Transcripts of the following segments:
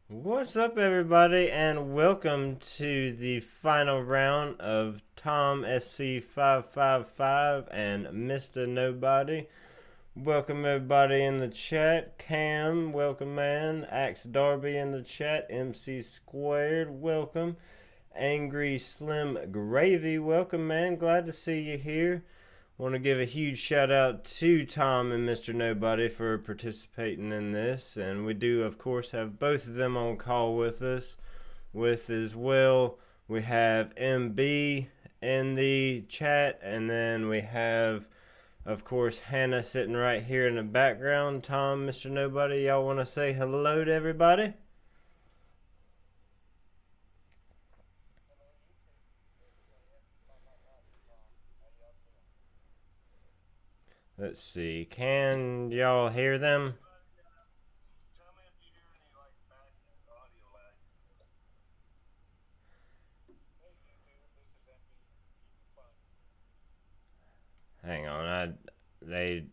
What's up, everybody, and welcome to the final round of Tom SC555 and Mr. Nobody. Welcome, everybody in the chat. Cam, welcome, man. Axe Darby in the chat. MC Squared, welcome. Angry Slim Gravy, welcome, man. Glad to see you here. Want to give a huge shout out to Tom and Mr. Nobody for participating in this, and we do of course have both of them on call with us. With as well, we have MB in the chat, and then we have of course Hannah sitting right here in the background. Tom, Mr. Nobody, y'all want to say hello to everybody? Let's see, can y'all hear them? Hang on, they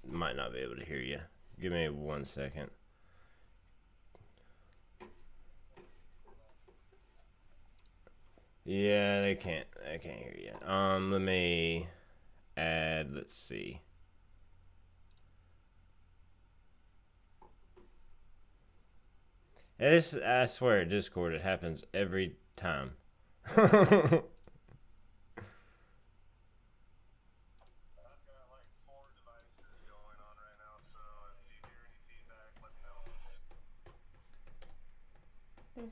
might not be able to hear you. Give me 1 second. Yeah, they can't hear you. Let me add, let's see. It is, I swear, Discord, it happens every time. They're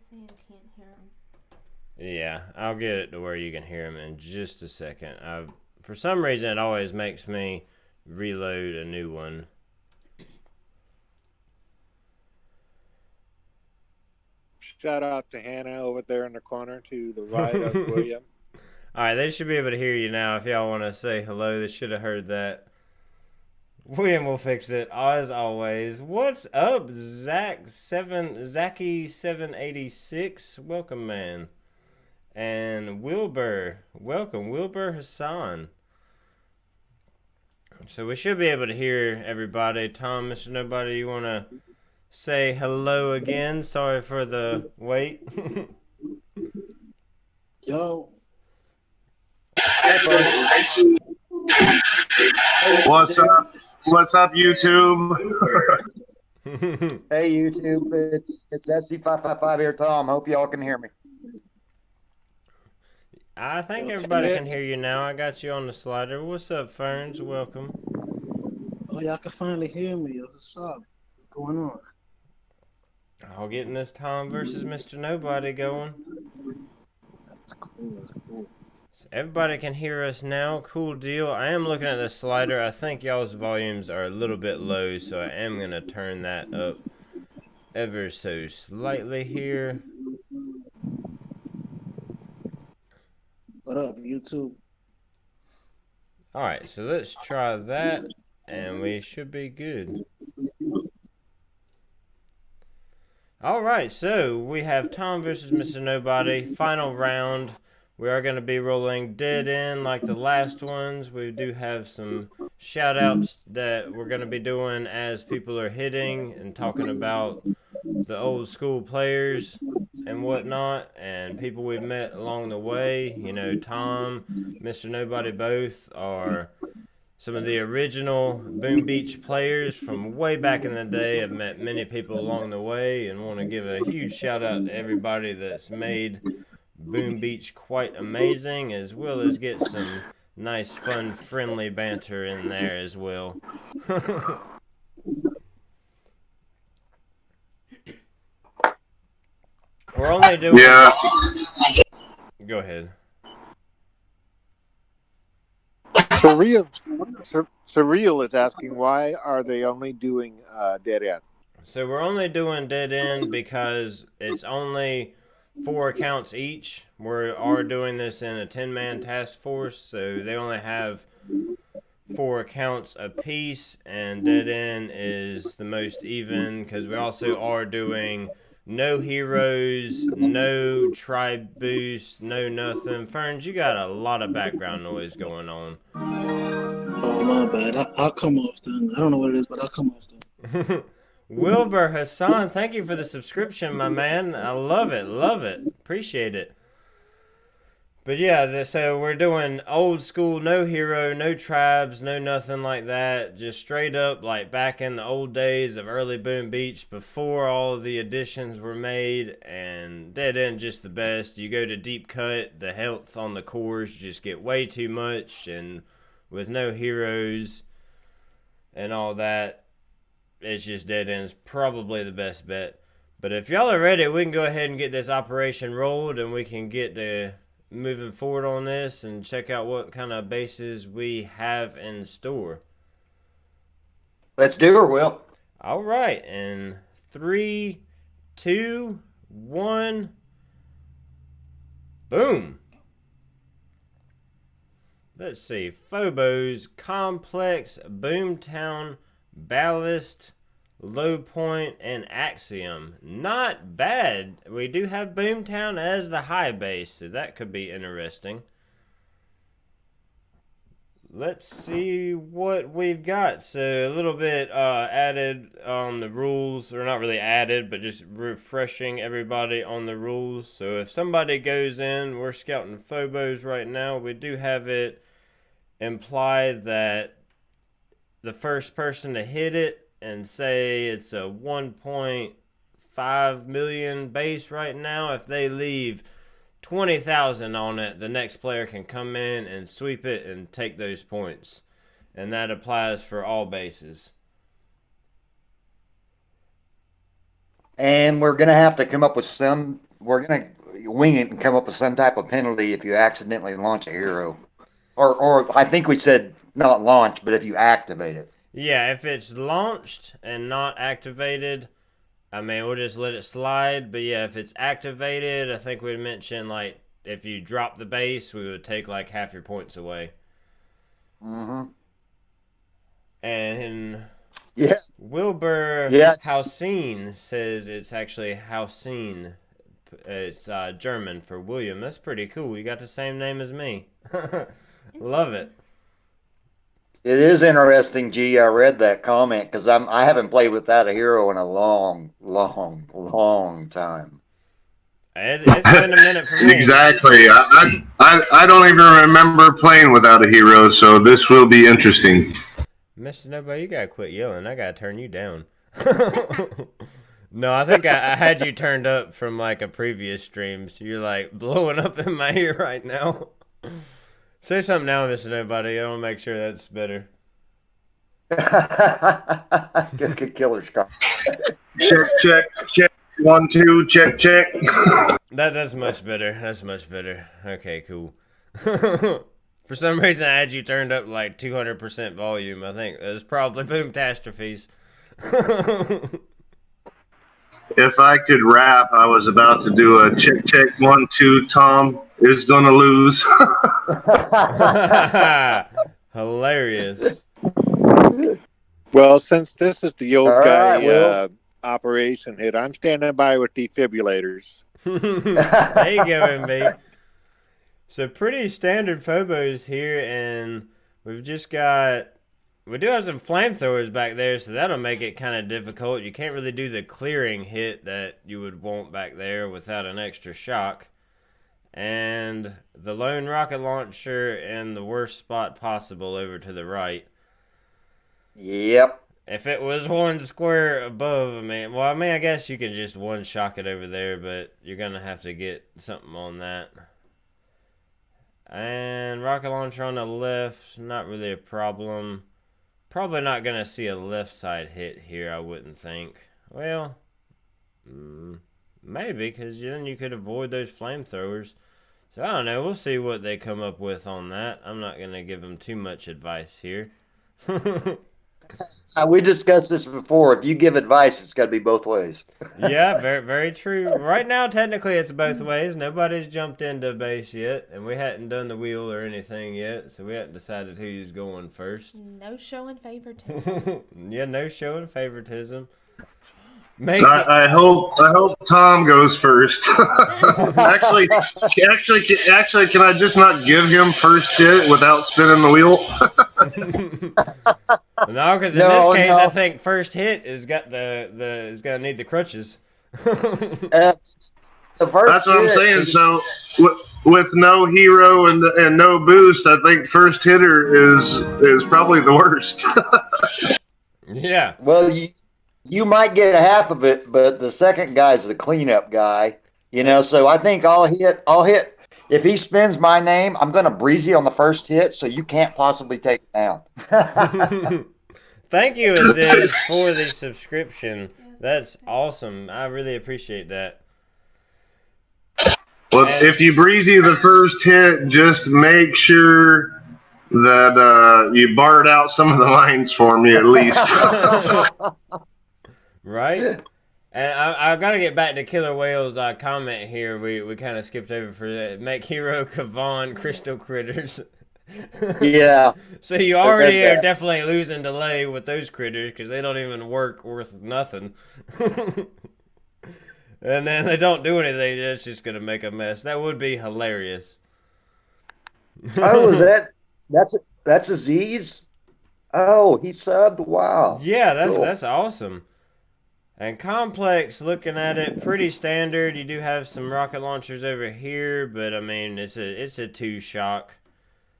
saying can't hear them. Yeah, I'll get it to where you can hear them in just a second. For some reason, it always makes me reload a new one. Shout out to Hannah over there in the corner to the right of William. Alright, they should be able to hear you now. If y'all want to say hello, they should have heard that. William will fix it, as always. What's up, Zachy786? Welcome, man. And Wilbur. Welcome, Wilbur Hassan. So we should be able to hear everybody. Tom, Mr. Nobody, you want to say hello again? Sorry for the wait. Yo. What's up? What's up, YouTube? Hey, YouTube. It's SC555 here, Tom. Hope y'all can hear me. I think everybody can hear you now. I got you on the slider. What's up, Ferns? Welcome. Oh, y'all can finally hear me. What's up? What's going on? All getting this Tom versus Mr. Nobody going. That's cool. That's cool. So everybody can hear us now. Cool deal. I am looking at the slider. I think y'all's volumes are a little bit low, so I am going to turn that up ever so slightly here. What up, YouTube? Alright, so let's try that, and we should be good. Alright, so we have Tom versus Mr. Nobody. Final round. We are going to be rolling Dead End like the last ones. We do have some shout outs that we're going to be doing as people are hitting and talking about the old school players and whatnot, and people we've met along the way. You know, Tom, Mr. Nobody both are some of the original Boom Beach players from way back in the day. I've met many people along the way and want to give a huge shout out to everybody that's made Boom Beach quite amazing, as well as get some nice, fun, friendly banter in there as well. We're only doing... Yeah. Go ahead. Surreal is asking, why are they only doing Dead End? So we're only doing Dead End because it's only 4 accounts each. We are doing this in a 10-man task force, so they only have 4 accounts apiece, and Dead End is the most even because we also are doing no heroes, no tribe boost, no nothing. Ferns, you got a lot of background noise going on. Oh, my bad. I'll come off then. I don't know what it is, but I'll come off then. Wilbur Hassan, thank you for the subscription, my man. I love it. Love it. Appreciate it. But yeah, so we're doing old school, no hero, no tribes, no nothing like that. Just straight up like back in the old days of early Boom Beach before all the additions were made. And Dead End just the best. You go to deep cut, the health on the cores just get way too much. And with no heroes and all that, it's just Dead End's probably the best bet. But if y'all are ready, we can go ahead and get this operation rolled and we can get to moving forward on this and check out what kind of bases we have in store. Let's do her, Will. All right, and 3, 2, 1, boom. Let's see, Phobos, Complex, Boomtown, Ballast, Low Point, and Axiom. Not bad. We do have Boomtown as the high base, so that could be interesting. Let's see what we've got. So a little bit added on the rules, or not really added, but just refreshing everybody on the rules. So if somebody goes in, we're scouting Phobos right now. We do have it implied that the first person to hit it, and say it's a 1.5 million base right now, if they leave 20,000 on it, the next player can come in and sweep it and take those points. And that applies for all bases. And we're going to have to come up with we're going to wing it and come up with some type of penalty if you accidentally launch a hero. Or I think we said not launch, but if you activate it. Yeah, if it's launched and not activated, I mean, we'll just let it slide. But yeah, if it's activated, I think we mentioned, like, if you drop the base, we would take, like, half your points away. Mm-hmm. And yes. Wilbur Yes. Hausen says it's actually Hausen. It's German for William. That's pretty cool. You got the same name as me. Love it. It is interesting, G. I read that comment because I haven't played without a hero in a long time. It's been a minute for me. Exactly. I don't even remember playing without a hero, so this will be interesting. Mr. Nobody, you gotta quit yelling. I gotta turn you down. No, I think I had you turned up from like a previous stream, so you're like blowing up in my ear right now. Say something now, Mr. Nobody. I want to make sure that's better. Good killer Scott. Check. 1, 2, check. That's much better. That's much better. Okay, cool. For some reason, I had you turned up like 200% volume. I think it was probably Boomtastrophes. If I could rap, I was about to do a check 1, 2. Tom is gonna lose. Hilarious. Well, since this is the old All guy right, operation hit, I'm standing by with defibrillators. There you go, MB. So pretty standard Phobos here, and we've just got... We do have some flamethrowers back there, so that'll make it kind of difficult. You can't really do the clearing hit that you would want back there without an extra shock. And the lone rocket launcher in the worst spot possible over to the right. Yep. If it was one square above, I guess you can just one shock it over there, but you're going to have to get something on that. And rocket launcher on the left, not really a problem. Probably not going to see a left side hit here, I wouldn't think. Well, maybe, because then you could avoid those flamethrowers. So I don't know, we'll see what they come up with on that. I'm not going to give them too much advice here. We discussed this before. If you give advice, it's got to be both ways. Yeah, very, very true. Right now, technically, it's both ways. Nobody's jumped into base yet, and we hadn't done the wheel or anything yet, so we hadn't decided who's going first. No showing favoritism. Yeah, no showing favoritism. Jeez. I hope Tom goes first. actually, can I just not give him first hit without spinning the wheel? No, because in No, this case, no. I think first hit is got the is gonna need the crutches. The first That's what I'm hit, saying. So with no hero and no boost, I think first hitter is probably the worst. Yeah. well, you might get half of it, but the second guy's the cleanup guy. So I think I'll hit. If he spins my name, I'm gonna breezy on the first hit, so you can't possibly take it down. Thank you, Aziz, for the subscription. That's awesome. I really appreciate that. Well, if you breezy the first hit, just make sure that you barred out some of the lines for me at least. Right? And I've got to get back to Killer Whale's comment here. We kind of skipped over for that. Make Hero, Kavan, Crystal Critters. Yeah. So you already are definitely losing delay with those critters because they don't even work worth nothing. And then they don't do anything. It's just going to make a mess. That would be hilarious. Oh, that's Aziz. Oh, he subbed. Wow. Yeah, Cool. that's awesome. And Complex, looking at it, pretty standard. You do have some rocket launchers over here, but I mean it's a 2-shock.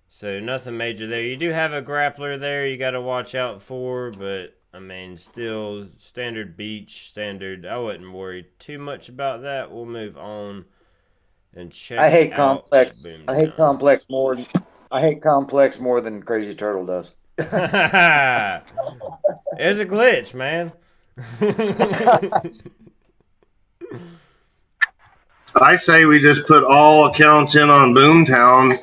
So nothing major there. You do have a grappler there you got to watch out for, but I mean still standard beach, standard. I wouldn't worry too much about that. We'll move on and check I hate out complex. Boomtown. I hate complex more. I hate complex more than Crazy Turtle does. It's a glitch, man. I say we just put all accounts in on Boomtown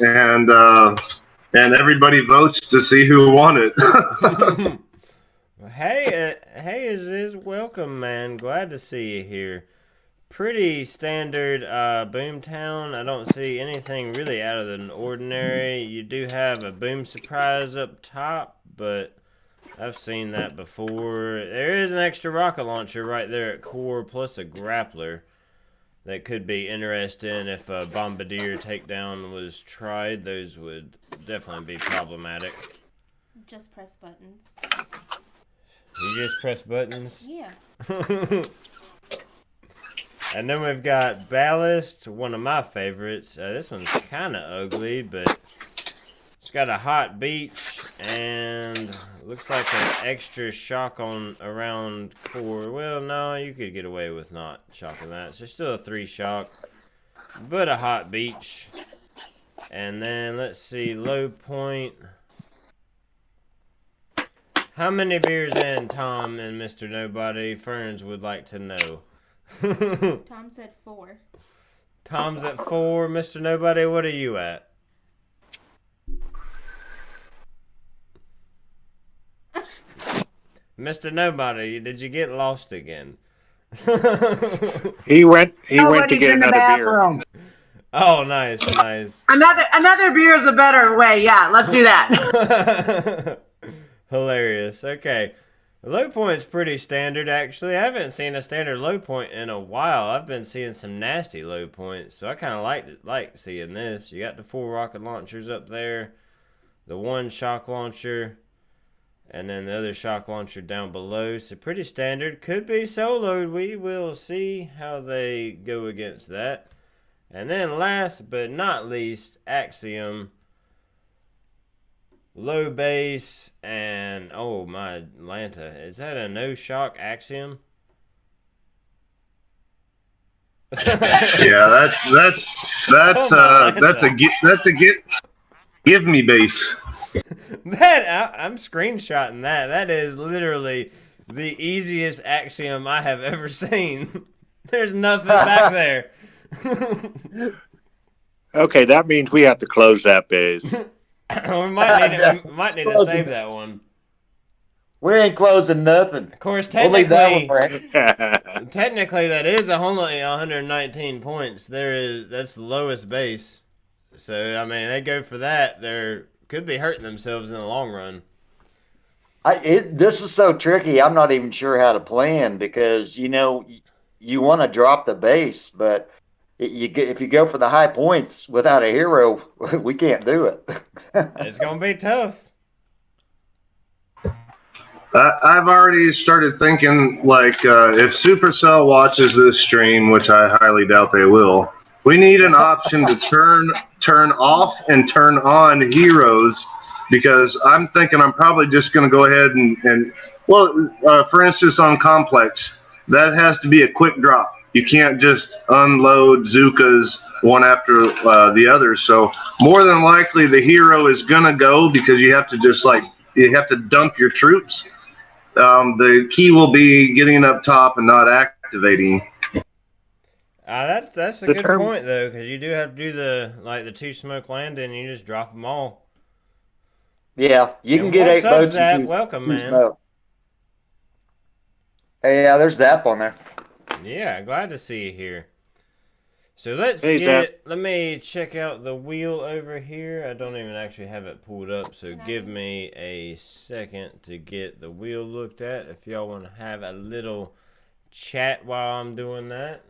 and everybody votes to see who won it. Hey, is welcome, man. Glad to see you here. Pretty standard Boomtown. I don't see anything really out of the ordinary. You do have a boom surprise up top, but I've seen that before. There is an extra rocket launcher right there at core, plus a grappler that could be interesting if a bombardier takedown was tried. Those would definitely be problematic. Just press buttons. You just press buttons? Yeah. And then we've got Ballast, one of my favorites. This one's kind of ugly, but it's got a hot beach and looks like an extra shock on around core. Well, no, you could get away with not shocking that. So still a 3-shock, but a hot beach. And then let's see, low point. How many beers in, Tom and Mr. Nobody? Ferns would like to know. Tom said 4. Tom's at 4. Mr. Nobody, what are you at? Mr. Nobody, did you get lost again? He went to Nobody's get in the another beer. bathroom. Oh, nice. Another beer is a better way. Yeah, let's do that. Hilarious. Okay. The low point's pretty standard, actually. I haven't seen a standard low point in a while. I've been seeing some nasty low points, so I kind of like seeing this. You got the 4 rocket launchers up there, the 1 shock launcher, and then the other shock launcher down below. So pretty standard. Could be soloed. We will see how they go against that. And then last but not least, Axiom. Low base and oh my Atlanta. Is that a no shock Axiom? Yeah, that's a give me base. I'm screenshotting that. That is literally the easiest Axiom I have ever seen. There's nothing back there. Okay, that means we have to close that base. we might need to save that one. We ain't closing nothing. Of course, We'll leave that one technically that is only 119 points. That's the lowest base. So I mean, they go for that. They could be hurting themselves in the long run. This is so tricky. I'm not even sure how to plan because you want to drop the base, but if you go for the high points without a hero, we can't do it. It's gonna be tough. I've already started thinking like if Supercell watches this stream, which I highly doubt they will, we need an option to turn off and turn on heroes because I'm thinking I'm probably just going to go ahead and for instance on Complex, that has to be a quick drop. You can't just unload Zukas one after the other. So more than likely the hero is going to go because you have to you have to dump your troops. The key will be getting up top and not activating. That's a good point though, because you do have to do the 2 smoke landing. And you just drop them all. Yeah, you can get 8 boats. Welcome, man. Hey, yeah, there's Zap on there. Yeah, glad to see you here. So let me check out the wheel over here. I don't even actually have it pulled up, so give me a second to get the wheel looked at. If y'all want to have a little chat while I'm doing that.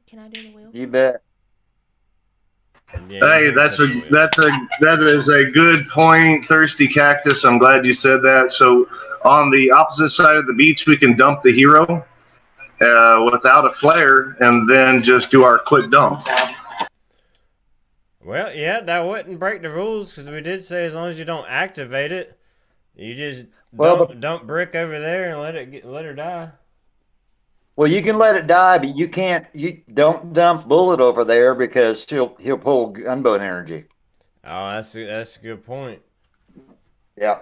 Can I do the wheel? You bet. Yeah, hey, that is a good point, Thirsty Cactus. I'm glad you said that. So on the opposite side of the beach, we can dump the hero without a flare, and then just do our quick dump. Well, yeah, that wouldn't break the rules because we did say as long as you don't activate it, you just dump brick over there and let her die. Well, you can let it die, but you can't. You don't dump Bullet over there because he'll pull gunboat energy. Oh, that's a good point. Yeah.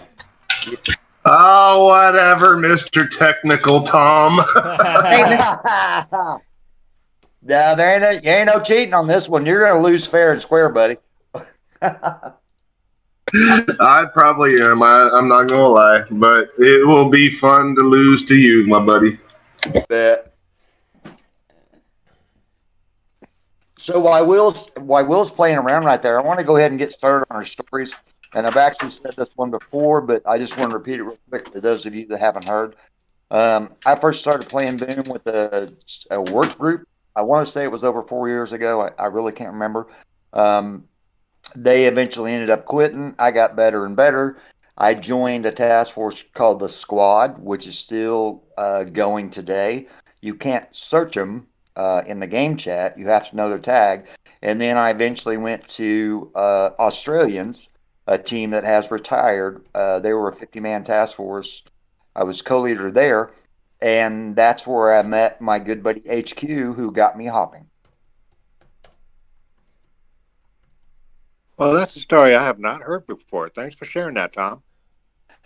Oh, whatever, Mr. Technical Tom. Yeah, there ain't no cheating on this one. You're gonna lose fair and square, buddy. I probably am. I'm not gonna lie, but it will be fun to lose to you, my buddy. Bet. So while Will's playing around right there, I want to go ahead and get started on our stories. And I've actually said this one before, but I just want to repeat it real quick for those of you that haven't heard. I first started playing Boom with a work group. I want to say it was over 4 years ago. I really can't remember. They eventually ended up quitting. I got better and better. I joined a task force called the Squad, which is still going today. You can't search them in the game chat. You have to know their tag. And then I eventually went to Australians, a team that has retired. They were a 50-man task force. I was co-leader there. And that's where I met my good buddy HQ, who got me hopping. Well, that's a story I have not heard before. Thanks for sharing that, Tom.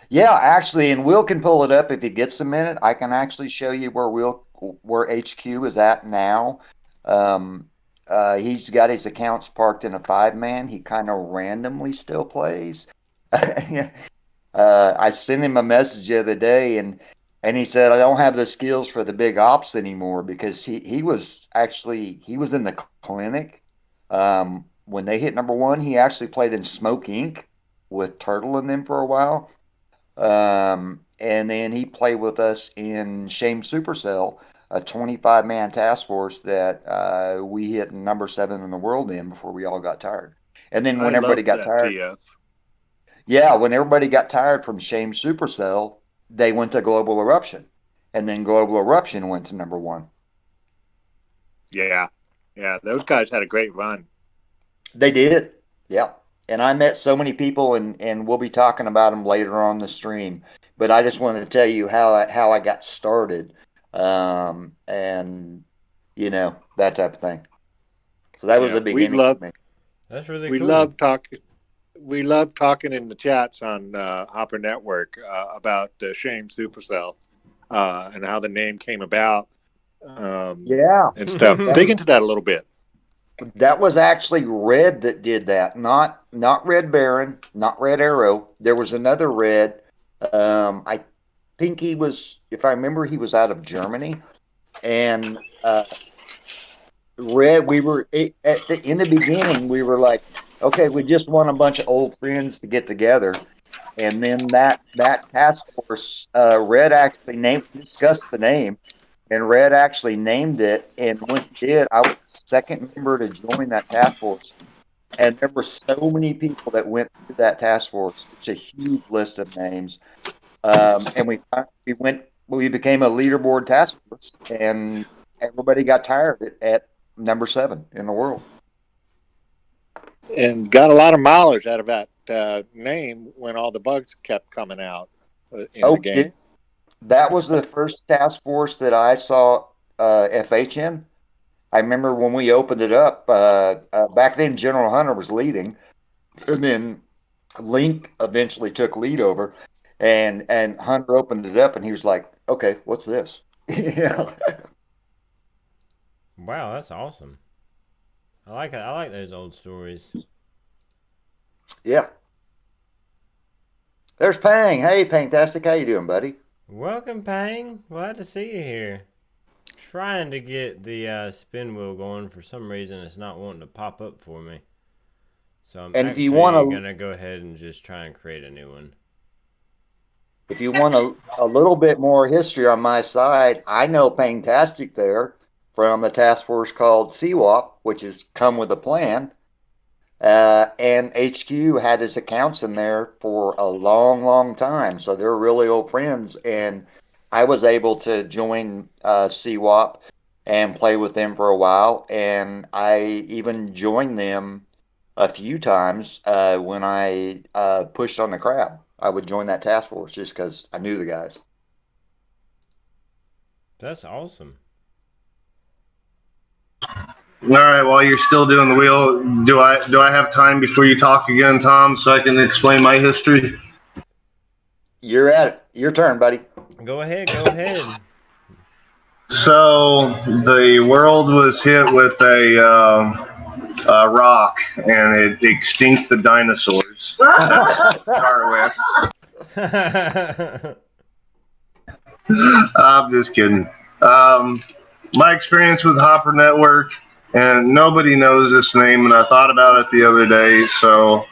Yeah, actually, and Will can pull it up if he gets a minute. I can actually show you where HQ is at now. He's got his accounts parked in a 5-man. He kind of randomly still plays. I sent him a message the other day, and he said, I don't have the skills for the big ops anymore because he was in the clinic. When they hit #1, he actually played in Smoke Inc. with Turtle and them for a while. And then he played with us in Shame Supercell, a 25-man task force that we hit #7 in the world in before we all got tired. And then when everybody got tired, when everybody got tired from Shame Supercell, they went to Global Eruption, and then Global Eruption went to #1. Yeah, those guys had a great run. They did, yeah. And I met so many people, and we'll be talking about them later on the stream. But I just wanted to tell you how I got started, and that type of thing. So that was the beginning. That's really cool. We love talking in the chats on Hopper Network about Shame Supercell and how the name came about. And stuff. Dig into that a little bit. That was actually Red that did that, not Red Baron, not Red Arrow. There was another Red. I think he was, if I remember, he was out of Germany. And Red, in the beginning, we were like, okay, we just want a bunch of old friends to get together. And then that task force, Red actually discussed the name, and Red actually named it. And when he did, I was the second member to join that task force. And there were so many people that went through that task force. It's a huge list of names. And we became a leaderboard task force, and everybody got tired of it at number 7 in the world. And got a lot of mileage out of that name when all the bugs kept coming out in the game. Yeah. That was the first task force that I saw FH in. I remember when we opened it up, back then General Hunter was leading, and then Link eventually took lead over, and Hunter opened it up, and he was like, okay, what's this? Wow, that's awesome. I like it. I like those old stories. Yeah. There's Pang. Hey, Pangtastic. How you doing, buddy? Welcome, Pang. Glad to see you here. Trying to get the spin wheel going. For some reason, it's not wanting to pop up for me. So I'm actually going to go ahead and just try and create a new one. If you want a little bit more history on my side, I know Pangtastic there from a task force called CWAP, which has come with a plan. And HQ had his accounts in there for a long, long time. So they're really old friends. And I was able to join CWAP and play with them for a while. And I even joined them a few times when I pushed on the crab. I would join that task force just because I knew the guys. That's awesome. All right, while you're still doing the wheel, do I have time before you talk again, Tom, so I can explain my history? You're at it. Your turn, buddy. Go ahead. Go ahead. So the world was hit with a rock, and it extinct the dinosaurs. Start with. I'm just kidding. My experience with Hopper Network, and nobody knows this name, and I thought about it the other day. So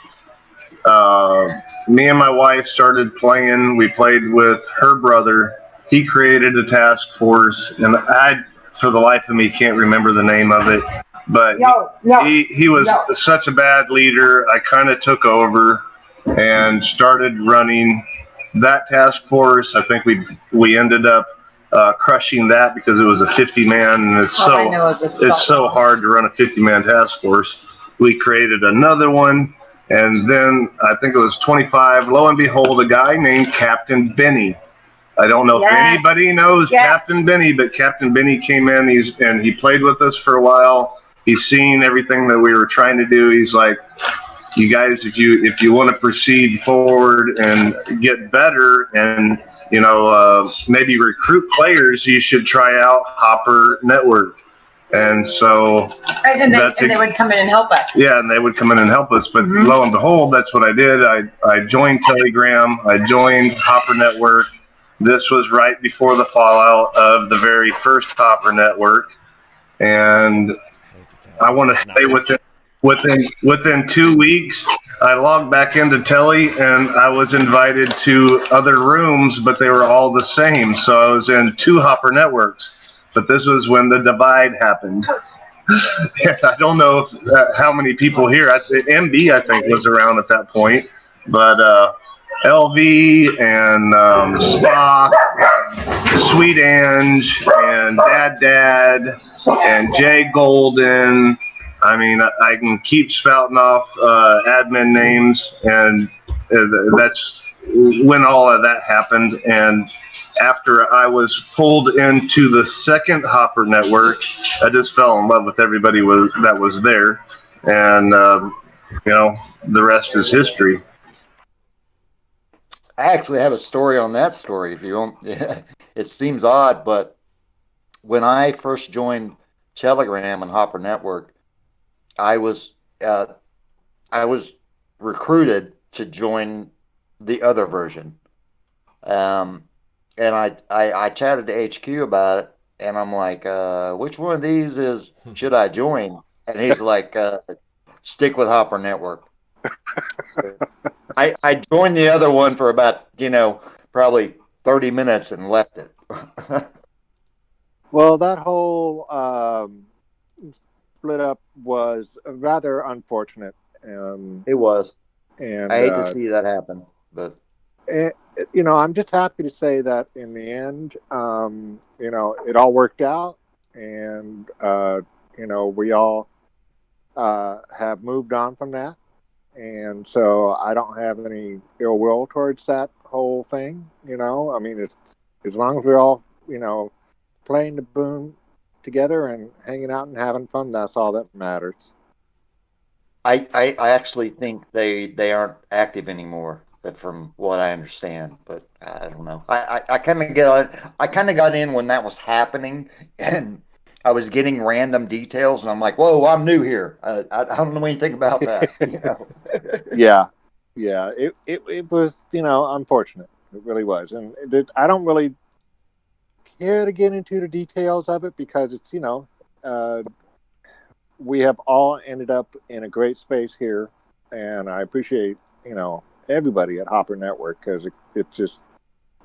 me and my wife started playing. We played with her brother. He created a task force, and I, for the life of me, can't remember the name of it. But he was such a bad leader. I kind of took over and started running that task force. I think we ended up crushing that because it was a 50-man, and it's so hard to run a 50-man task force. We created another one, and then I think it was 25. Lo and behold, a guy named Captain Benny. I don't know if anybody knows Captain Benny, but Captain Benny came in. He played with us for a while. He's seen everything that we were trying to do. He's like, you guys, if you want to proceed forward and get better and maybe recruit players, you should try out Hopper Network. And so they would come in and help us. Yeah, and they would come in and help us. But lo and behold, that's what I did. I joined Telegram. I joined Hopper Network. This was right before the fallout of the very first Hopper Network. And I want to say within 2 weeks, I logged back into Telly, and I was invited to other rooms, but they were all the same. So I was in 2 Hopper Networks. But this was when the divide happened. I don't know how many people here. MB, I think, was around at that point. But LV and Spock, Sweet Ange, and Dad, and Jay Golden. I mean, I can keep spouting off admin names, and that's when all of that happened. And after I was pulled into the second Hopper Network, I just fell in love with everybody that was there. And, the rest is history. I actually have a story on that story. If you don't, it seems odd, but when I first joined Telegram and Hopper Network, I was recruited to join the other version. And I chatted to HQ about it, and I'm like, which one of these should I join? And he's like, stick with Hopper Network. So I joined the other one for about, probably 30 minutes and left it. Well, that whole split up was rather unfortunate. It was. And I hate to see that happen, but I'm just happy to say that in the end, it all worked out, and we all have moved on from that, and so I don't have any ill will towards that whole thing. I mean, it's as long as we're all playing the boom together and hanging out and having fun, that's all that matters. I actually think they aren't active anymore, from what I understand. But I don't know. I kind of got in when that was happening, and I was getting random details, and I'm like, "Whoa, I'm new here. I don't know anything about that." Yeah, it was unfortunate. It really was, and I don't really care to get into the details of it because it's we have all ended up in a great space here, and I appreciate everybody at Hopper Network because it just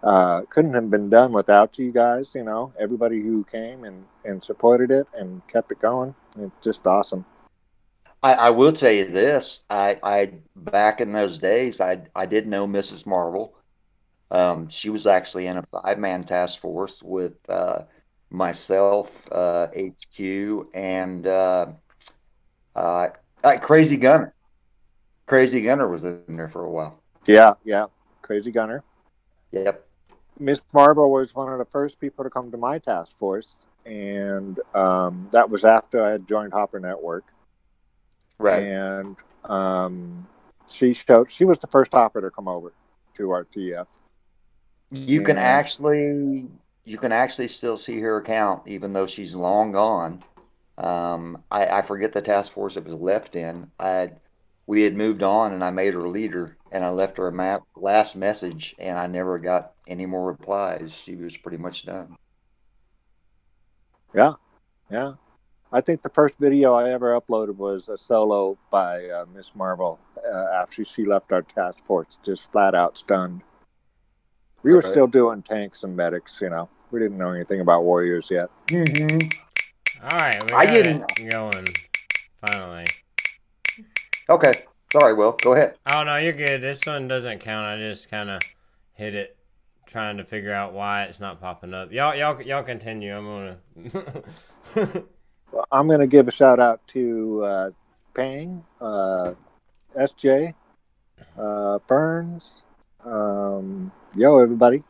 couldn't have been done without you guys. Everybody who came and supported it and kept it going. It's just awesome. I will tell you this. I back in those days, I did know Mrs. Marvel. She was actually in a 5-man task force with myself, HQ, and Crazy Gunner. Crazy Gunner was in there for a while. Yeah, Crazy Gunner. Yep. Miss Marvel was one of the first people to come to my task force, and that was after I had joined Hopper Network. Right. And she was the first Hopper to come over to our TF. You can actually still see her account, even though she's long gone. I forget the task force it was left in. We had moved on, and I made her leader, and I left her a last message, and I never got any more replies. She was pretty much done. Yeah. I think the first video I ever uploaded was a solo by Miss Marvel after she left our task force, just flat out stunned. We were still doing tanks and medics, We didn't know anything about warriors yet. Mm-hmm. All right, we got it going, finally. Okay. Sorry, Will. Go ahead. Oh, no, you're good. This one doesn't count. I just kind of hit it, trying to figure out why it's not popping up. Y'all continue. I'm gonna give a shout out to Pang, SJ, Burns, everybody.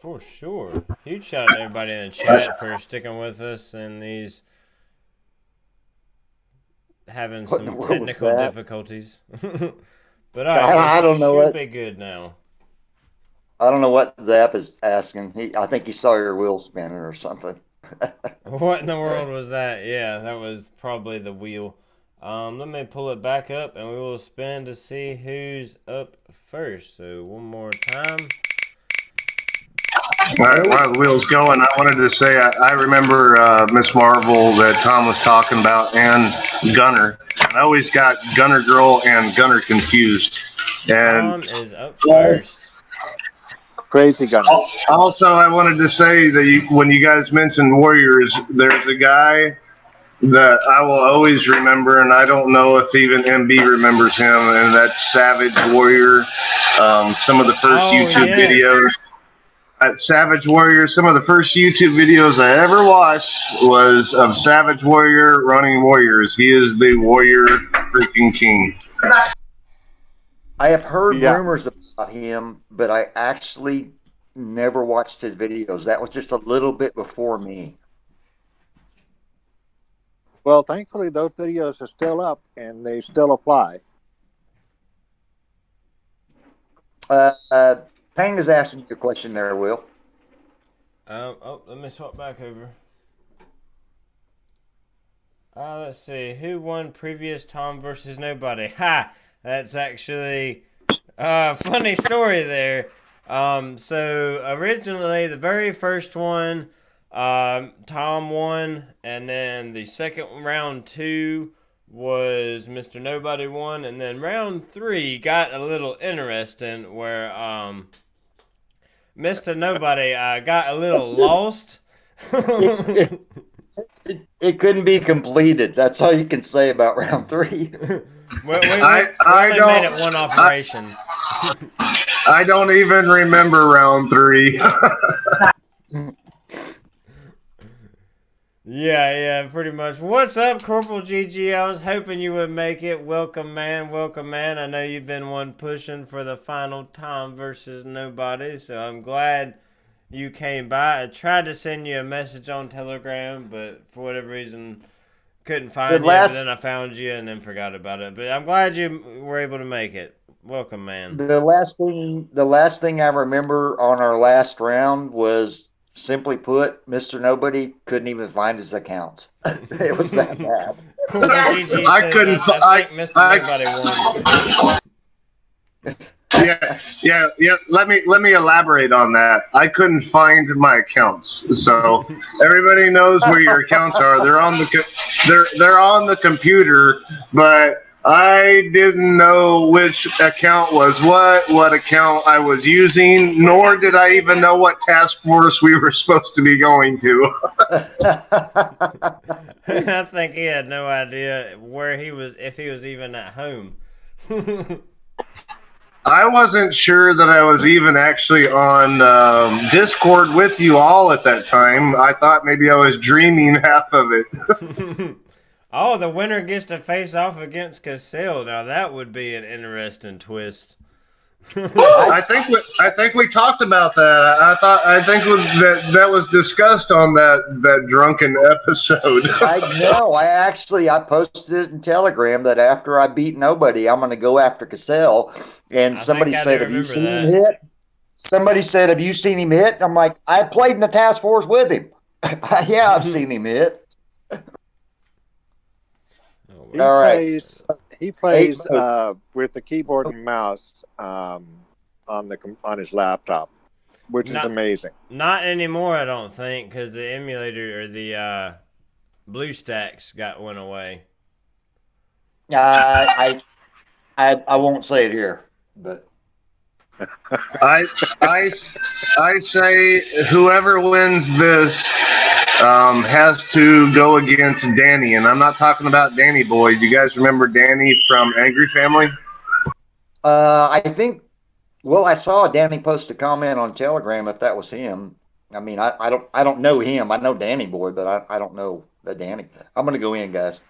For sure. Huge shout out to everybody in the chat for sticking with us and these having some technical difficulties. But all right, I don't know should be good now. I don't know what Zap is asking. I think he saw your wheel spinning or something. What in the world was that? Yeah, that was probably the wheel. Let me pull it back up and we will spin to see who's up first. So one more time. All right, while the wheel's going, I wanted to say I remember Miss Marvel that Tom was talking about and Gunner. I always got Gunner Girl and Gunner confused. And Tom is up first. Crazy Gunner. Also, I wanted to say that when you guys mentioned Warriors, there's a guy that I will always remember, and I don't know if even MB remembers him, and that's Savage Warrior. Some of the first YouTube videos. At Savage Warrior, some of the first YouTube videos I ever watched was of Savage Warrior running Warriors. He is the Warrior freaking king. I have heard rumors about him, but I actually never watched his videos. That was just a little bit before me. Well, thankfully, those videos are still up, and they still apply. Pang is asking you a question there, Will. Let me swap back over. Let's see. Who won previous Tom versus Nobody? Ha! That's actually a funny story there. So originally, the very first one, Tom won, and then the second round 2 was Mr. Nobody won, and then round 3 got a little interesting where Mr. Nobody got a little lost. It couldn't be completed. That's all you can say about round 3. we only made it one operation. I don't even remember round 3. Yeah, pretty much. What's up, Corporal GG? I was hoping you would make it. Welcome, man. I know you've been one pushing for the final Tom versus Nobody, so I'm glad you came by. I tried to send you a message on Telegram, but for whatever reason, couldn't find you. But then I found you and then forgot about it. But I'm glad you were able to make it. Welcome, man. The last thing I remember on our last round was, simply put, Mr. Nobody couldn't even find his accounts. It was that bad. I couldn't. I think Mr. Nobody won. Yeah. Let me elaborate on that. I couldn't find my accounts, so everybody knows where your accounts are. They're on the computer, but I didn't know which account was what account I was using, nor did I even know what task force we were supposed to be going to. I think he had no idea where he was, if he was even at home. I wasn't sure that I was even actually on Discord with you all at that time. I thought maybe I was dreaming half of it. Oh, the winner gets to face off against Cassell. Now that would be an interesting twist. I think we talked about that. I think that was discussed on that drunken episode. I know. I posted it in Telegram that after I beat Nobody, I'm going to go after Cassell. And somebody said, "Have you seen him hit?" Somebody said, "Have you seen him hit?" I'm like, "I played in the task force with him." Yeah, I've seen him hit. He plays with the keyboard and mouse on his laptop, which is amazing. Not anymore, I don't think, because the emulator or the BlueStacks went away. I won't say it here, but I say whoever wins this has to go against Danny, and I'm not talking about Danny Boy. Do you guys remember Danny from Angry Family? I think. Well, I saw Danny post a comment on Telegram if that was him. I mean, I don't know him. I know Danny Boy, but I don't know the Danny. I'm gonna go in, guys.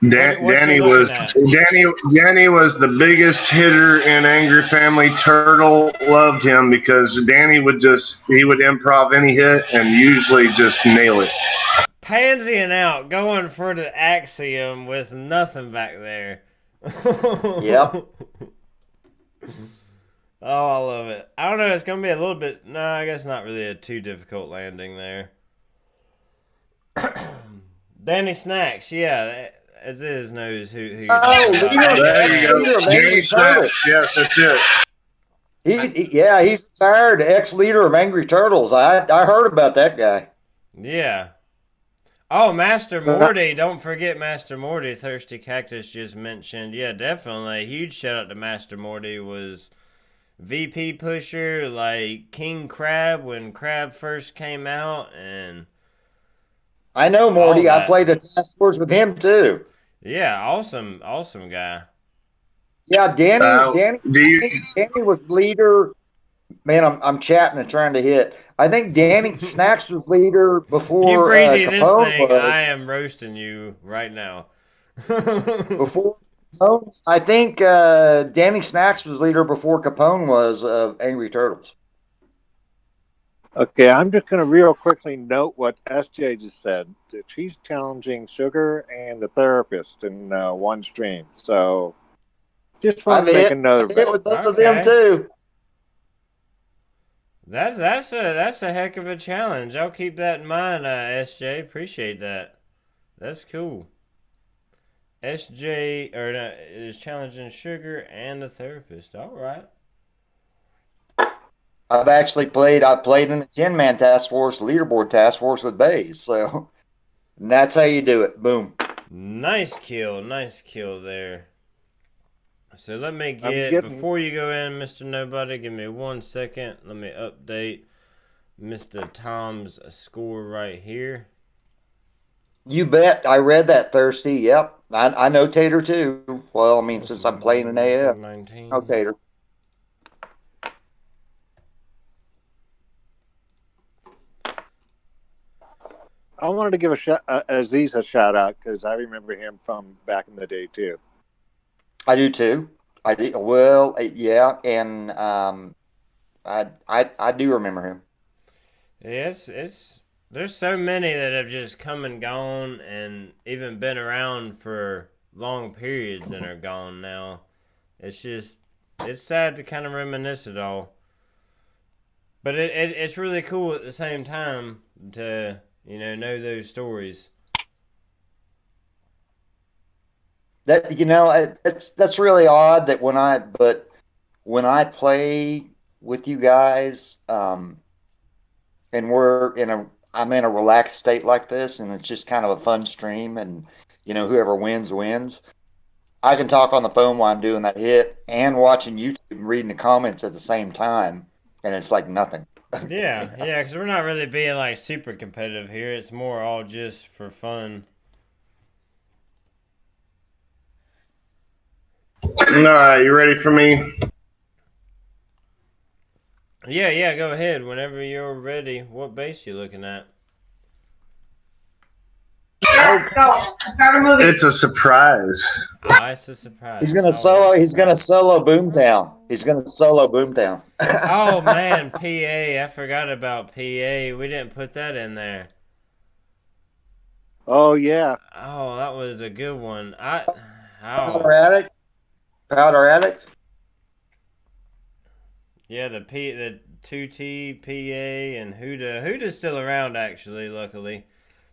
Danny was the biggest hitter in Angry Family. Turtle loved him because Danny would improv any hit and usually just nail it. Pansying out, going for the axiom with nothing back there. Yep. Oh, I love it. I don't know, it's going to be a little bit... No, I guess not really a too difficult landing there. Danny Snacks, yeah, as is knows who you're talking about. There you go. Danny Snacks, yes, that's it. He's retired, ex-leader of Angry Turtles. I heard about that guy. Yeah. Oh, Master Morty. Don't forget Master Morty. Thirsty Cactus just mentioned. Yeah, definitely. A huge shout out to Master Morty. Was VP pusher, like King Crab when Crab first came out. And I know Morty. I played a task force with him too. Yeah, awesome guy. Yeah, Danny was leader. Man, I'm chatting and trying to hit. I think Danny Snacks was leader before. You breezy this thing. I am roasting you right now. Before Capone, I think Danny Snacks was leader before Capone was of Angry Turtles. Okay, I'm just going to real quickly note what SJ just said. That she's challenging Sugar and the therapist in one stream. So just want to make a note of it. With both of them too. That's a heck of a challenge. I'll keep that in mind, SJ. Appreciate that. That's cool. SJ is challenging Sugar and the therapist. All right. I've actually played. I played in the 10-man task force, leaderboard task force with Bays. So and that's how you do it. Boom. Nice kill there. So let me before you go in, Mr. Nobody, give me 1 second. Let me update Mr. Tom's score right here. You bet. I read that, Thirsty. Yep. I know Tater too. Well, I mean, since I'm playing in AF. 19. No Tater. I wanted to give Aziz a shout out because I remember him from back in the day too. I do too. I do. Well, yeah, and I do remember him. Yes, there's so many that have just come and gone, and even been around for long periods and are gone now. It's sad to kind of reminisce it all, but it's really cool at the same time to know those stories. That that's really odd that when I play with you guys, and I'm in a relaxed state like this, and it's just kind of a fun stream, and whoever wins wins. I can talk on the phone while I'm doing that hit and watching YouTube and reading the comments at the same time, and it's like nothing. Yeah, because we're not really being like super competitive here. It's more all just for fun. All right, you ready for me? Yeah, go ahead. Whenever you're ready. What base you looking at? Yeah, go. Start a movie. It's a surprise. It's a surprise. He's gonna solo Boomtown. He's gonna solo Boomtown. Oh man, PA. I forgot about PA. We didn't put that in there. Oh yeah. Oh, that was a good one. Powder Addict. Yeah, the 2T, PA, and Huda. Huda's still around actually, luckily.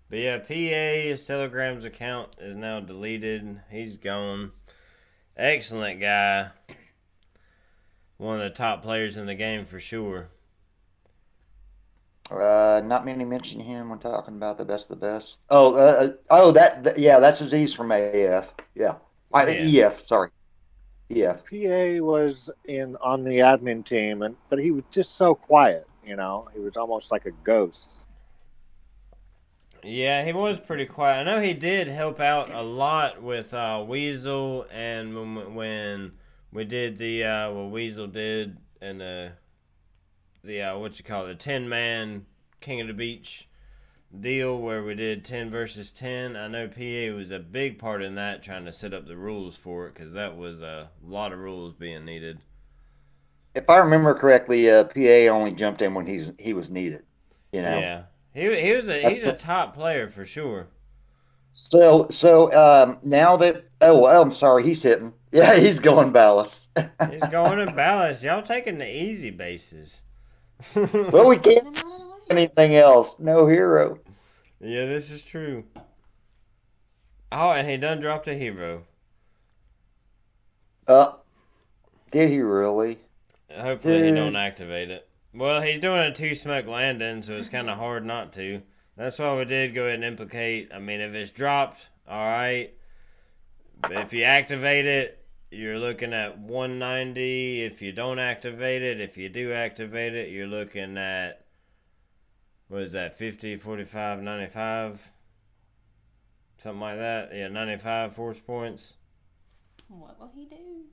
But yeah, PA, his Telegram's account is now deleted. He's gone. Excellent guy. One of the top players in the game for sure. Not many mention him when talking about the best of the best. That's Aziz from AF. Yeah. EF, sorry. EF. PA was on the admin team, but he was just so quiet. He was almost like a ghost. Yeah, he was pretty quiet. I know he did help out a lot with Weasel, and when we did what Weasel did, and the 10-man King of the Beach deal where we did 10 versus 10. I know PA was a big part in that, trying to set up the rules for it, because that was a lot of rules being needed. If I remember correctly, PA only jumped in when he was needed. Yeah. He's a top player for sure. So now that I'm sorry, he's hitting. Yeah, he's going ballast. He's going in ballast. Y'all taking the easy bases. Well, we can't see anything else. No hero. Yeah, this is true. Oh, and he done dropped a hero. Did he really? Hopefully he don't activate it. Well, he's doing a 2-smoke landing, so it's kind of hard not to. That's why we did go ahead and implicate. I mean, if it's dropped, all right. But if you activate it, you're looking at 190. If you don't activate it, if you do activate it, you're looking at, what is that, 50, 45, 95? Something like that. Yeah, 95 force points. What will he do?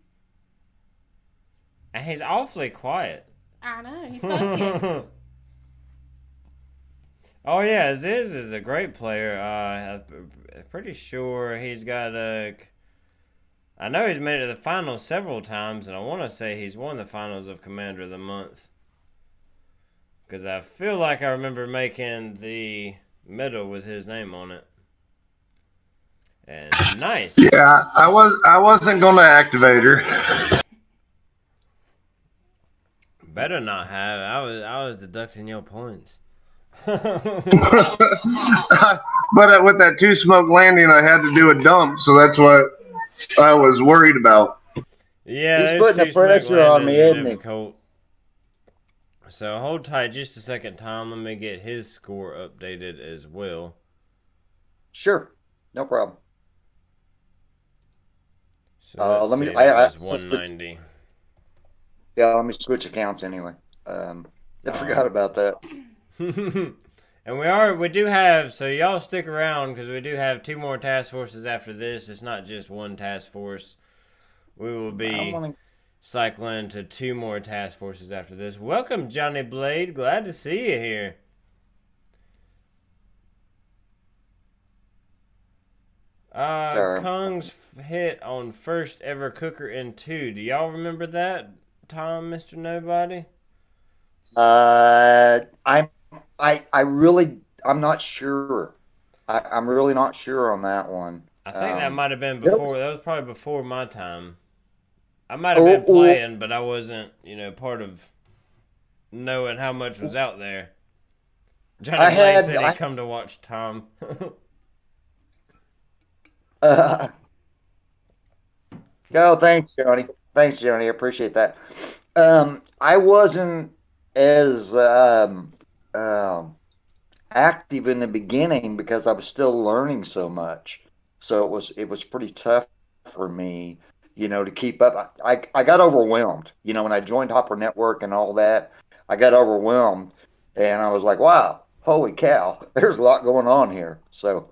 And he's awfully quiet. I know, he's focused. Oh yeah, Aziz is a great player. I'm pretty sure he's got I know he's made it to the finals several times, and I want to say he's won the finals of Commander of the Month. Because I feel like I remember making the medal with his name on it. And nice. Yeah, I wasn't gonna activate her. Better not have. I was deducting your points. But with that 2-smoke landing, I had to do a dump, so that's what I was worried about. Yeah, he's putting the pressure on me, isn't he? So hold tight just a second, Tom. Let me get his score updated as well. Sure, no problem. So let me. see, that was Switch, 190. yeah, let me switch accounts anyway. I forgot about that. And we do have, so y'all stick around because we do have 2 more task forces after this. It's not just one task force. We will be cycling to 2 more task forces after this. Welcome, Johnny Blade. Glad to see you here. Kung's hit on first ever cooker in 2. Do y'all remember that, Tom, Mr. Nobody? I'm not sure. I'm really not sure on that one. I think that might have been before. That was probably before my time. I might have been playing, but I wasn't, part of knowing how much was out there. Johnny Blade said he'd come to watch Tom. Oh, thanks, Johnny. Thanks, Johnny. I appreciate that. I wasn't as active in the beginning because I was still learning so much. So it was pretty tough for me, to keep up. I got overwhelmed, when I joined Hopper Network and all that. I got overwhelmed, and I was like, "Wow, holy cow! There's a lot going on here." So.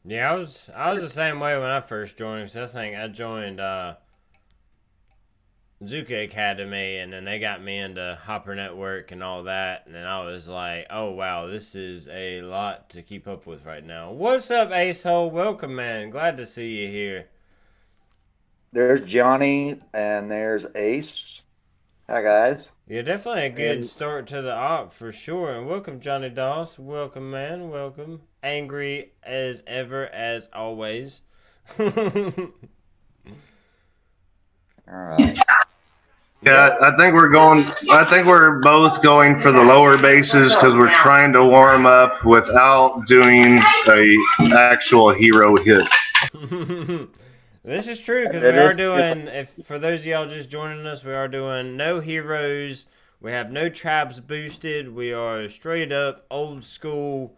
Yeah, I was the same way when I first joined. So I think I joined Zuka Academy, and then they got me into Hopper Network and all that, and then I was like, oh wow, this is a lot to keep up with right now. What's up, Acehole? Welcome, man. Glad to see you here. There's Johnny, and there's Ace. Hi, guys. Yeah, definitely a good start to the op for sure. And welcome, Johnny Doss. Welcome, man. Welcome. Angry as ever, as always. All right. Yeah, I think we're both going for the lower bases because we're trying to warm up without doing a actual hero hit. This is true because we are doing, for those of y'all just joining us, we are doing no heroes. We have no traps boosted. We are straight up old school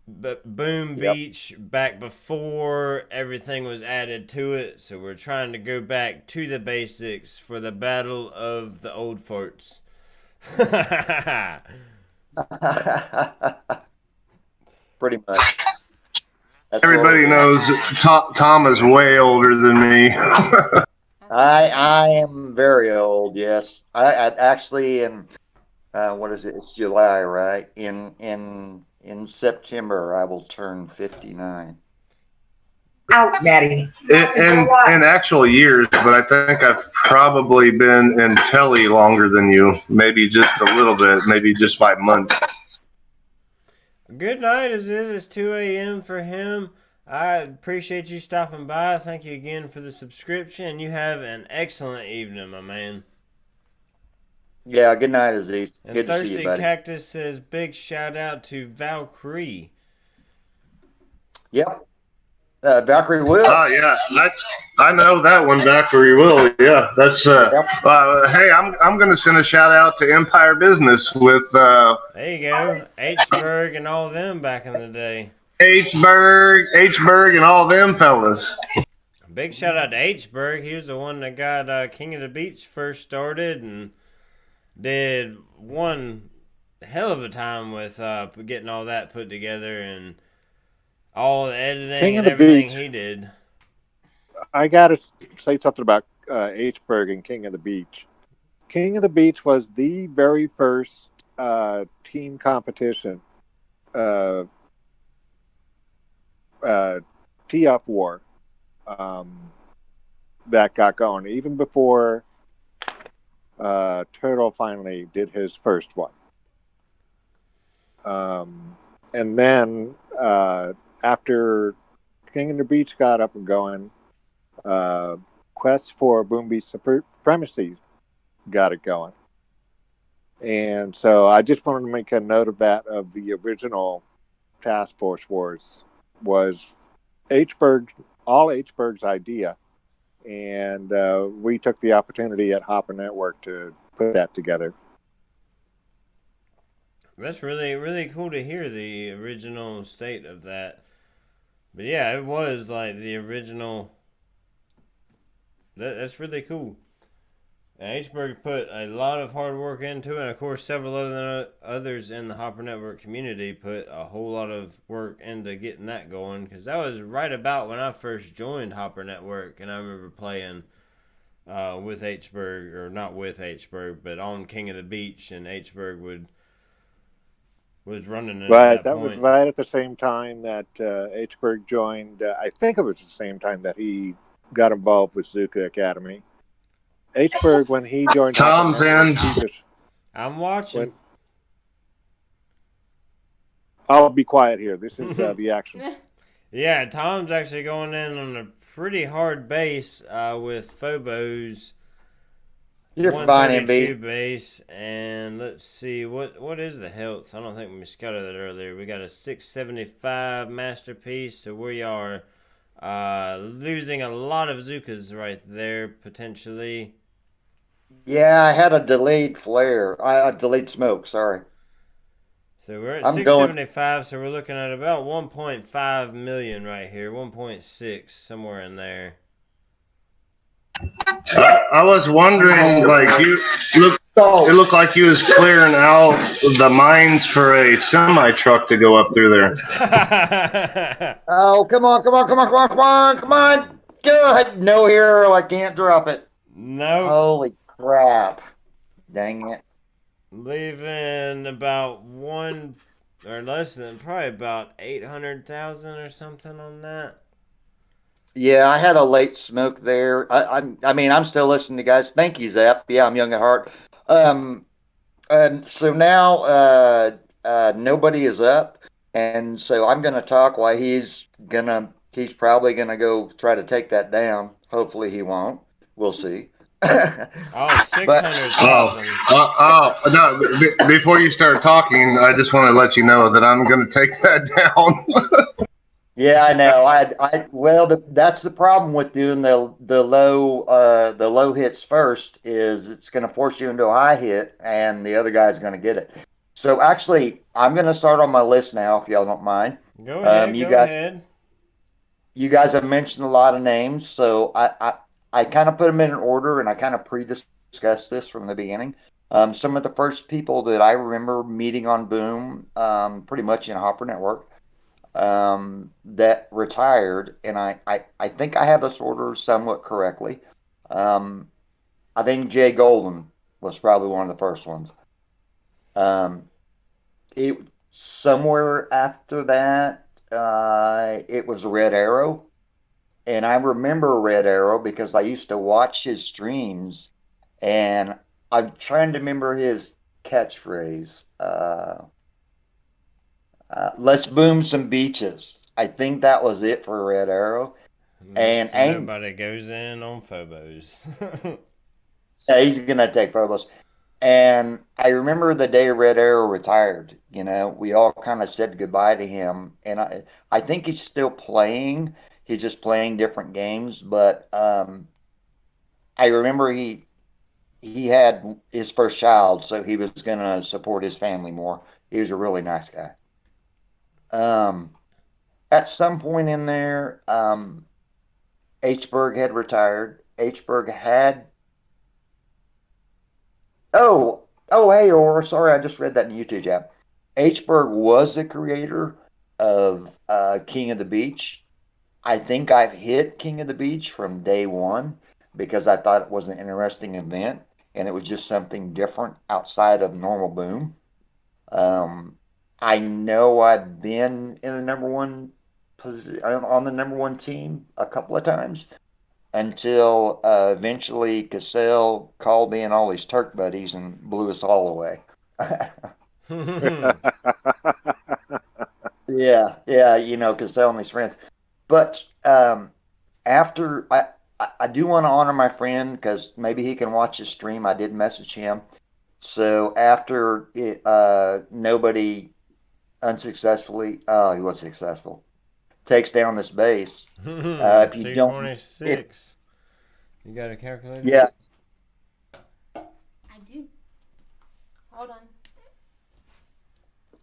Boom Beach back before everything was added to it. So we're trying to go back to the basics for the battle of the old farts. Pretty much. Everybody knows Tom is way older than me. I am very old. Yes, I actually am. What is it? It's July, right? In September, I will turn 59. Out, Maddie. In actual years, but I think I've probably been in telly longer than you. Maybe just a little bit. Maybe just by months. Good night, as it is 2 a.m. for him. I appreciate you stopping by. Thank you again for the subscription. You have an excellent evening, my man. Yeah, good night, Aziz. And good Thirsty to see you, buddy. Cactus says, big shout out to Valkyrie. Yep. Valkyrie will. Oh, yeah. I know that one, Valkyrie will. Yeah, that's. Hey, I'm going to send a shout out to Empire Business with. There you go. Hberg and all them back in the day. Hberg and all them fellas. Big shout out to Hberg. He was the one that got King of the Beach first started and did one hell of a time with getting all that put together and all the editing and everything he did. I gotta say something about Hberg and King of the Beach. King of the Beach was the very first team competition TF war that got going, even before Turtle finally did his first one. And then after King of the Beach got up and going, Quest for Boom Beach Supremacy got it going. And so I just wanted to make a note of that, of the original Task Force Wars was all Hberg's idea. and we took the opportunity at Hopper Network to put that together. That's really, really cool to hear the original state of that. But yeah, it was like the original. That's really cool. And Hberg put a lot of hard work into it, and of course, several others in the Hopper Network community put a whole lot of work into getting that going. Because that was right about when I first joined Hopper Network, and I remember playing with Hberg, or not with Hberg, but on King of the Beach, and Hberg was running it Right, at that point. was right at the same time that Hberg joined. I think it was the same time that he got involved with Zuka Academy. Hberg, when he joined Tom's in. I'm watching. I'll be quiet here. This is the action. Yeah, Tom's actually going in on a pretty hard base with Phobos. You're fine, MB. Base, and let's see what is the health. I don't think we scouted that earlier. We got a 675 masterpiece, so we are losing a lot of Zukas right there potentially. Yeah, I had a delayed flare. I delayed smoke. Sorry. So we're at 675, so we're looking at about 1.5 million right here, 1.6 somewhere in there. I was wondering, like, it looked like you was clearing out the mines for a semi truck to go up through there. Oh, come on. Good. No hero. I can't drop it. No. Holy crap. Dang it. Leaving about one or less than probably about 800,000 or something on that. Yeah, I had a late smoke there. I mean, I'm still listening to you guys. Thank you, Zap. Yeah, I'm young at heart. And so now nobody is up, and so I'm gonna talk while he's probably gonna go try to take that down. Hopefully he won't. We'll see. 600,000. No, before you start talking, I just want to let you know that I'm going to take that down. Yeah, I know. That's the problem with doing the low hits first is it's going to force you into a high hit, and the other guy's going to get it. So actually, I'm going to start on my list now, if y'all don't mind. Go ahead. Go ahead. You guys have mentioned a lot of names, so I kind of put them in an order, and I kind of pre-discussed this from the beginning. Some of the first people that I remember meeting on Boom, pretty much in Hopper Network, that retired, and I think I have this order somewhat correctly. I think Jay Golden was probably one of the first ones. It somewhere after that, it was Red Arrow. And I remember Red Arrow because I used to watch his streams, and I'm trying to remember his catchphrase. Let's boom some beaches. I think that was it for Red Arrow. And nobody goes in on Phobos. Yeah, he's gonna take Phobos. And I remember the day Red Arrow retired. You know, we all kind of said goodbye to him, and I think he's still playing. He's just playing different games, but I remember he had his first child, so he was going to support his family more. He was a really nice guy. At some point in there, Hberg had retired. Hberg had. Hey, or sorry, I just read that in YouTube chat. Hberg was the creator of King of the Beach. I think I've hit King of the Beach from day one because I thought it was an interesting event and it was just something different outside of normal Boom. I know I've been in the number one position on the number one team a couple of times until eventually Cassell called me and all his Turk buddies and blew us all away. Yeah, you know, Cassell and his friends. But after I do want to honor my friend because maybe he can watch his stream. I did message him. So after nobody unsuccessfully, he was successful, takes down this base. If you don't, You got a calculator? Yeah. I do. Hold on.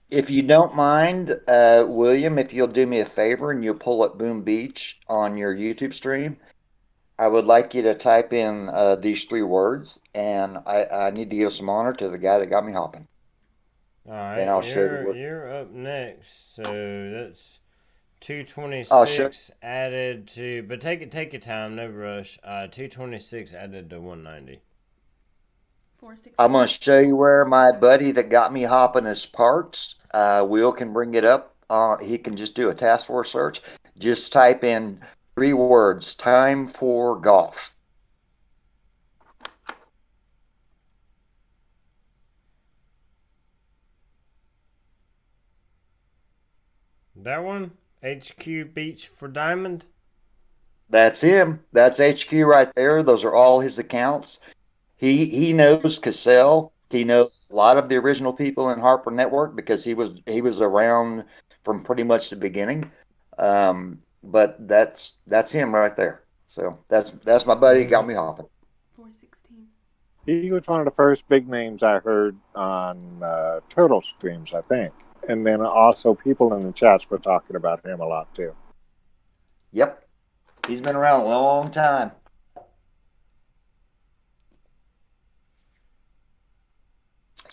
If you don't mind, William, if you'll do me a favor and you'll pull up Boom Beach on your YouTube stream, I would like you to type in these 3 words, and I need to give some honor to the guy that got me hopping. All right, And I'll show you. You're up next. So that's 226 added to, but take your time, no rush. 226 added to 190. 460. I'm going to show you where my buddy that got me hopping is parts. Will can bring it up. He can just do a task force search. Just type in 3 words, time for golf. That one? HQ Beach for Diamond? That's him. That's HQ right there. Those are all his accounts. He knows Cassell. He knows a lot of the original people in Harper Network because he was around from pretty much the beginning. But that's him right there. So that's my buddy. Got me hopping. 416. He was one of the first big names I heard on Turtle streams, I think. And then also people in the chats were talking about him a lot too. Yep. He's been around a long time.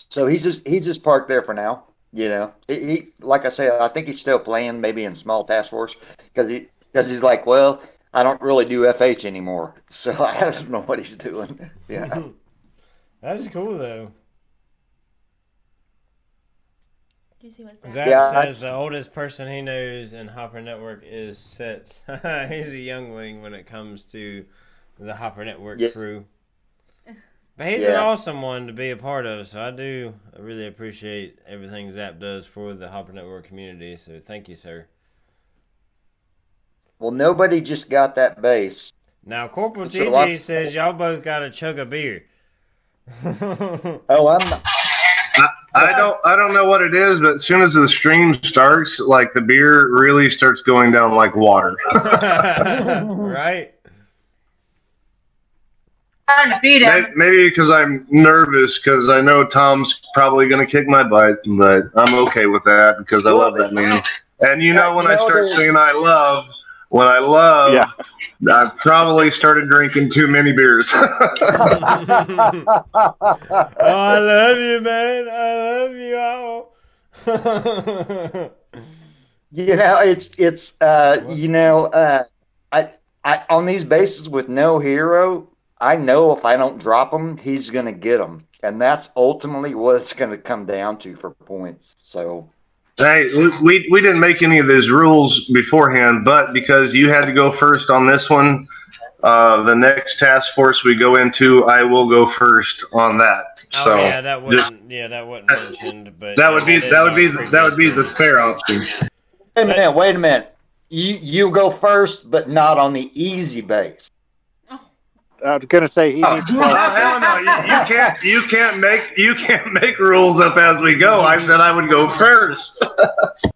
So he's just parked there for now. You know, he like I said, I think he's still playing maybe in small task force because he's like, well, I don't really do FH anymore, so I don't know what he's doing. Yeah, That's cool though. Do you see what's that? Zach says the oldest person he knows in Hopper Network is Sets. He's a youngling when it comes to the Hopper Network crew. But he's an awesome one to be a part of, so I really appreciate everything Zap does for the Hopper Network community, so thank you, sir. Well, nobody just got that base. Now, Corporal GG says y'all both got to chug a beer. Oh, I'm not. I don't know what it is, but as soon as the stream starts, like the beer really starts going down like water. Right? Trying to feed him. Maybe because I'm nervous because I know Tom's probably going to kick my butt, but I'm okay with that because I love that man. And you know when I start saying I love, I've probably started drinking too many beers. Oh, I love you, man. I love you all. You know, I on these bases with no hero, I know if I don't drop him, he's going to get them. And that's ultimately what it's going to come down to for points. So, hey, we didn't make any of these rules beforehand, but because you had to go first on this one, the next task force we go into, I will go first on that. So that wasn't mentioned, but that would be the fair option. Wait a minute. You go first, but not on the easy base. I was gonna say he needs to hell no! You can't make rules up as we go. I said I would go first.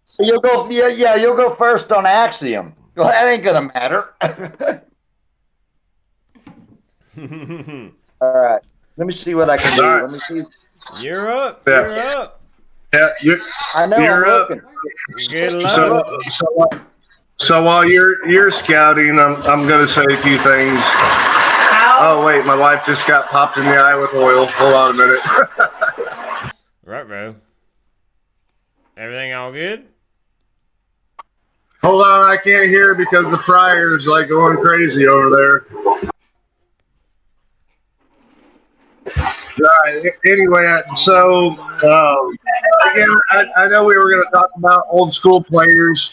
So you'll go, you'll go first on Axiom. Well, that ain't gonna matter. All right, let me see what I can do. Right. Let me see. You're up. Yeah. You're up. Yeah, I know. You're I'm up. looking. Good luck. So while you're scouting, I'm gonna say a few things. Oh wait, my wife just got popped in the eye with oil. Hold on a minute. Right, bro. Everything all good? Hold on, I can't hear because the fryer's like going crazy over there. Right. Anyway, so again, I know we were going to talk about old school players.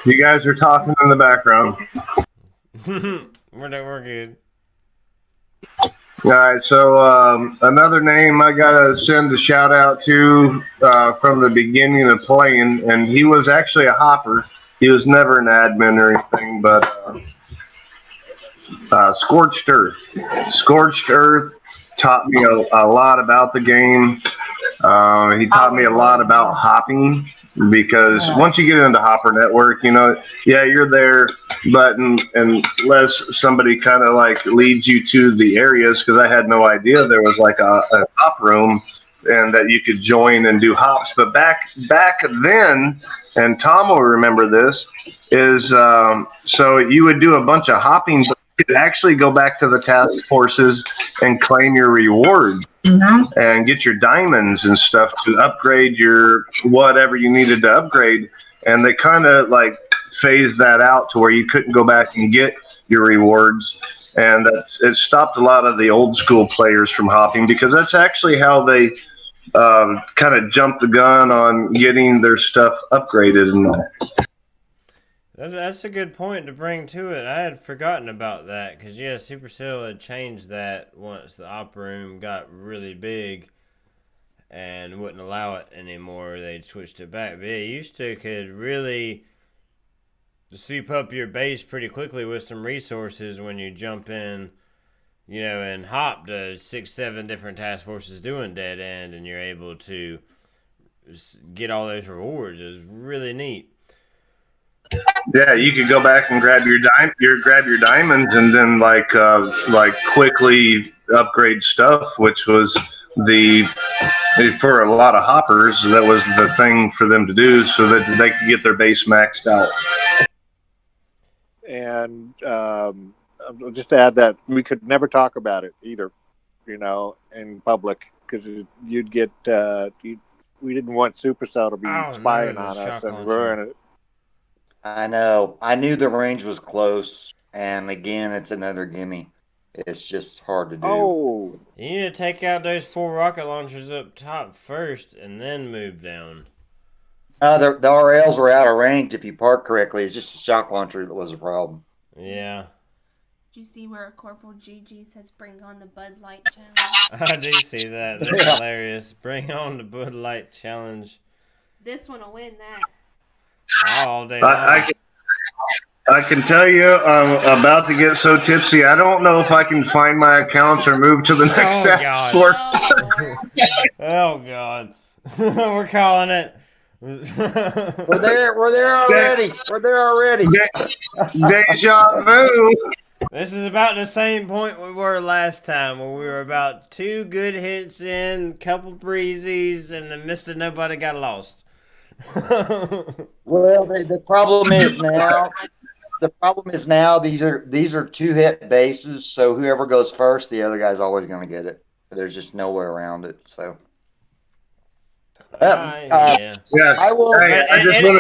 You guys are talking in the background. We're good. All right, so another name I gotta send a shout out to from the beginning of playing, and he was actually a hopper. He was never an admin or anything, but Scorched Earth. Scorched Earth taught me a lot about the game. He taught me a lot about hopping. because once you get into Hopper Network, yeah, you're there, but unless somebody kind of like leads you to the areas, because I had no idea there was like a hop room and that you could join and do hops. But back then, and Tom will remember this, is so you would do a bunch of hopping, but you could actually go back to the task forces and claim your rewards and get your diamonds and stuff to upgrade your whatever you needed to upgrade. And they kind of like phased that out to where you couldn't go back and get your rewards. And it stopped a lot of the old school players from hopping, because that's actually how they kind of jumped the gun on getting their stuff upgraded and all. That's a good point to bring to it. I had forgotten about that because, yeah, Supercell had changed that once the op room got really big and wouldn't allow it anymore. They'd switched it back. But yeah, you used to could really soup up your base pretty quickly with some resources when you jump in, and hop to 6-7 different task forces doing Dead End, and you're able to get all those rewards. It was really neat. Yeah, you could go back and grab your diamonds, and then like quickly upgrade stuff, which was for a lot of hoppers, that was the thing for them to do, so that they could get their base maxed out. And just to add that we could never talk about it either, in public, because you'd get we didn't want Supercell to be spying on us and ruin it. I know. I knew the range was close, and again, it's another gimme. It's just hard to do. Oh, you need to take out those 4 rocket launchers up top first, and then move down. The RLs were out of range if you park correctly. It's just a shock launcher that was a problem. Yeah. Did you see where Corporal GG says "Bring on the Bud Light Challenge"? I do see that. That's hilarious. Bring on the Bud Light Challenge. This one will win that. All day. I can tell you, I'm about to get so tipsy. I don't know if I can find my accounts or move to the next task force. Oh God, we're calling it. We're there already. We're there already. Deja vu. This is about the same point we were last time, where we were about 2 good hits in, couple breezies, and then Mr. Nobody got lost. Well, the problem is now these are 2-hit bases, so whoever goes first, the other guy's always going to get it. There's just no way around it. So, yeah. I will.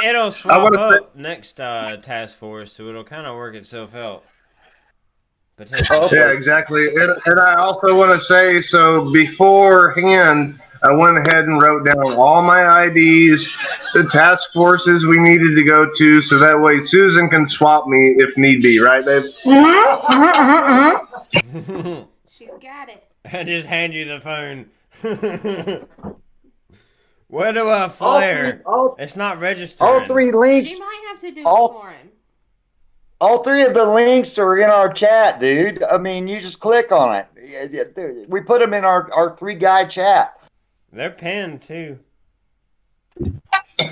It'll swap up next task force, so it'll kind of work itself out. Yeah, exactly. And I also want to say, so beforehand, I went ahead and wrote down all my IDs, the task forces we needed to go to, so that way Susan can swap me if need be, right, babe? She's got it. I just hand you the phone. Where do I flare? It's not registering. All 3 links. She might have to do it for him. All 3 of the links are in our chat, dude. I mean, you just click on it. We put them in our 3-guy chat. They're pinned, too.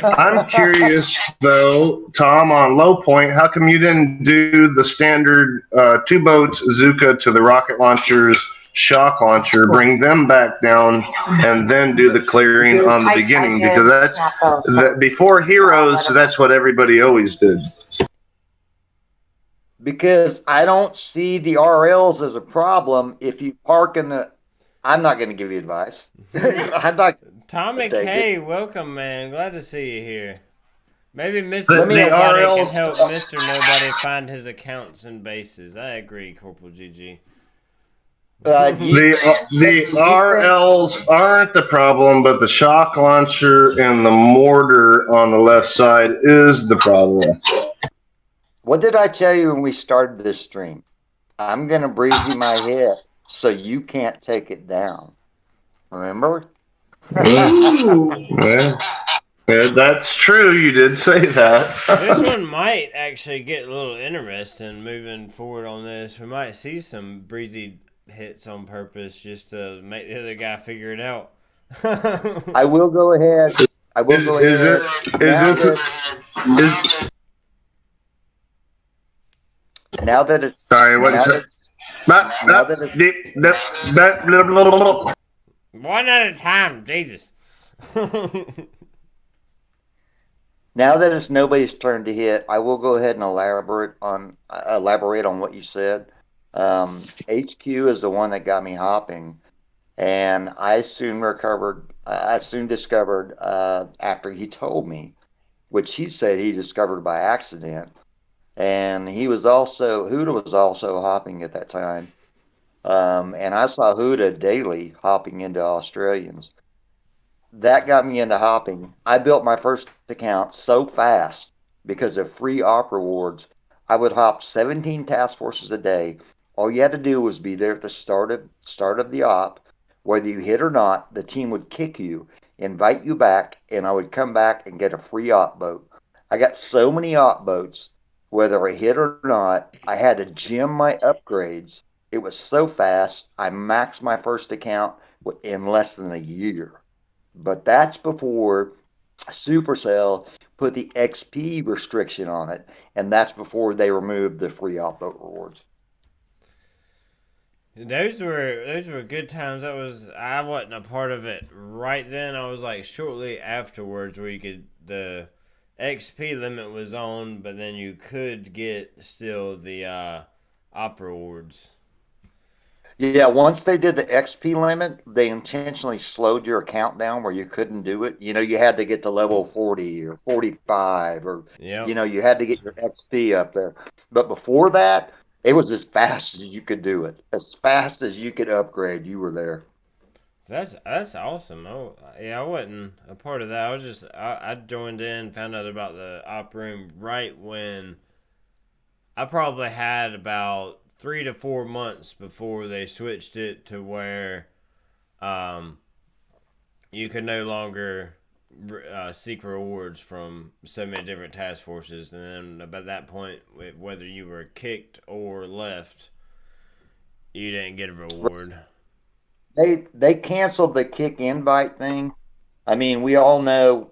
I'm curious, though, Tom, on low point, how come you didn't do the standard 2 boats, Zuka to the rocket launchers, shock launcher, bring them back down, and then do the clearing on the beginning? Because that's before Heroes, that's what everybody always did. Because I don't see the RLs as a problem if you park in the... I'm not going to give you advice. I'm not... Tommy K, welcome, man. Glad to see you here. Maybe Mrs. Nobody can help Mr. Nobody find his accounts and bases. I agree, Corporal GG. The RLs aren't the problem, but the shock launcher and the mortar on the left side is the problem. What did I tell you when we started this stream? I'm going to breezy my head so you can't take it down. Remember? Yeah, that's true. You did say that. This one might actually get a little interesting moving forward on this. We might see some breezy hits on purpose just to make the other guy figure it out. I will go ahead I will go ahead. Now that it's sorry, what is it? Now that it's one at a time, Jesus. Now that it's nobody's turn to hit, I will go ahead and elaborate on what you said. HQ is the one that got me hopping, and I soon discovered after he told me, which he said he discovered by accident, and Huda was also hopping at that time, and I saw Huda daily hopping into Australians. That got me into hopping. I built my first account so fast because of free op rewards. I would hop 17 task forces a day. All you had to do was be there at the start of the op. Whether you hit or not, the team would kick you, invite you back, and I would come back and get a free op boat. I got so many op boats, whether I hit or not, I had to gem my upgrades. It was so fast, I maxed my first account in less than a year. But that's before Supercell put the XP restriction on it, and that's before they removed the free op-boat rewards. Those were good times. I wasn't a part of it right then. I was like shortly afterwards where the XP limit was on, but then you could get still the op rewards. Yeah, once they did the XP limit, they intentionally slowed your account down where you couldn't do it. You had to get to level 40 or 45 or, you had to get your XP up there. But before that, it was as fast as you could do it. As fast as you could upgrade, you were there. That's awesome. Oh, yeah, I wasn't a part of that. I joined in, found out about the op room right when I probably had about 3 to 4 months before they switched it to where you could no longer seek rewards from so many different task forces. And then by that point, whether you were kicked or left, you didn't get a reward. They canceled the kick invite thing. I mean, we all know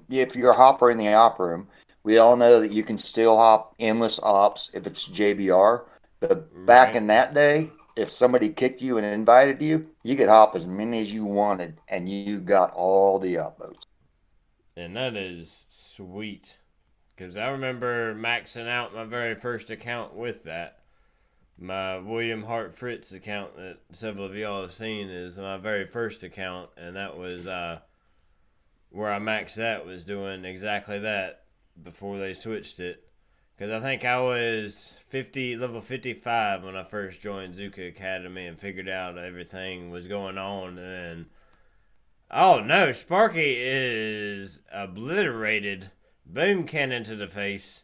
if you're a hopper in the op room, we all know that you can still hop endless ops if it's JBR. But back in that day, if somebody kicked you and invited you, you could hop as many as you wanted, and you got all the op boats. And that is sweet. Because I remember maxing out my very first account with that. My William Hart Fritz account that several of y'all have seen is my very first account. And that was where I maxed that, was doing exactly that before they switched it. Because I think I was level 55 when I first joined Zuka Academy and figured out everything was going on. And then, oh no, Sparky is obliterated. Boom cannon to the face.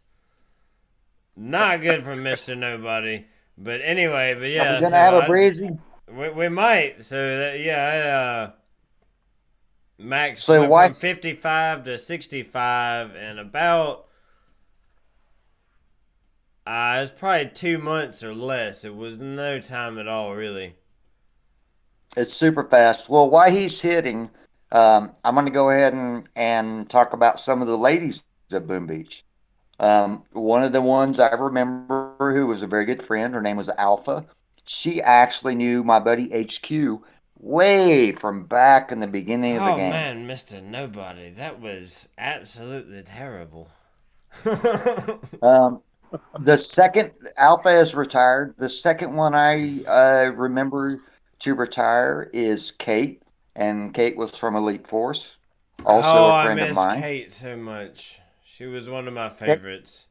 Not good from Mr. Nobody. But anyway, Are we going to have a breezy? We might. So, I maxed from 55 to 65 and about... it's probably 2 months or less. It was no time at all, really. It's super fast. Well, while he's hitting, I'm going to go ahead and talk about some of the ladies at Boom Beach. One of the ones I remember who was a very good friend, her name was Alpha. She actually knew my buddy HQ way from back in the beginning of the game. Oh, man, Mr. Nobody. That was absolutely terrible. The second Alpha is retired. The second one I remember to retire is Kate, and Kate was from Elite Force. Also a friend of mine. I miss Kate so much. She was one of my favorites.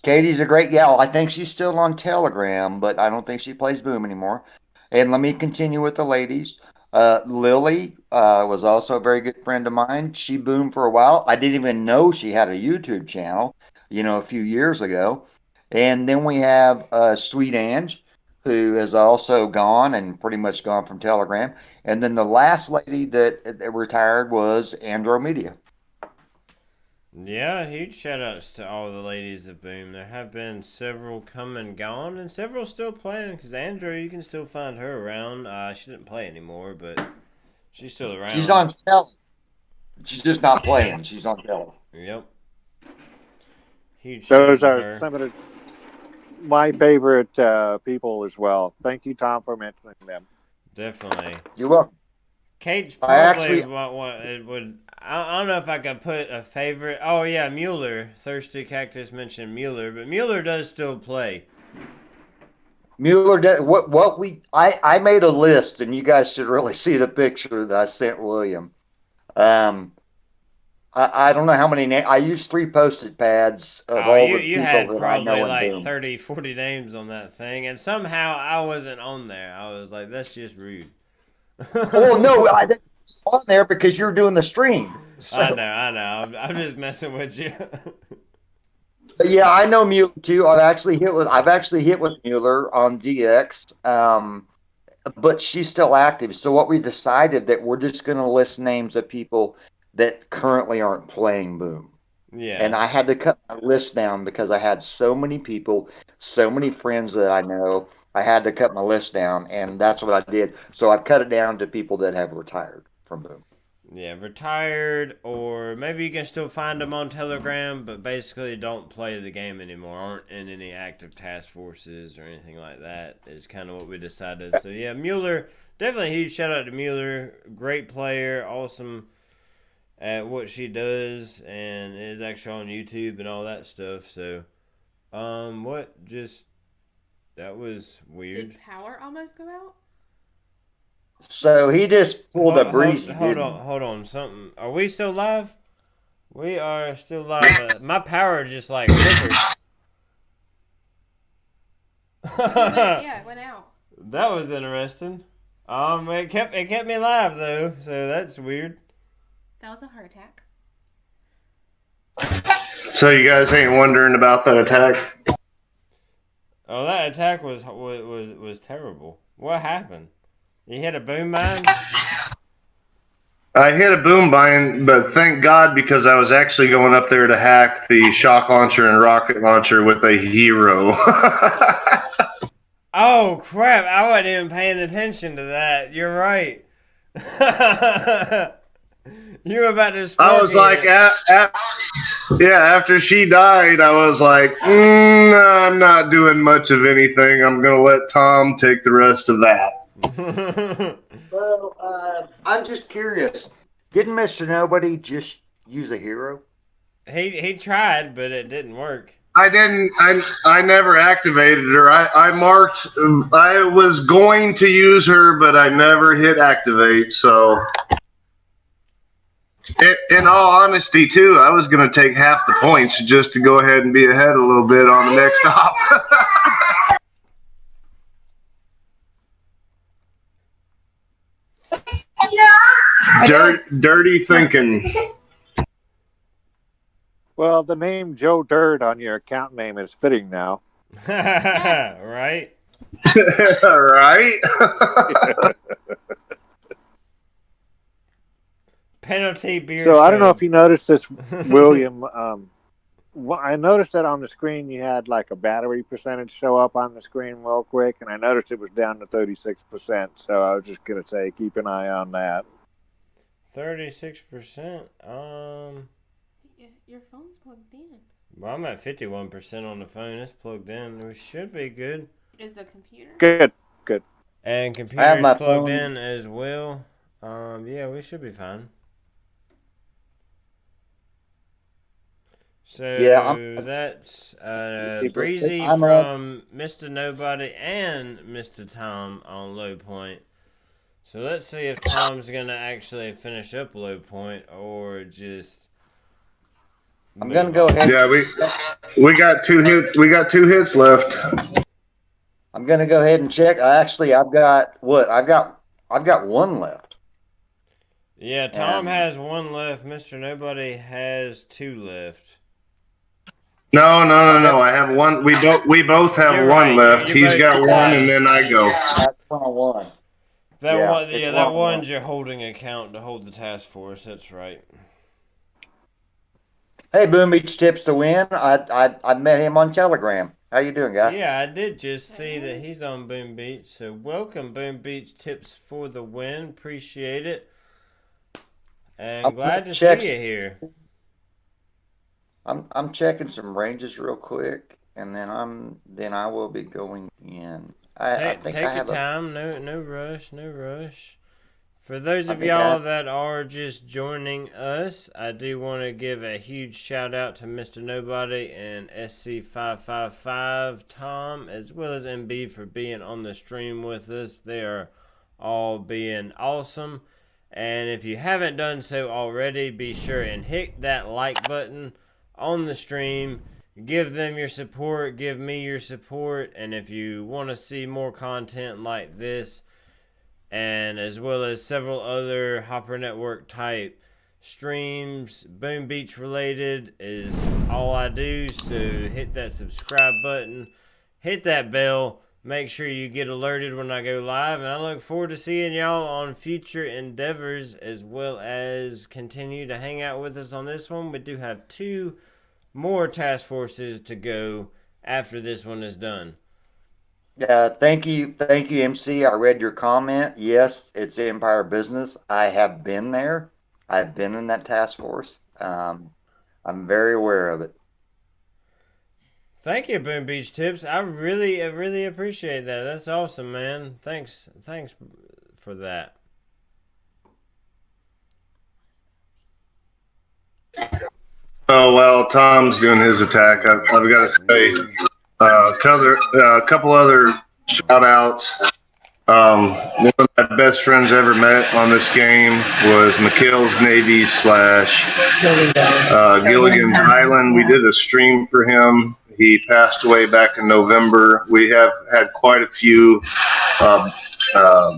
Katie's a great gal. I think she's still on Telegram, but I don't think she plays Boom anymore. And let me continue with the ladies. Lily was also a very good friend of mine. She boomed for a while. I didn't even know she had a YouTube channel, a few years ago. And then we have Sweet Ange, who has also gone and pretty much gone from Telegram. And then the last lady that retired was Andromedia. Yeah, huge shout outs to all the ladies of Boom. There have been several come and gone, and several still playing, because Andrew, you can still find her around. She didn't play anymore, but she's still around. She's on She's just not playing. She's on telly. Yep. Huge Those shout out are to her. some of my favorite people as well. Thank you, Tom, for mentioning them. Definitely. You're welcome. Kate's I probably actually- what it would. I don't know if I could put a favorite. Oh yeah, Mueller. Thirsty Cactus mentioned Mueller, but Mueller does still play. Mueller did what I made a list, and you guys should really see the picture that I sent William. I don't know how many names. I used 3 Post-it pads of all you the people had that I probably know in like Boom. 30, 40 names on that thing, and somehow I wasn't on there. I was like, that's just rude. Oh no, I didn't on there because you're doing the stream. So, I know. I'm just messing with you. yeah, I know Mueller too. I've actually hit with Mueller on DX, but she's still active. So what we decided that we're just going to list names of people that currently aren't playing Boom. Yeah. And I had to cut my list down because I had so many people, so many friends that I know. I had to cut my list down, and that's what I did. So I've cut it down to people that have retired from Boom. Yeah, retired, or maybe you can still find them on Telegram, but basically don't play the game anymore, aren't in any active task forces or anything like that, is kind of what we decided. So yeah, Mueller, definitely a huge shout out to Mueller. Great player, awesome at what she does, and is actually on YouTube and all that stuff. So, that was weird. Did power almost go out? So he just pulled a breezy. Hold on. Something. Are we still live? We are still live. My power just like flickered. It went out. That was interesting. It kept me live though, so that's weird. That was a heart attack. So you guys ain't wondering about that attack? Oh, that attack was terrible. What happened? You hit a boom mine? I hit a boom mine, but thank God because I was actually going up there to hack the shock launcher and rocket launcher with a hero. Oh crap! I wasn't even paying attention to that. You're right. You were about to. I was like, after she died, I was like, I'm not doing much of anything. I'm gonna let Tom take the rest of that. Well, I'm just curious. Didn't Mr. Nobody just use a hero? He tried, but it didn't work. I didn't. I never activated her. I marked. I was going to use her, but I never hit activate. So, in all honesty, too, I was going to take half the points just to go ahead and be ahead a little bit on the next hop. Dirty thinking. Well, the name Joe Dirt on your account name is fitting now. Right? Right? Penalty beer. So I don't know if you noticed this, William. I noticed that on the screen you had like a battery percentage show up on the screen real quick, and I noticed it was down to 36%. So I was just gonna say keep an eye on that. 36%. Your phone's plugged in. Well, I'm at 51% on the phone. It's plugged in. We should be good. Is the computer? Good. And I have computer's my plugged phone. in as well. Yeah, we should be fine. So Yeah, that's Breezy I'm from Mr. Nobody and Mr. Tom on low point. So let's see if Tom's gonna actually finish up low point or just. I'm gonna go ahead. Yeah, we got 2 hits. We got 2 hits left. I'm gonna go ahead and check. I've got 1 left. Yeah, Tom has 1 left. Mr. Nobody has 2 left. No. I have 1. We both have You're 1 right. left. You're He's both got 1, right. and then I go. That's 101. That one's your holding account to hold the task force. That's right. Hey, Boom Beach Tips to Win. I met him on Telegram. How you doing, guy? Yeah, I did just see that he's on Boom Beach. So welcome, Boom Beach Tips for the Win. Appreciate it. and I'm glad gonna to check. see you here. I'm checking some ranges real quick, and then I will be going in. I think I Take your have a. time. No rush. No rush. For those I of think I y'all have. that are just joining us, I do want to give a huge shout out to Mr. Nobody and SC555, Tom, as well as MB for being on the stream with us. They are all being awesome. And if you haven't done so already, be sure and hit that like button on the stream. Give them your support, give me your support, and if you want to see more content like this, and as well as several other Hopper Network type streams, Boom Beach related, is all I do. So hit that subscribe button, hit that bell, make sure you get alerted when I go live, and I look forward to seeing y'all on future endeavors, as well as continue to hang out with us on this one. We do have 2 more task forces to go after this one is done. Thank you, MC. I read your comment. Yes, it's Empire Business. I have been there. I've been in that task force. I'm very aware of it. Thank you, Boom Beach Tips. I really appreciate that. That's awesome, man. Thanks for that. Oh, well, Tom's doing his attack. I've got to say, a couple other shout outs. One of my best friends ever met on this game was McHale's Navy / Gilligan's Island. We did a stream for him. He passed away back in November. We have had quite a few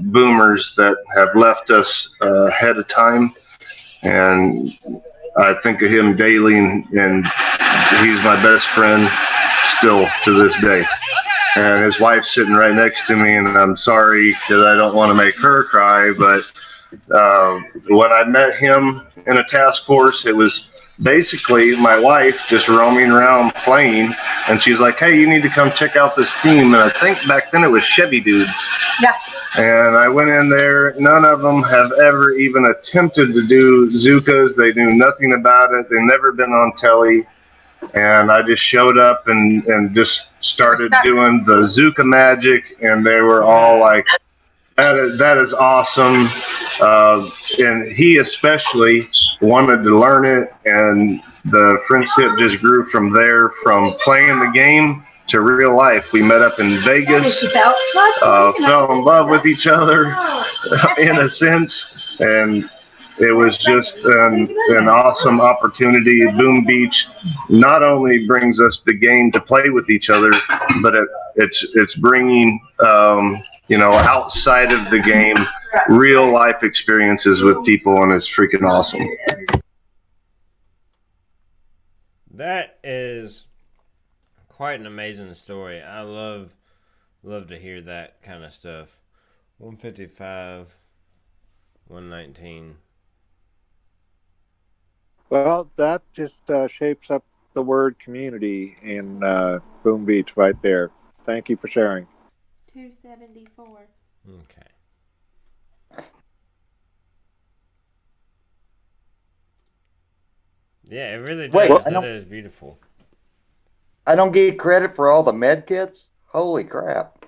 boomers that have left us ahead of time, and I think of him daily, and he's my best friend still to this day. And his wife's sitting right next to me, and I'm sorry because I don't want to make her cry, but when I met him in a task force, it was basically my wife just roaming around playing, and she's like, hey, you need to come check out this team. And I think back then it was Chevy Dudes. Yeah. And I went in there. None of them have ever even attempted to do Zookas. They knew nothing about it. They've never been on telly. And I just showed up and just started doing the Zuka magic, and they were all like, that is awesome. And he especially wanted to learn it, and the friendship just grew from there, from playing the game to real life. We met up in Vegas, fell in love with each other in a sense, and it was just an awesome opportunity. Boom Beach not only brings us the game to play with each other, but it's bringing outside of the game real life experiences with people, and it's freaking awesome. That is quite an amazing story. I love to hear that kind of stuff. 155, 119. Well, that just shapes up the word community in Boom Beach right there. Thank you for sharing. 274. Okay. Yeah, it really does. Wait, That is beautiful. I don't get credit for all the med kits. Holy crap!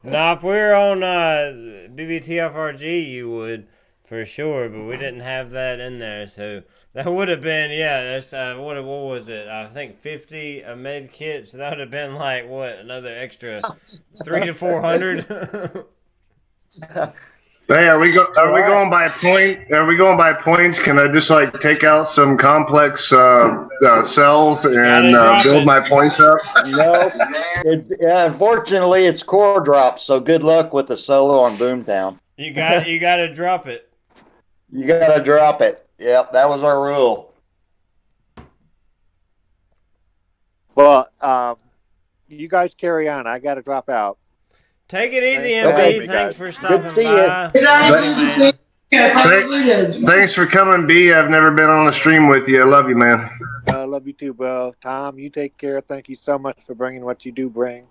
Now, if we were on BBTFRG, you would for sure, but we didn't have that in there, so that would have been That's what was it? I think 50 a med kit, so that would have been like what, another extra 300 to 400. Hey, are we going by point? Are we going by points? Can I just like take out some complex cells and build my points up? No, unfortunately, it's core drops. So good luck with the solo on Boomtown. You got to drop it. You got to drop it. Yep, that was our rule. Well, you guys carry on. I got to drop out. Take it easy, Thanks MB. Thanks for stopping by. Thanks for coming, B. I've never been on a stream with you. I love you, man. I love you too, bro. Tom, you take care. Thank you so much for bringing what you do bring.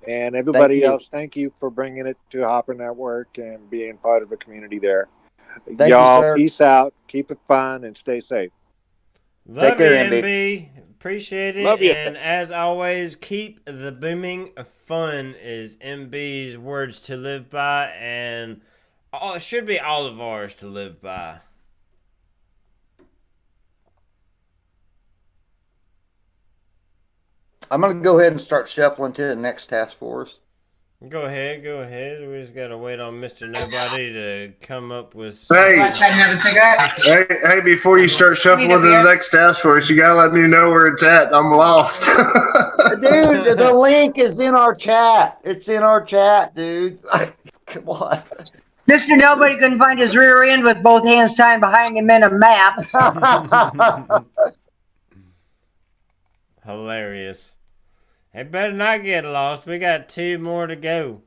And everybody else, thank you for bringing it to Hopper Network and being part of the community there. Thank Y'all, you, sir. peace out. Keep it fun and stay safe. Love Take care, you, MB. MB. Appreciate it. Love you. And as always, keep the booming fun is MB's words to live by, and it should be all of ours to live by. I'm going to go ahead and start shuffling to the next task force. Go ahead. We just gotta wait on Mr. Nobody to come up with. Hey, Have a cigarette? hey, before you start shuffling to the next task force, you gotta let me know where it's at. I'm lost. Dude, the link is in our chat. It's in our chat, dude. Come on. Mr. Nobody couldn't find his rear end with both hands tied behind him in a map. Hilarious. Hey, better not get lost. We got 2 more to go.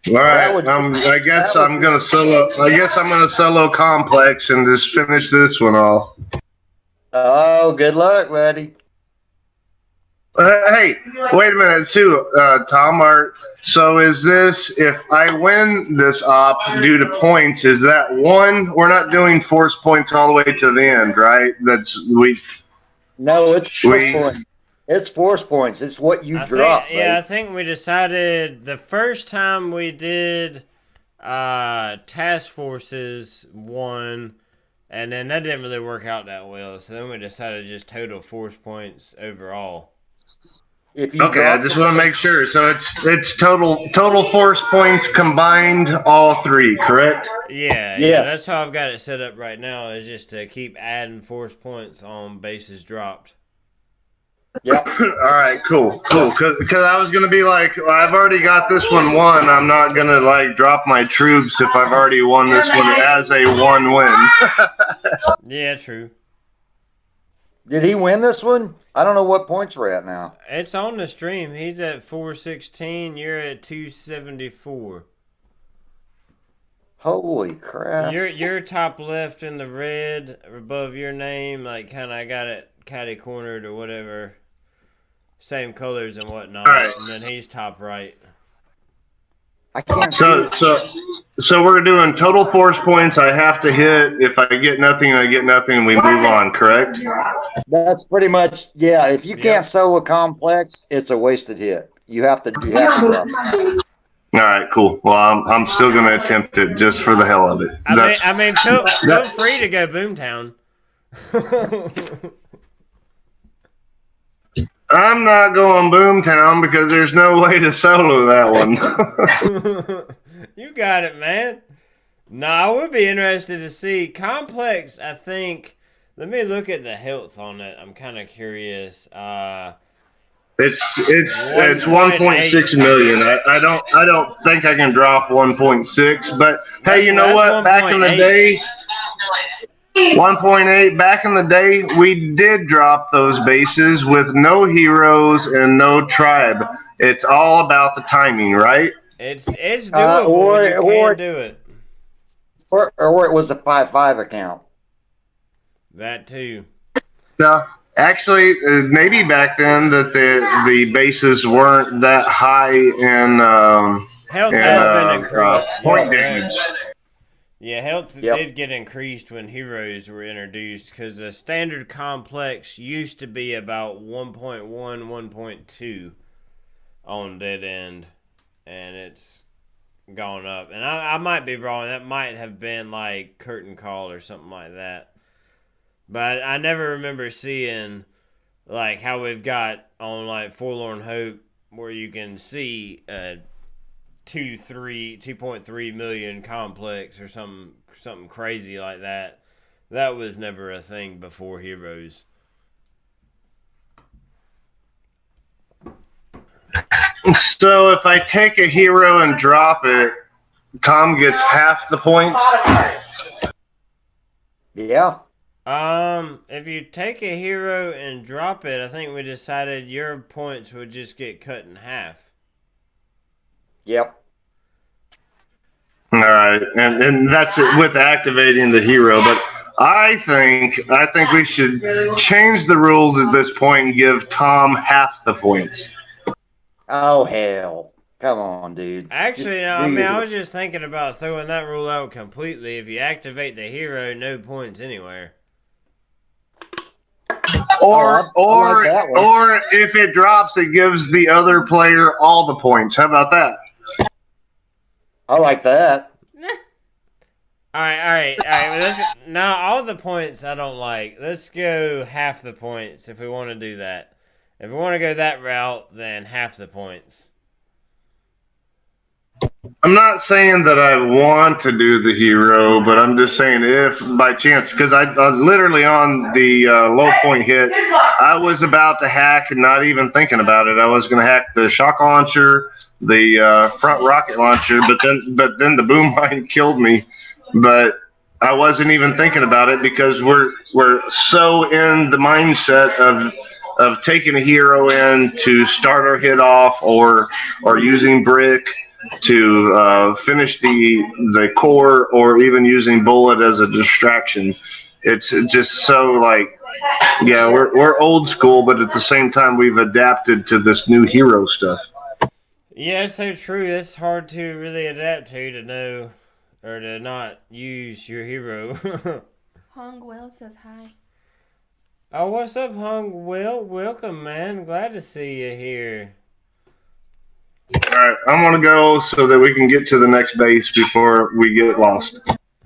All right, I guess I'm gonna solo complex and just finish this one off. Oh, good luck, buddy. Hey, wait a minute, too, Tom. So is this, if I win this op due to points, is that one? We're not doing force points all the way to the end, right? No, it's force points. It's force points. It's what you drop. I think we decided the first time we did task forces 1, and then that didn't really work out that well. So then we decided just total force points overall. Okay, I just want to make sure. So it's total force points combined, all 3, correct? Yeah, that's how I've got it set up right now. Is just to keep adding force points on bases dropped. Yeah. All right, cool. Because I was gonna be like, well, I've already got this one won. I'm not gonna like drop my troops if I've already won this one as a 1 win. Yeah, true. Did he win this one? I don't know what points we're at now. It's on the stream. He's at 416. You're at 274. Holy crap! You're top left in the red above your name, like kind of got it catty cornered or whatever. Same colors and whatnot. Right. And then he's top right. I can't. So we're doing total force points. I have to hit. If I get nothing, I get nothing. We move on. Correct? That's pretty much If you can't solo complex, it's a wasted hit. You have to drop. All right, cool. Well, I'm still going to attempt it just for the hell of it. I mean, feel free to go Boomtown. I'm not going Boomtown because there's no way to solo that one. You got it, man. No, I would be interested to see complex. I think. Let me look at the health on it. I'm kind of curious. It's 1.6 million. I don't think I can drop 1.6. But hey, you know what? Back in the day, 1.8. Back in the day, we did drop those bases with no heroes and no tribe. It's all about the timing, right? It's doable. You can do it. Or it was a 5-5 account. That too. No, actually, maybe back then that the bases weren't that high in health has been increased. Point damage. Yeah, health did get increased when heroes were introduced because the standard complex used to be about 1.1, 1.2 on Dead End, and it's gone up. And I might be wrong. That might have been like Curtain Call or something like that. But I never remember seeing like how we've got on like Forlorn Hope where you can see 2.3 million complex or something crazy like that. That was never a thing before Heroes. So if I take a hero and drop it, Tom gets half the points? Yeah. If you take a hero and drop it, I think we decided your points would just get cut in half. Yep. All right, and that's it with activating the hero. But I think we should change the rules at this point and give Tom half the points. Oh hell! Come on, dude. Actually, Just no, do I mean, your- I was just thinking about throwing that rule out completely. If you activate the hero, no points anywhere. Or I like that one. or if it drops, it gives the other player all the points. How about that? I like that. All right. Now, all the points I don't like. Let's go half the points if we want to do that. If we want to go that route, then half the points. I'm not saying that I want to do the hero, but I'm just saying if by chance, because I literally on the low point hit, I was about to hack and not even thinking about it. I was going to hack the shock launcher, the front rocket launcher, but then the boom mine killed me. But I wasn't even thinking about it because we're so in the mindset of taking a hero in to start our hit off or using brick to finish the core or even using bullet as a distraction. It's just so like, yeah, we're old school, but at the same time we've adapted to this new hero stuff. Yeah, it's so true. It's hard to really adapt to know or to not use your hero. Hong Will says hi. Oh, what's up, Hung Will? Welcome, man. Glad to see you here. All right, I'm gonna go so that we can get to the next base before we get lost.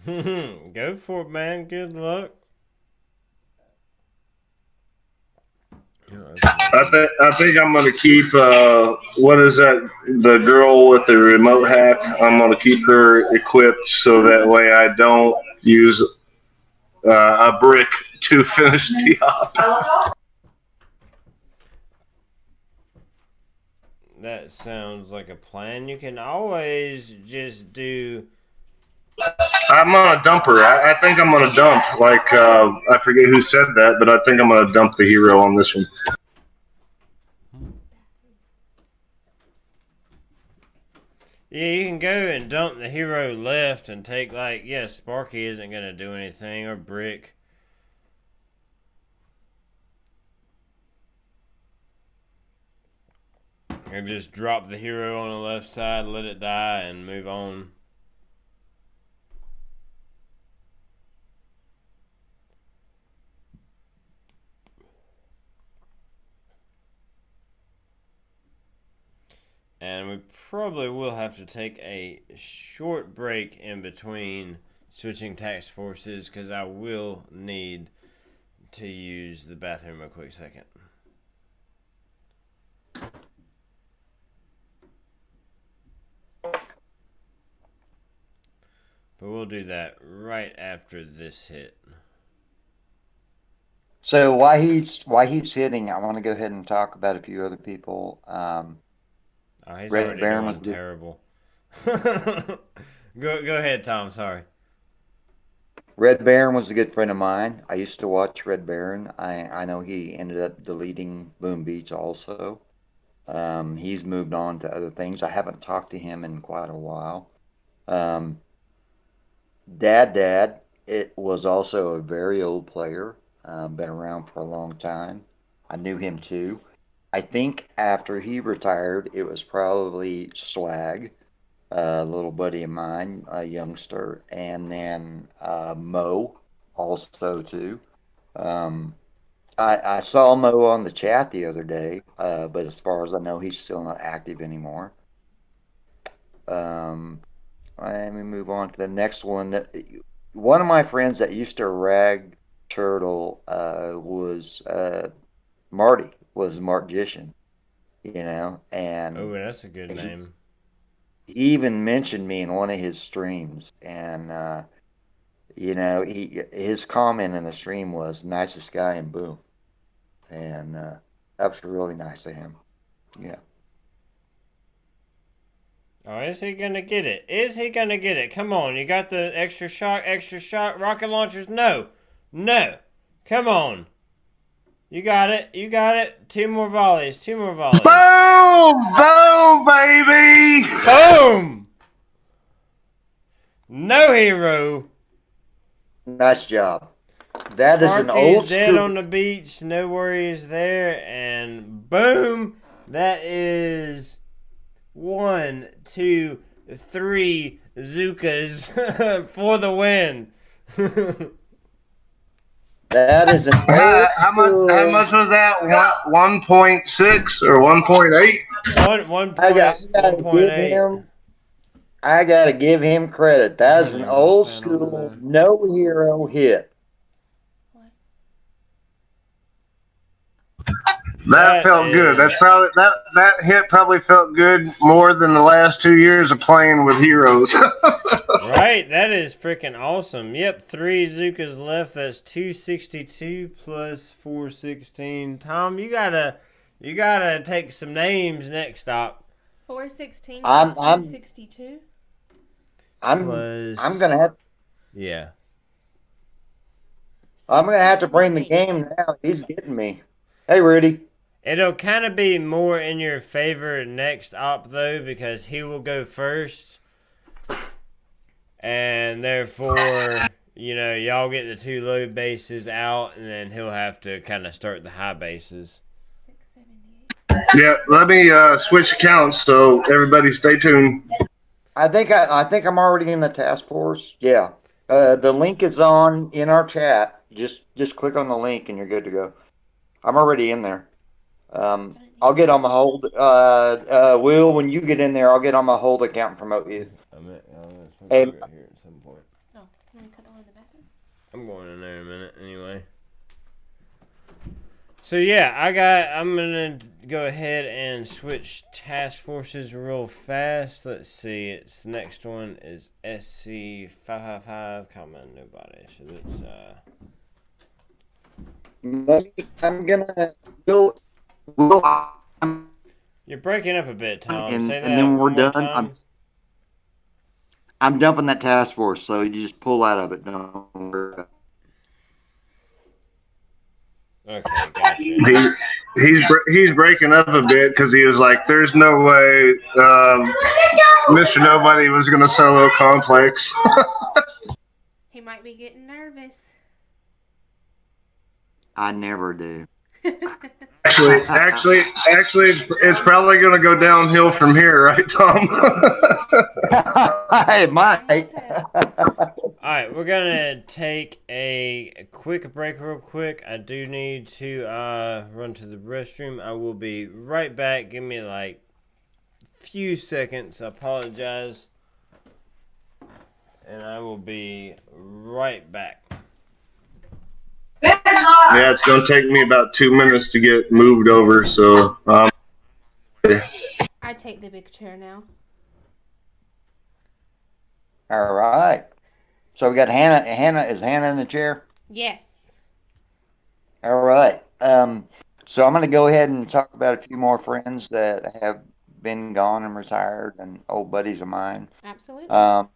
Go for it, man. Good luck. I think I'm gonna keep what is that? The girl with the remote hack. I'm gonna keep her equipped so that way I don't use a brick to finish the op. That sounds like a plan. You can always just do. I'm gonna dump her. I think I'm gonna dump. Like I forget who said that, but I think I'm gonna dump the hero on this one. Yeah, you can go and dump the hero left and take Sparky isn't gonna do anything or Brick. And just drop the hero on the left side, let it die, and move on. And we probably will have to take a short break in between switching task forces because I will need to use the bathroom a quick second. But we'll do that right after this hit. So why he's hitting, I want to go ahead and talk about a few other people. He's Red already Baron doing was good. terrible. Go ahead, Tom. Sorry. Red Baron was a good friend of mine. I used to watch Red Baron. I know he ended up deleting Boom Beach also. He's moved on to other things. I haven't talked to him in quite a while. Dad, it was also a very old player. Been around for a long time. I knew him too. I think after he retired, it was probably Swag, a little buddy of mine, a youngster, and then Mo also too. I saw Mo on the chat the other day, but as far as I know, he's still not active anymore. Let me move on to the next one. One of my friends that used to rag Turtle was Marty, was Martician, and Oh, that's a good name. He even mentioned me in one of his streams, and his comment in the stream was nicest guy in Boom, and that was really nice of him. Yeah. Oh, is he gonna get it? Is he gonna get it? Come on, you got the extra shot, rocket launchers? No. Come on. You got it. Two more volleys. Boom! Boom, baby! Boom! No hero. Nice job. That is an old dead school. on the beach. No worries there. And boom. That is 1, 2, 3 Zukas for the win. That is an How much was that? 1.6 or 1.8? I gotta give him credit. That's an old Fan on school there. no hero hit. That felt good. That's probably that hit probably felt good more than the last 2 years of playing with heroes. Right, that is freaking awesome. Yep, 3 Zukas left. That's 262 plus 416. Tom, you gotta take some names next stop. 416 plus 262. I'm gonna have. Yeah. I'm gonna have to bring the game now. He's getting me. Hey, Rudy. It'll kind of be more in your favor next op though, because he will go first, and therefore, y'all get the 2 low bases out, and then he'll have to kind of start the high bases. 678. Yeah, let me switch accounts so everybody stay tuned. I think I'm already in the task force. Yeah. The link is in our chat. Just click on the link and you're good to go. I'm already in there. I'll get on the hold. Will, when you get in there, I'll get on my hold account and promote you. I'm right here at some point. Oh, you want to cut the one in the bathroom? I'm going in there in a minute anyway. So yeah, I'm gonna go ahead and switch task forces real fast. Let's see, the next one is SC555. Come on, nobody. So it's I'm gonna go. You're breaking up a bit, Tom. And Say that then we're one more done. time. I'm dumping that task force, so you just pull out of it. Don't worry. Okay, gotcha. He's breaking up a bit because he was like, "There's no way Mr. Nobody was going to solo complex." He might be getting nervous. I never do. Actually, it's probably going to go downhill from here, right, Tom? It might. Alright, we're gonna take a quick break real quick. I do need to run to the restroom. I will be right back. Give me like a few seconds. I apologize. And I will be right back. Yeah, it's going to take me about 2 minutes to get moved over, so I take the big chair now. All right. So we got Hannah. Is Hannah in the chair? Yes. All right. So I'm going to go ahead and talk about a few more friends that have been gone and retired and old buddies of mine. Absolutely. 10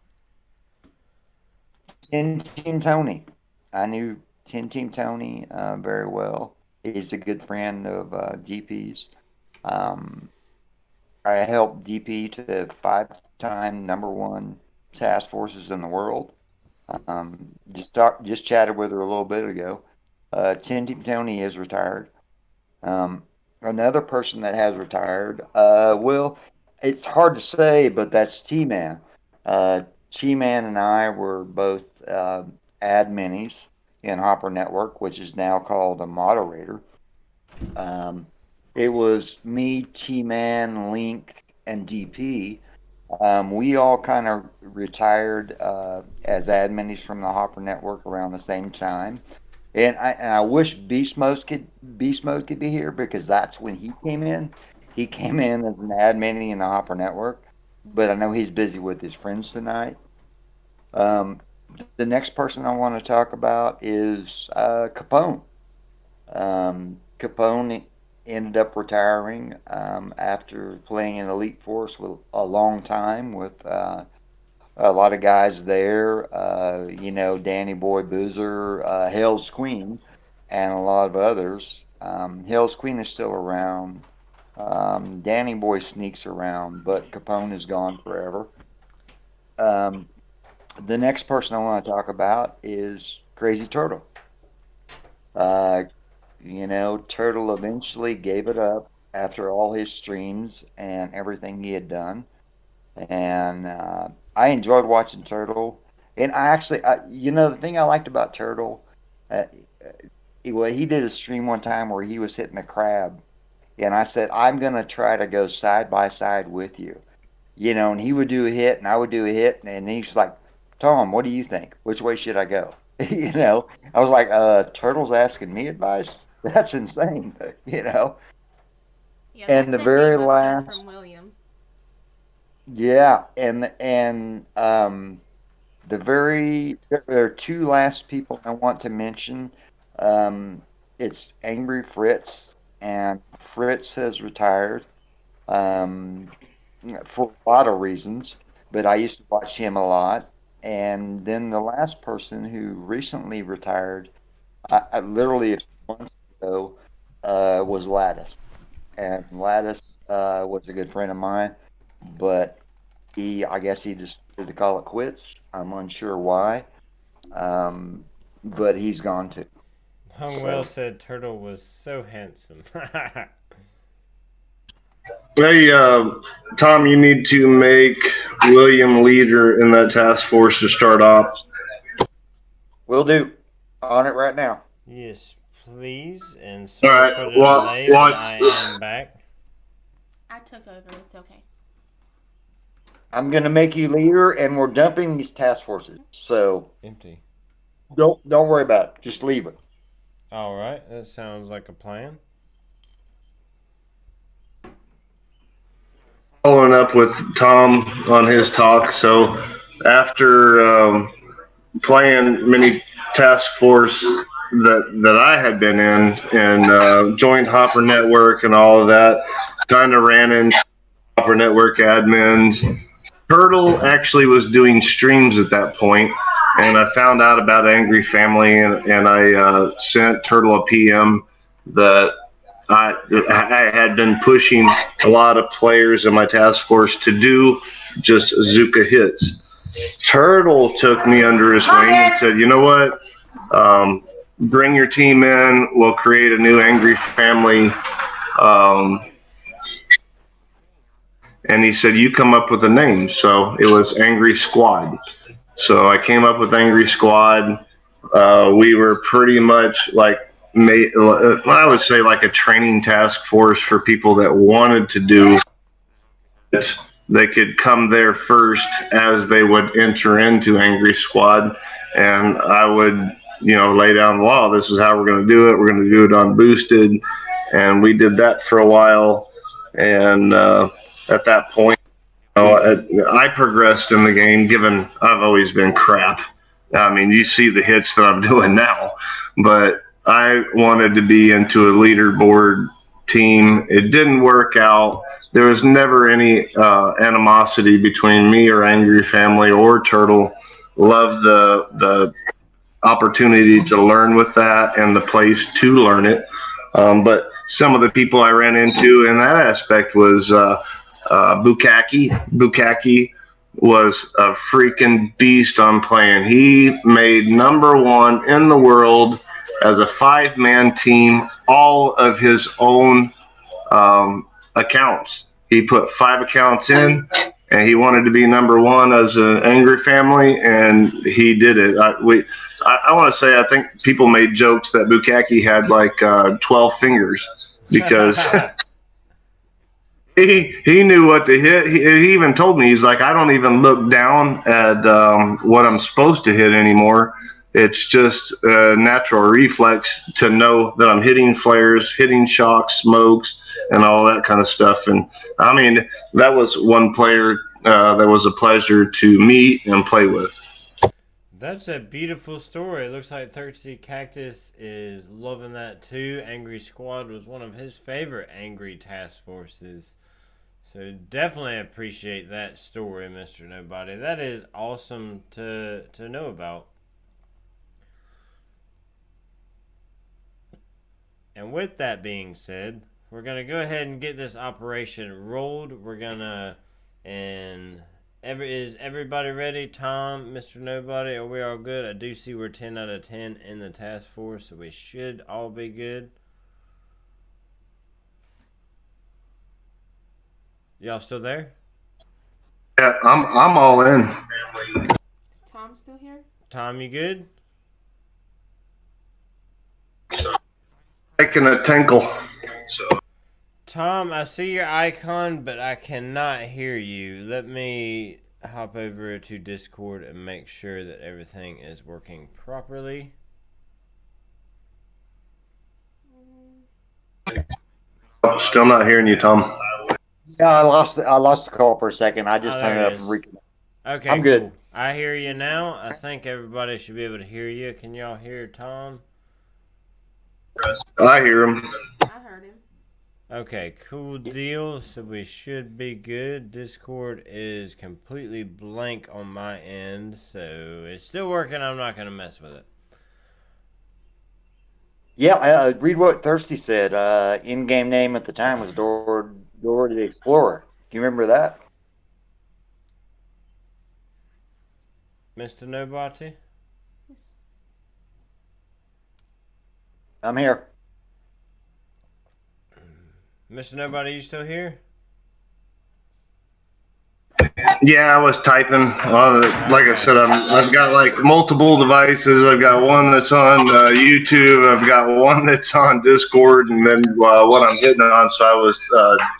Team Tony. I knew 10 Team Tony very well. He's a good friend of DP's. I helped DP to 5-time #1 task forces in the world. Just chatted with her a little bit ago. 10 Team Tony is retired. Another person that has retired, well, it's hard to say, but that's T-Man. T-Man and I were both admins in Hopper Network, which is now called a moderator. It was me, T-Man, Link, and DP. We all kind of retired as admins from the Hopper Network around the same time. And I wish Beast Mode could be here because that's when he came in. He came in as an admin in the Hopper Network, but I know he's busy with his friends tonight. The next person I want to talk about is Capone. Capone ended up retiring after playing in Elite Force with a long time with a lot of guys there. Danny Boy Boozer, Hell's Queen, and a lot of others. Hell's Queen is still around. Danny Boy sneaks around, but Capone is gone forever. The next person I want to talk about is Crazy Turtle. Turtle eventually gave it up after all his streams and everything he had done. And I enjoyed watching Turtle. And the thing I liked about Turtle, uh, he did a stream one time where he was hitting a crab. And I said, I'm going to try to go side by side with you. And he would do a hit and I would do a hit. And he's like, Tom, what do you think? Which way should I go? I was like, Turtle's asking me advice? That's insane, Yeah, And that's the a name very I've heard last, from William. yeah, and there are two last people I want to mention. Um, it's Angry Fritz, and Fritz has retired um, for a lot of reasons, but I used to watch him a lot. And then the last person who recently retired, I literally a few months ago, was Lattice. And Lattice was a good friend of mine, but I guess he decided to call it quits. I'm unsure why, but he's gone too. Hungwell said Turtle was so handsome. Hey, Tom, you need to make William leader in that task force to start off. Will do. On it right now. Yes, please. And All sorry right. for the delay, but I am back. I took over. It's okay. I'm gonna make you leader, and we're dumping these task forces. So Empty. don't worry about it. Just leave it. All right, that sounds like a plan. Following up with Tom on his talk. So after playing many task force that I had been in and joined Hopper Network and all of that, kind of ran into Hopper Network admins. Turtle actually was doing streams at that point, and I found out about Angry Family, and I sent Turtle a PM that I had been pushing a lot of players in my task force to do just Zuka hits. Turtle took me under his wing and said, you know what? Bring your team in. We'll create a new Angry Family. And he said, you come up with a name. So it was Angry Squad. So I came up with Angry Squad. We were pretty much like, I would say like a training task force for people that wanted to do it. They could come there first as they would enter into Angry Squad. And I would, lay down the law. This is how we're going to do it. We're going to do it on boosted. And we did that for a while. And at that point, I progressed in the game, given I've always been crap. I mean, you see the hits that I'm doing now, but I wanted to be into a leaderboard team. It didn't work out. There was never any animosity between me or Angry Family or Turtle. Loved the opportunity to learn with that and the place to learn it. But some of the people I ran into in that aspect was Bukaki. Bukaki was a freaking beast on playing. He made #1 in the world as a 5-man team, all of his own accounts. He put 5 accounts in, and he wanted to be #1 as an Angry Family, and he did it. I want to say I think people made jokes that Bukaki had like 12 fingers because he knew what to hit. He even told me, he's like, I don't even look down at what I'm supposed to hit anymore. It's just a natural reflex to know that I'm hitting flares, hitting shocks, smokes, and all that kind of stuff. And I mean, that was one player that was a pleasure to meet and play with. That's a beautiful story. It looks like Thirsty Cactus is loving that too. Angry Squad was one of his favorite Angry task forces. So definitely appreciate that story, Mr. Nobody. That is awesome to know about. And with that being said, we're going to go ahead and get this operation rolled. We're going to, is everybody ready? Tom, Mr. Nobody, are we all good? I do see we're 10 out of 10 in the task force, so we should all be good. Y'all still there? Yeah, I'm all in. Is Tom still here? Tom, you good? Taking a tinkle. Tom, I see your icon, but I cannot hear you. Let me hop over to Discord and make sure that everything is working properly. Still not hearing you, Tom. Yeah, I lost the call for a second. I just Oh, hung there it it up and is. reconnected. Okay, I'm cool. good. I hear you now. I think everybody should be able to hear you. Can y'all hear Tom? I hear him. I heard him. Okay, cool deal. So we should be good. Discord is completely blank on my end, so it's still working. I'm not going to mess with it. Yeah, read what Thirsty said. In-game name at the time was Dora the Explorer. Do you remember that? Mr. Nobody? I'm here. Mr. Nobody, you still here? Yeah, I was typing. Like I said, I've got like multiple devices. I've got one that's on YouTube. I've got one that's on Discord, and then what I'm hitting on. So I was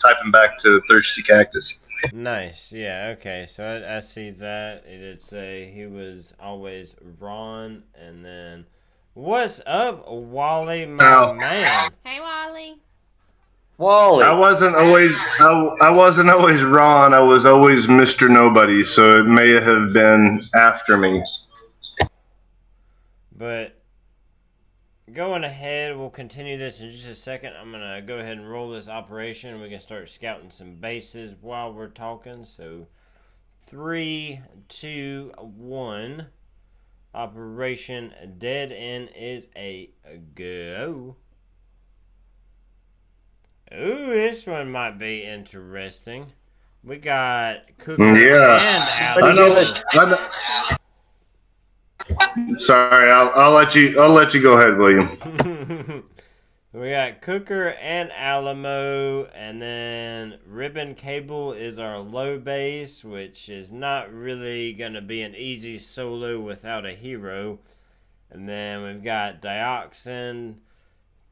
typing back to Thirsty Cactus. Nice. Yeah, okay. So I see that. It did say he was always Ron, and then... What's up, Wally, my man? Hey, Wally. Wally. I wasn't always Ron. I was always Mr. Nobody. So it may have been after me. But going ahead, we'll continue this in just a second. I'm going to go ahead and roll this operation. We can start scouting some bases while we're talking. So 3, 2, 1. Operation Dead End is a go. Ooh, this one might be interesting. We got Cooker and Alex. I know. Sorry, I'll let you go ahead, William. We got Cooker and Alamo, and then Ribbon Cable is our low base, which is not really going to be an easy solo without a hero. And then we've got Dioxin,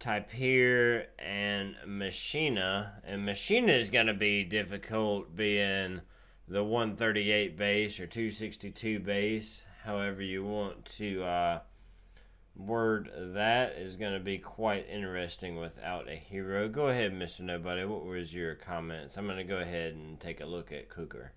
Typere, and Machina. And Machina is going to be difficult being the 138 base or 262 base, however you want to word that, is going to be quite interesting without a hero. Go ahead, Mr. Nobody. What was your comments? I'm going to go ahead and take a look at Cooker.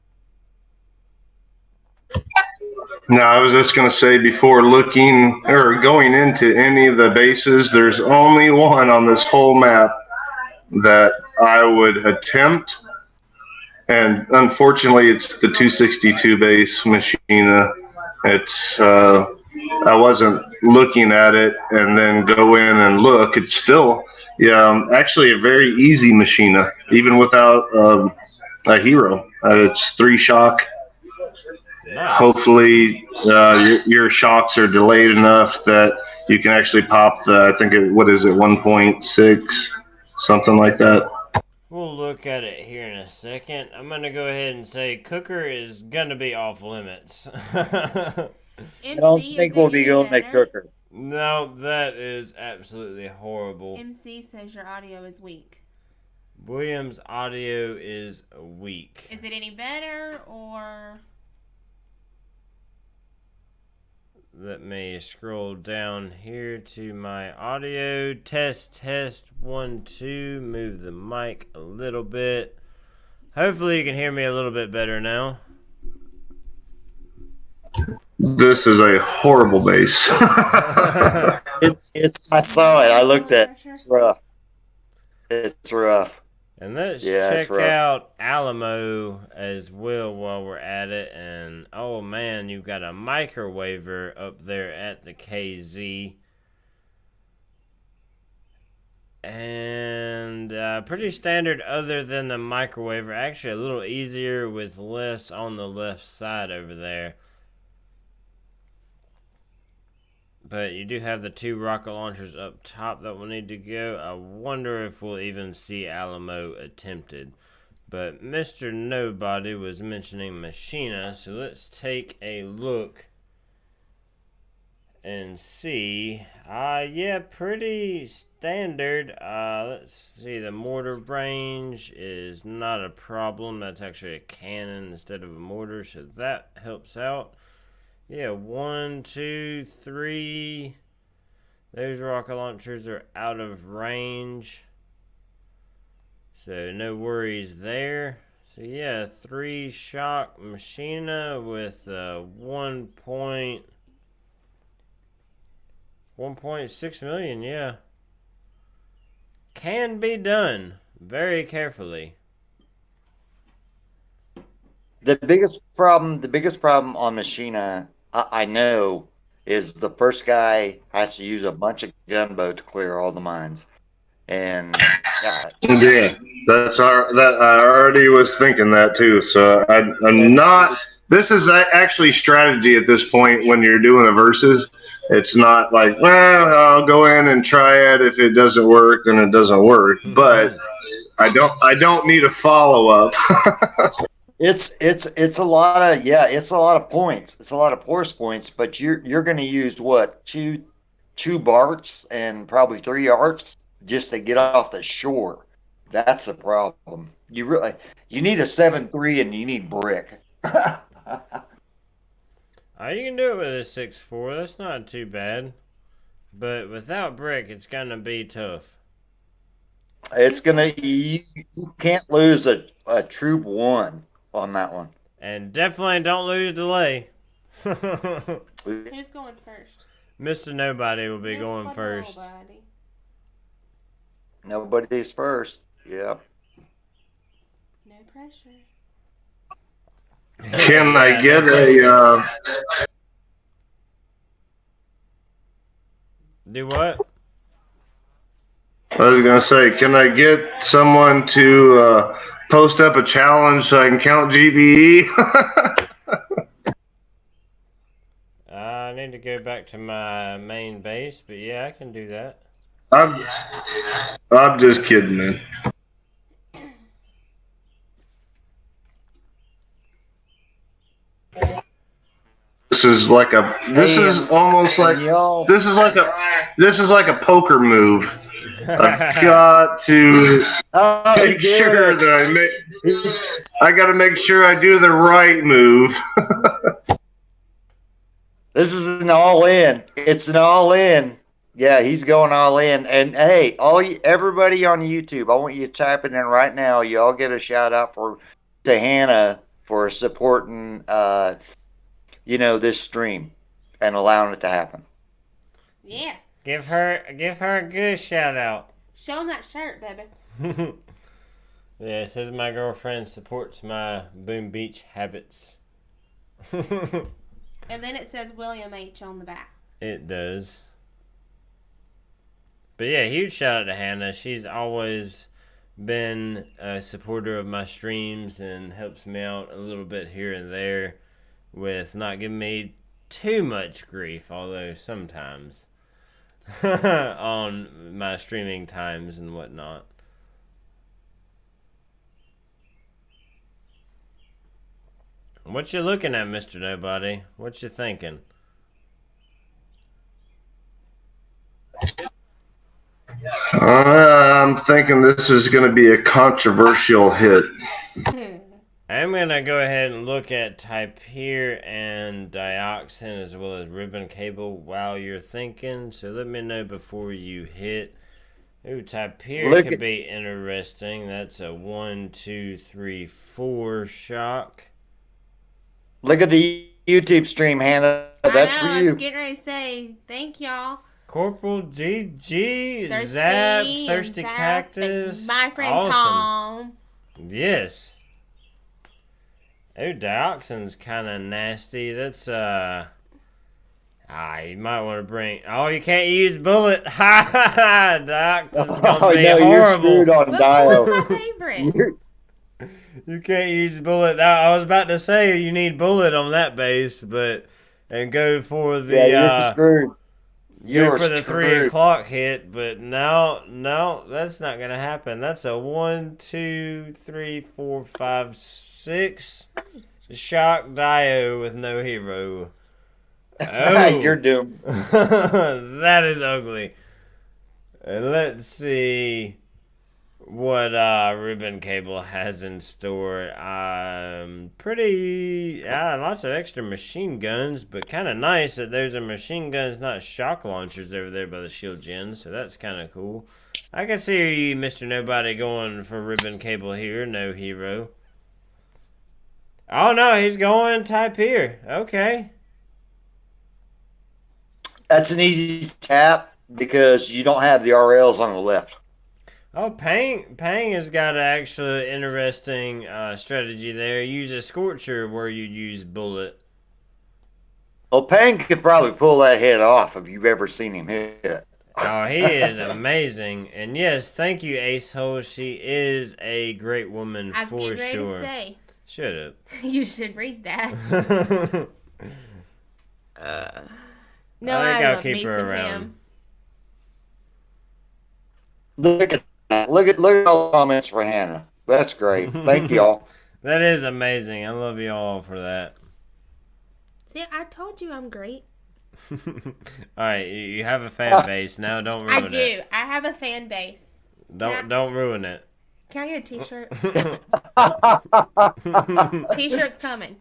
No, I was just going to say, before looking or going into any of the bases, there's only one on this whole map that I would attempt. And unfortunately, it's the 262 base Machina. It's, I wasn't looking at it and then go in and look. It's still, actually a very easy Machina, even without a hero. It's 3 shock. Nice. Hopefully, your shocks are delayed enough that you can actually pop the, I think, what is it, 1.6, something like that. We'll look at it here in a second. I'm going to go ahead and say Cooker is going to be off limits. I don't think we'll be going to Cooker. No, that is absolutely horrible. MC says your audio is weak. William's audio is weak. Is it any better or... Let me scroll down here to my audio. Test 1 2. Move the mic a little bit. Hopefully you can hear me a little bit better now. This is a horrible base. It's. I saw it. I looked at it. It's rough. It's rough. And let's check out Alamo as well while we're at it. And oh man, you've got a microwaver up there at the KZ. And pretty standard other than the microwaver. Actually a little easier with less on the left side over there. But you do have the 2 rocket launchers up top that will need to go. I wonder if we'll even see Alamo attempted. But Mr. Nobody was mentioning Machina, so let's take a look and see. Yeah, pretty standard. Let's see, the mortar range is not a problem. That's actually a cannon instead of a mortar, so that helps out. Yeah, 1, 2, 3. Those rocket launchers are out of range, so no worries there. So yeah, 3 shock Machina with 1.6 million, yeah. Can be done very carefully. The biggest problem on Machina, I know, is the first guy has to use a bunch of gunboat to clear all the mines. And yeah, that I already was thinking that too. So I'm not. This is actually strategy at this point when you're doing a versus. It's not like, well, I'll go in and try it. If it doesn't work, then it doesn't work. But I don't need a follow up. It's a lot of points. It's a lot of force points, but you're going to use what, two BARTs and probably 3 arcs just to get off the shore. That's the problem. You need a 7.3 and you need brick. You can do it with a 6.4. That's not too bad. But without brick, it's gonna be tough. You can't lose a troop 1 on that one. And definitely don't lose delay. Who's going first? Mr. Nobody will be going Mr. first. Nobody. Nobody's first. Yep. No pressure. Can I get a? Do what? I was gonna say, can I get someone to post up a challenge so I can count GBE? I need to go back to my main base, but yeah, I can do that. I'm just kidding, man. This is like a. This is almost like. This is like a poker move. I've got to make sure that I got to make sure I do the right move. This is an all-in. It's an all-in. Yeah, he's going all in. And hey, everybody on YouTube, I want you typing in right now. You all get a shout out to Hannah for supporting, this stream and allowing it to happen. Yeah. Give her a good shout out. Show him that shirt, baby. Yeah, it says my girlfriend supports my Boom Beach habits. And then it says William H. on the back. It does. But yeah, huge shout out to Hannah. She's always been a supporter of my streams and helps me out a little bit here and there with not giving me too much grief, although sometimes on my streaming times and whatnot. What you looking at, Mr. Nobody? What you thinking? I'm thinking this is going to be a controversial hit. I'm going to go ahead and look at Typere and Dioxin as well as ribbon cable while you're thinking. So let me know before you hit. Ooh, Typere could be interesting. That's a 1, 2, 3, 4 shock. Look at the YouTube stream, Hannah. That's for you. I was getting ready to say, thank y'all. Corporal GG, Zap, Thirsty Cactus. My friend awesome. Tom. Yes. Oh, Dioxin's kind of nasty. That's, you might want to bring... Oh, you can't use bullet. Ha ha ha! Dioxin's going to be horrible. You're screwed on Dio. What's my favorite? You can't use bullet. I was about to say you need bullet on that base, but... And go for the... Yeah, you're screwed. Go for the 3 o'clock hit, but no, that's not gonna happen. That's a 1, 2, 3, 4, 5, 6 shock Dio with no hero. Oh, You're doomed. that is ugly. And let's see what Ribbon Cable has in store. Lots of extra machine guns, but kind of nice that there's a machine guns, not shock launchers over there by the shield gen, so that's kind of cool. I can see Mr. Nobody going for Ribbon Cable here, no hero. Oh no, he's going type here. Okay. That's an easy tap because you don't have the RLs on the left. Oh, Pang has got an actually interesting strategy there. Use a Scorcher where you use Bullet. Well, Pang could probably pull that head off if you've ever seen him hit. Oh, he is amazing. And yes, thank you, Ace Hole. She is a great woman I was for getting ready sure. to say. Shut up. You should read that. No, I think I I'll love keep me her some around. him. Look at that. Look at all the comments for Hannah. That's great. Thank y'all. That is amazing. I love you all for that. See, I told you I'm great. All right, you have a fan base now. Don't ruin it. I do. I have a fan base. Don't ruin it. Can I get a T-shirt? T-shirt's coming.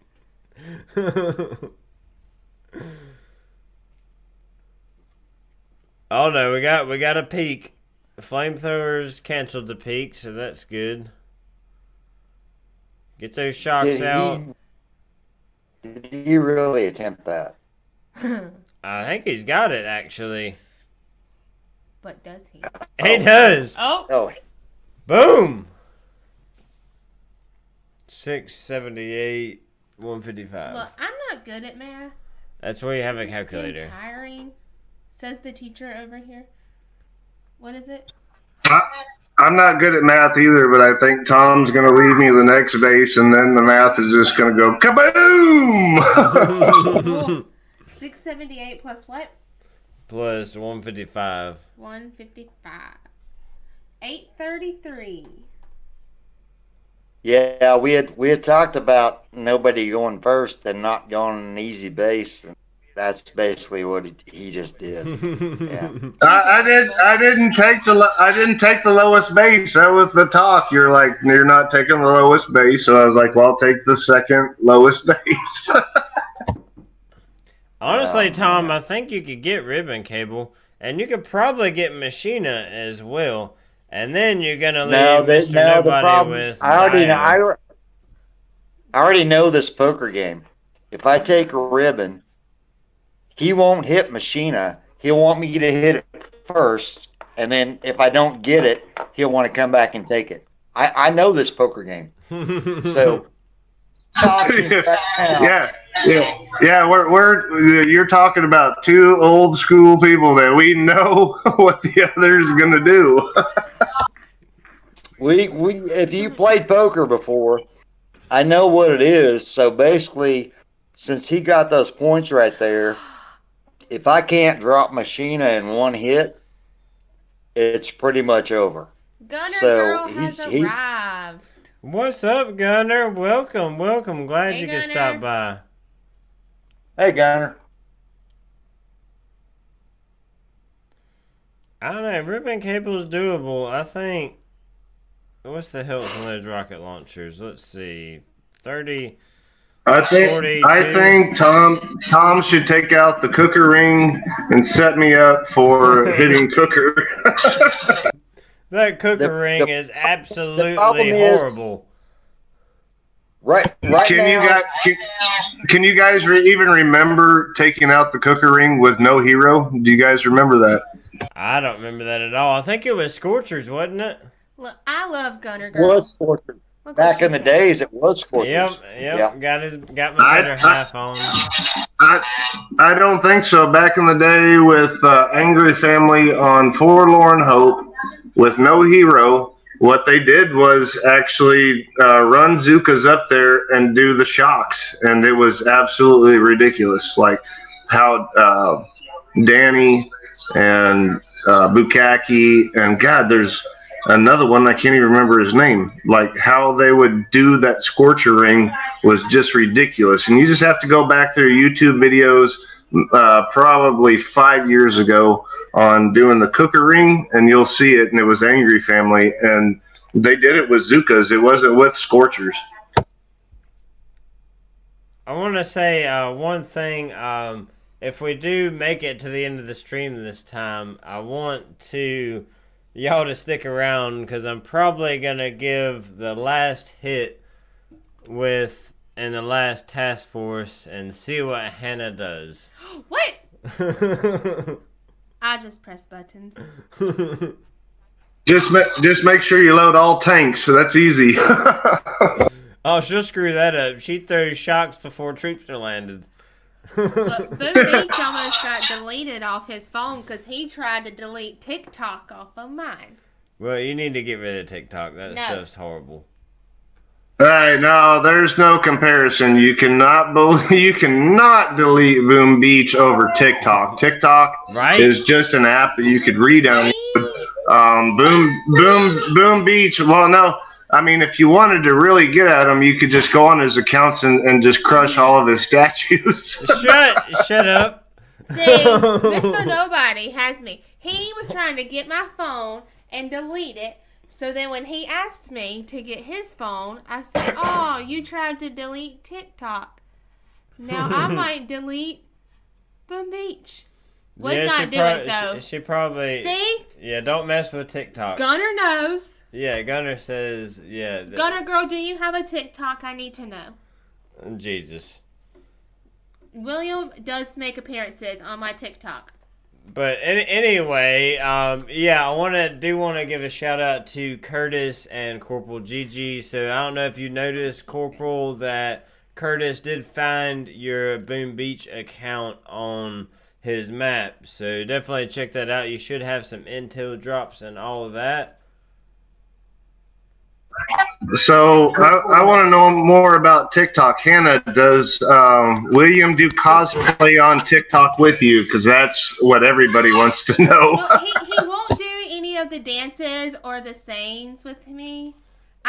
Oh no, we got a peak. Flamethrowers canceled the peak, so that's good. Get those shocks out. Did he really attempt that? I think he's got it actually. But does he? He does. Oh. Boom. 678, 155. Look, I'm not good at math. That's where you have a This is calculator. getting tiring, says the teacher over here. What is it? I'm not good at math either, but I think Tom's going to leave me the next base, and then the math is just going to go kaboom! 678 plus what? Plus 155. 155. 833. Yeah, we had talked about nobody going first and not going an easy base. That's basically what he just did. Yeah. I didn't take the lowest base. That was the talk. You're like, you're not taking the lowest base, so I was like, well, I'll take the second lowest base. Honestly, Tom, I think you could get Ribbon Cable, and you could probably get Machina as well, and then you're gonna leave Mr. Nobody with. I already know this poker game. If I take a ribbon, he won't hit Machina. He'll want me to hit it first, and then if I don't get it, he'll want to come back and take it. I know this poker game. So yeah. You're talking about two old school people that we know what the other's gonna do. If you played poker before, I know what it is. So basically, since he got those points right there, if I can't drop Machina in one hit, it's pretty much over. Gunner Girl has arrived. What's up, Gunner? Welcome. Glad Hey, you could Gunner. stop by. Hey, Gunner. I don't know. Ribbon Cable is doable. I think. What's the health on those rocket launchers? Let's see. 30. I 42. think Tom should take out the cooker ring and set me up for hitting cooker. That cooker ring is absolutely problem is- horrible. Right Can you guys even remember taking out the cooker ring with no hero? Do you guys remember that? I don't remember that at all. I think it was Scorchers, wasn't it? Look, I love Gunner Girl. Was Scorcher. Look what Back she in the said. days, it was Scorchers. Yep. Yeah. Got my better half on. I don't think so. Back in the day with Angry Family on Forlorn Hope with no hero, what they did was actually run Zukas up there and do the shocks, and it was absolutely ridiculous. Like how Danny and Bukaki, and God, there's another one I can't even remember his name. Like how they would do that scorcher ring was just ridiculous, and you just have to go back through YouTube videos, probably 5 years ago on doing the cooker ring, and you'll see it. And it was Angry Family, and they did it with Zukas. It wasn't with scorchers. I want to say one thing. If we do make it to the end of the stream this time, I want y'all to stick around because I'm probably going to give the last hit in the last task force and see what Hannah does. What? I just press buttons. Just make sure you load all tanks, so that's easy. Oh, she'll screw that up. She throws shocks before troops are landed. Look, Boom Beach almost got deleted off his phone because he tried to delete TikTok off of mine. Well, you need to get rid of TikTok. That stuff's horrible. Hey, no, there's no comparison. You cannot delete Boom Beach over TikTok. TikTok is just an app that you could re-download. Boom Beach. Well, no. I mean, if you wanted to really get at him, you could just go on his accounts and just crush all of his statues. Shut up. See, Mr. Nobody has me. He was trying to get my phone and delete it. So then when he asked me to get his phone, I said, oh, you tried to delete TikTok. Now I might delete Boom Beach. Would not do it, though. She probably... See? Yeah, don't mess with TikTok. Gunner knows. Yeah, Gunner says, yeah. Gunner girl, do you have a TikTok? I need to know. Jesus. William does make appearances on my TikTok. But anyway, yeah, I want to give a shout out to Curtis and Corporal Gigi. So I don't know if you noticed, Corporal, that Curtis did find your Boom Beach account on his map. So definitely check that out. You should have some intel drops and all of that. So I want to know more about TikTok. Hannah, does William do cosplay on TikTok with you? Because that's what everybody wants to know. Well, he won't do any of the dances or the sayings with me.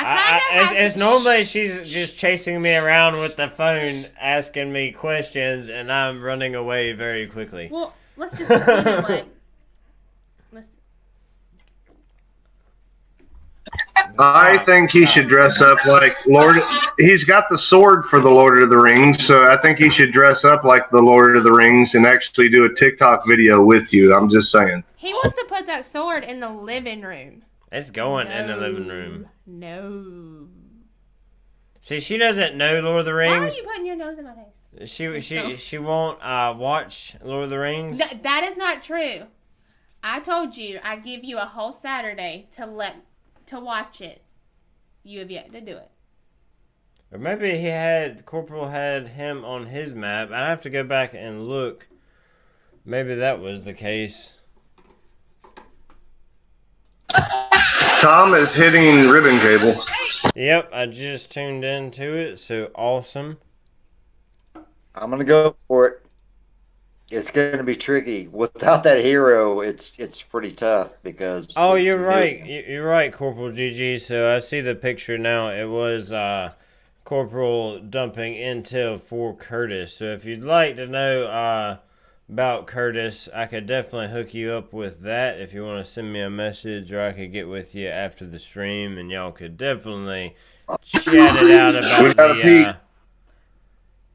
It's normally she's just chasing me around with the phone, asking me questions, and I'm running away very quickly. Well, let's just, you know what? I think he should dress up like Lord. He's got the sword for the Lord of the Rings, so I think he should dress up like the Lord of the Rings and actually do a TikTok video with you. I'm just saying. He wants to put that sword in the living room. It's going in the living room. No. See, she doesn't know Lord of the Rings. Why are you putting your nose in my face? She won't watch Lord of the Rings. That is not true. I told you I'd give you a whole Saturday to watch it. You have yet to do it. Or maybe Corporal had him on his map. I'd have to go back and look. Maybe that was the case. Tom is hitting ribbon cable. Yep, I just tuned into it, so awesome. I'm gonna go for it. It's gonna be tricky. Without that hero, it's pretty tough because. Oh, you're right. You're right, Corporal GG. So I see the picture now. It was Corporal dumping intel for Curtis. So if you'd like to know about Curtis, I could definitely hook you up with that if you want to send me a message, or I could get with you after the stream, and y'all could definitely chat it out about the.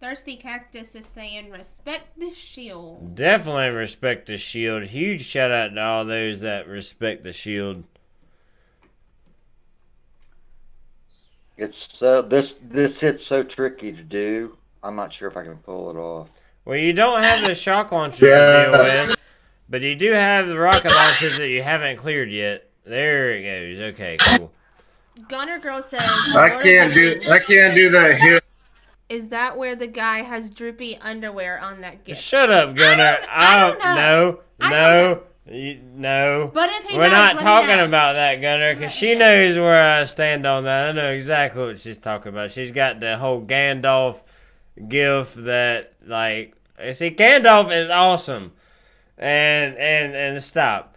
Thirsty Cactus is saying, respect the shield. Definitely respect the shield. Huge shout out to all those that respect the shield. It's so this hit's so tricky to do. I'm not sure if I can pull it off. Well, you don't have the shock launchers to deal with, but you do have the rocket launchers that you haven't cleared yet. There it goes. Okay, cool. Gunner Girl says, I can't do that hit. Is that where the guy has droopy underwear on that gift? Shut up, Gunner. I don't know. No. But if he We're does, not let me talking know. about that, Gunner, because she knows where I stand on that. I know exactly what she's talking about. She's got the whole Gandalf gift that, like, see, Gandalf is awesome. and stop.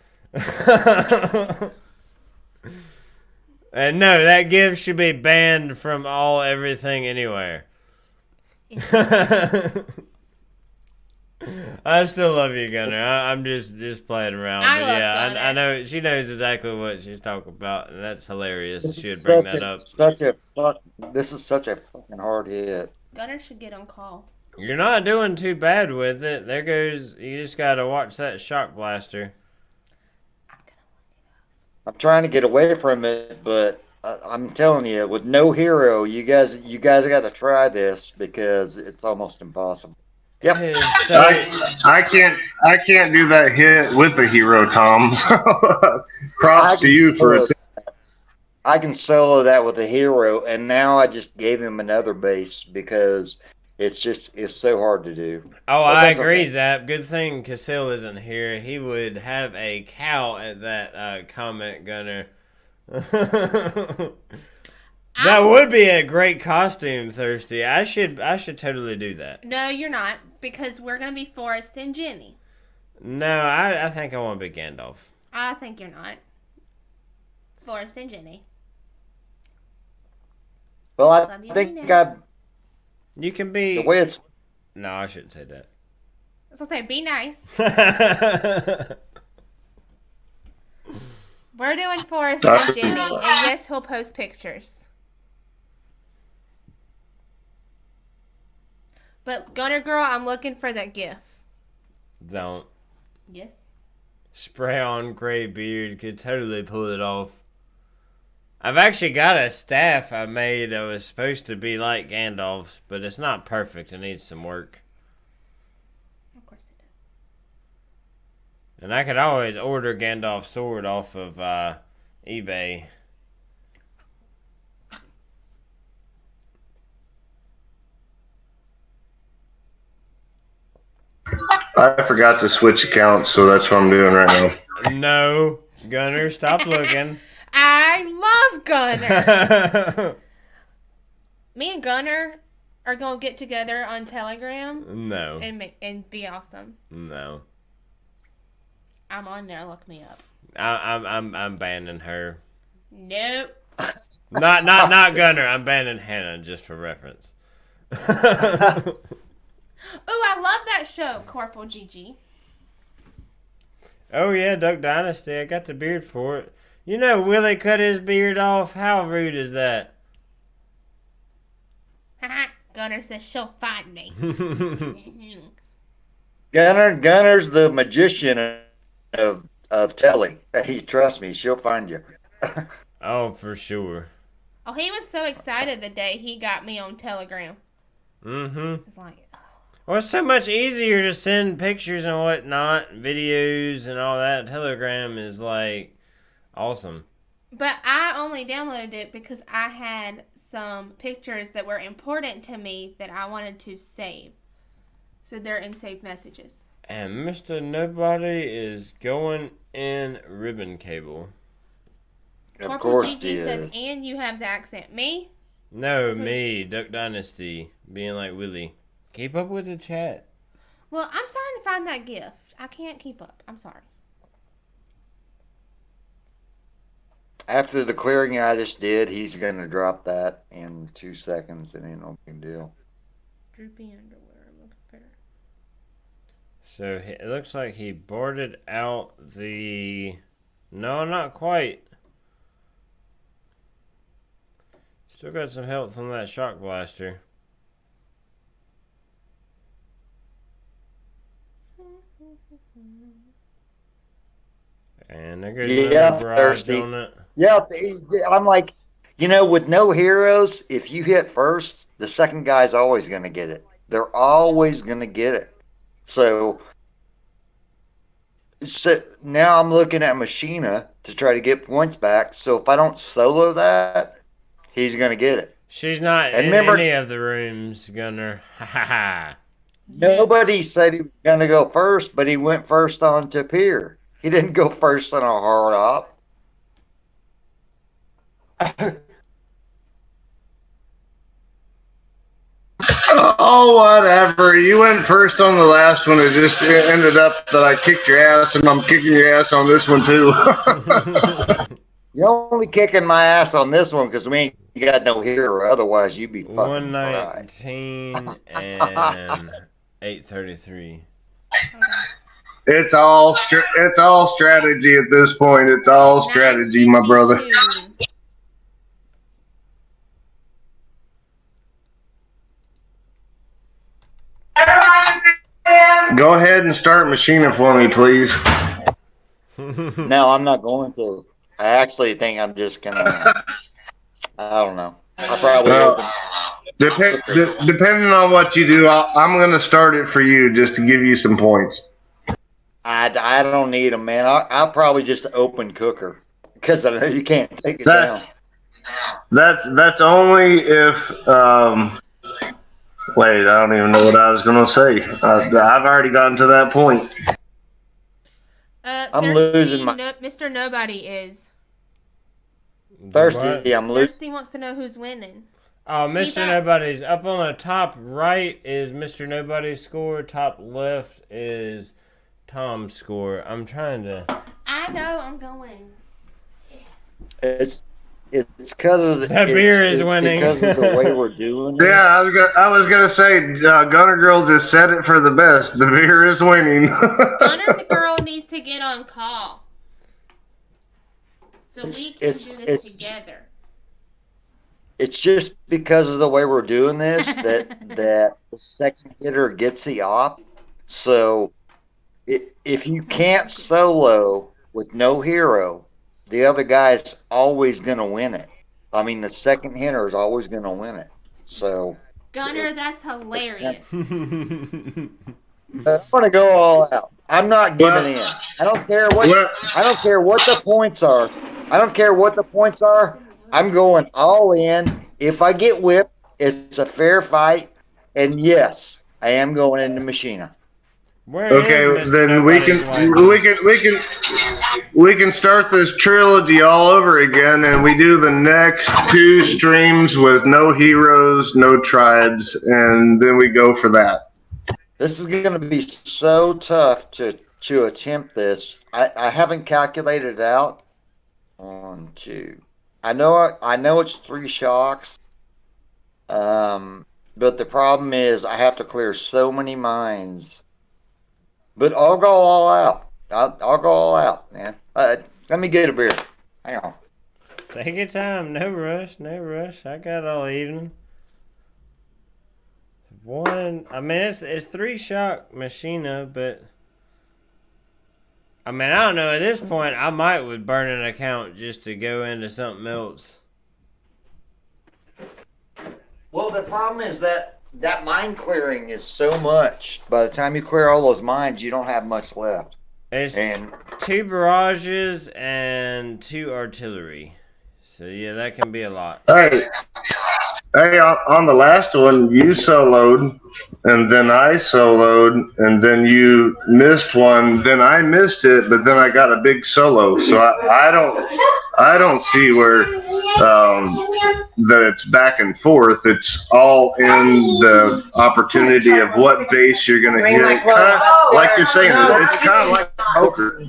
And no, that gift should be banned from everything anywhere. I still love you, Gunner. I'm just playing around. I but love yeah, Gunner. I know she knows exactly what she's talking about, and that's hilarious. This She would is bring that up. This is such a fucking hard hit. Gunner should get on call. You're not doing too bad with it. There goes. You just gotta watch that shock blaster. I'm trying to get away from it, but I'm telling you, with no hero, you guys got to try this because it's almost impossible. Yep. So, I can't do that hit with a hero, Tom. So props to you for it. I can solo that with a hero, and now I just gave him another base because it's so hard to do. oh, I agree, Zap. Good thing Casil isn't here. He would have a cow at that comment, Gunner. That would be a great costume, Thirsty. I should totally do that. No, you're not, because we're gonna be Forrest and Jenny. No, I think I want to be Gandalf. I think you're not. Forrest and Jenny. Well, I think You can be. the way it's. No, I shouldn't say that. I was gonna say, be nice. We're doing Forrest and Jenny, and yes, he'll post pictures. But Gunner Girl, I'm looking for that gif. Don't. Yes. Spray on gray beard could totally pull it off. I've actually got a staff I made that was supposed to be like Gandalf's, but it's not perfect. It needs some work. Of course it does. And I could always order Gandalf's sword off of eBay. I forgot to switch accounts, so that's what I'm doing right now. No, Gunner, stop looking. I love Gunner. Me and Gunner are gonna get together on Telegram. No. And be awesome. No. I'm on there. Look me up. I'm banning her. Nope. Not Gunner. I'm banning Hannah just for reference. Oh, I love that show, Corporal GG. Oh yeah, Duck Dynasty. I got the beard for it. You know, Willie cut his beard off. How rude is that? Gunner says she'll find me. Gunner's the magician of Telly. Hey, trust me, she'll find you. Oh, for sure. Oh, he was so excited the day he got me on Telegram. Mm-hmm. It's like, well, it's so much easier to send pictures and whatnot, videos and all that. Telegram is like awesome. but I only downloaded it because I had some pictures that were important to me that I wanted to save. So they're in saved messages. And Mr. Nobody is going in ribbon cable. Of Corporal course GG he says, is. and you have the accent. Me? No, me, Duck Dynasty, being like Willie. Keep up with the chat. Well, I'm starting to find that gift. I can't keep up. I'm sorry. After the clearing I just did, he's going to drop that in 2 seconds. It ain't no big deal. Droopy underwear. Looks fair. So it looks like he boarded out the... No, not quite. Still got some health on that shock blaster. And there goes another barrage thirsty. on it. Yeah, I'm like, with no heroes, if you hit first, the second guy's always going to get it. They're always going to get it. So now I'm looking at Machina to try to get points back. So if I don't solo that, he's going to get it. She's not in any of the rooms, Gunner. Ha ha ha. Nobody said he was going to go first, but he went first on to Pier. He didn't go first on a hard op. Oh, whatever. You went first on the last one. It just ended up that I kicked your ass, and I'm kicking your ass on this one, too. You're only kicking my ass on this one because we ain't got no hero. Otherwise, you'd be fucking 119 and 833. It's all strategy at this point. It's all strategy, my brother. Go ahead and start machining for me, please. No, I'm not going to. I actually think I'm just gonna. I don't know. I probably. Depending on what you do, I'm gonna start it for you just to give you some points. I don't need them, man. I'll probably just open cooker because I know you can't take it down. That's only if. Wait, I don't even know what I was gonna say. I've already gotten to that point. I'm losing my. Mr. Nobody is. Thirsty, I'm losing. Thirsty wants to know who's winning. Oh, Mr. Nobody's up on the top right is Mr. Nobody's score. Top left is Tom's score. I'm trying to. I know. I'm going. It's because of the. That beer is winning. Because of the way we're doing it. Yeah, I was gonna say, Gunner Girl just said it for the best. The beer is winning. Gunner Girl needs to get on call, so we can do this together. It's just because of the way we're doing this that the second hitter gets the op. So if you can't solo with no hero, the other guy's always going to win it. I mean, the second hitter is always going to win it. So Gunner, that's hilarious. I want to go all out. I'm not giving in. I don't care what the points are. I don't care what the points are. I'm going all in. If I get whipped, it's a fair fight. And yes, I am going into Machina. Okay, then we can start this trilogy all over again, and we do the next 2 streams with no heroes, no tribes, and then we go for that. This is going to be so tough to attempt this. I haven't calculated it out. 1, 2. I know it's 3 shocks. But the problem is I have to clear so many mines. But I'll go all out. I'll go all out, man. Let me get a beer. Hang on. Take your time. No rush. No rush. I got all evening. I mean, it's 3 shock Machina, but I mean, I don't know. At this point, I would burn an account just to go into something else. Well, the problem is that mine clearing is so much. By the time you clear all those mines, you don't have much left. It's 2 barrages and 2 artillery. So, yeah, that can be a lot. Hey, on the last one, you soloed, and then I soloed, and then you missed one. Then I missed it, but then I got a big solo. So I don't see where that it's back and forth. It's all in the opportunity of what base you're going to hit. Like you're saying, it's kind of like poker.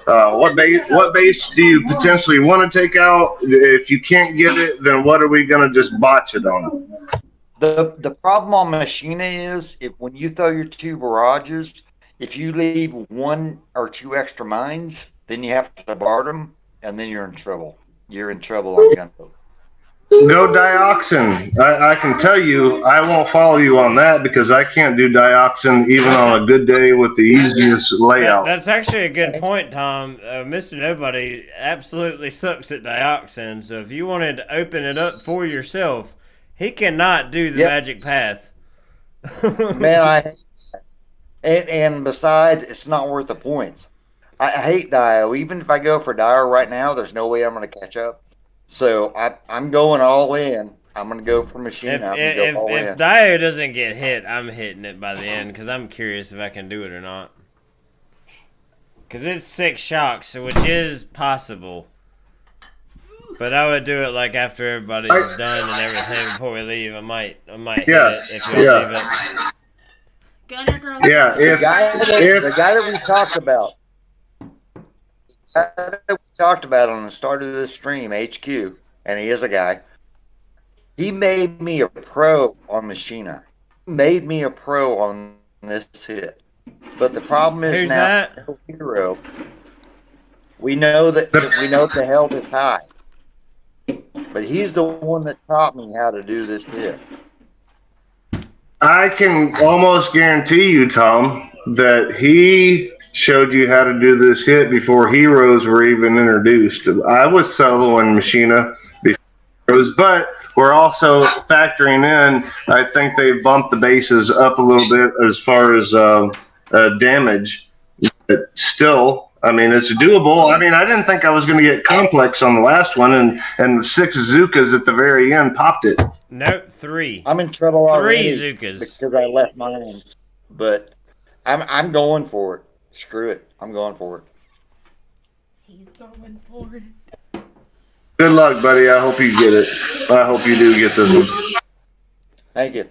What base do you potentially want to take out? If you can't get it, then what are we going to just botch it on? The problem on Machina is when you throw your 2 barrages, if you leave 1 or 2 extra mines, then you have to bar them, and then you're in trouble. You're in trouble on gunboat. Go dioxin. I can tell you, I won't follow you on that because I can't do dioxin even on a good day with the easiest layout. That's actually a good point, Tom. Mr. Nobody absolutely sucks at dioxin, so if you wanted to open it up for yourself, he cannot do the magic path. Man, and besides, it's not worth the points. I hate Dio. Even if I go for Dio right now, there's no way I'm going to catch up. So I'm going all in. I'm going to go for Machina. If Dio doesn't get hit, I'm hitting it by the end because I'm curious if I can do it or not. Because it's 6 shocks, which is possible. But I would do it like after everybody's done and everything before we leave. I might hit it if y'all leave it. Gunner girl. Yeah, the guy that we talked about on the start of this stream, HQ, and he is a guy. He made me a pro on Machina. Made me a pro on this hit. But the problem is Who's now that? Hero. We know that the hell is high. But he's the one that taught me how to do this hit. I can almost guarantee you, Tom, that he showed you how to do this hit before heroes were even introduced. I was soloing Machina before heroes, but we're also factoring in, I think they've bumped the bases up a little bit as far as damage. But still, I mean, it's doable. I mean, I didn't think I was going to get complex on the last one, and 6 Zookas at the very end popped it. Nope, 3. I'm in trouble already 3 Zookas. because I left mine. But I'm going for it. Screw it. I'm going for it. He's going for it. Good luck, buddy. I hope you get it. I hope you do get this one. Thank you.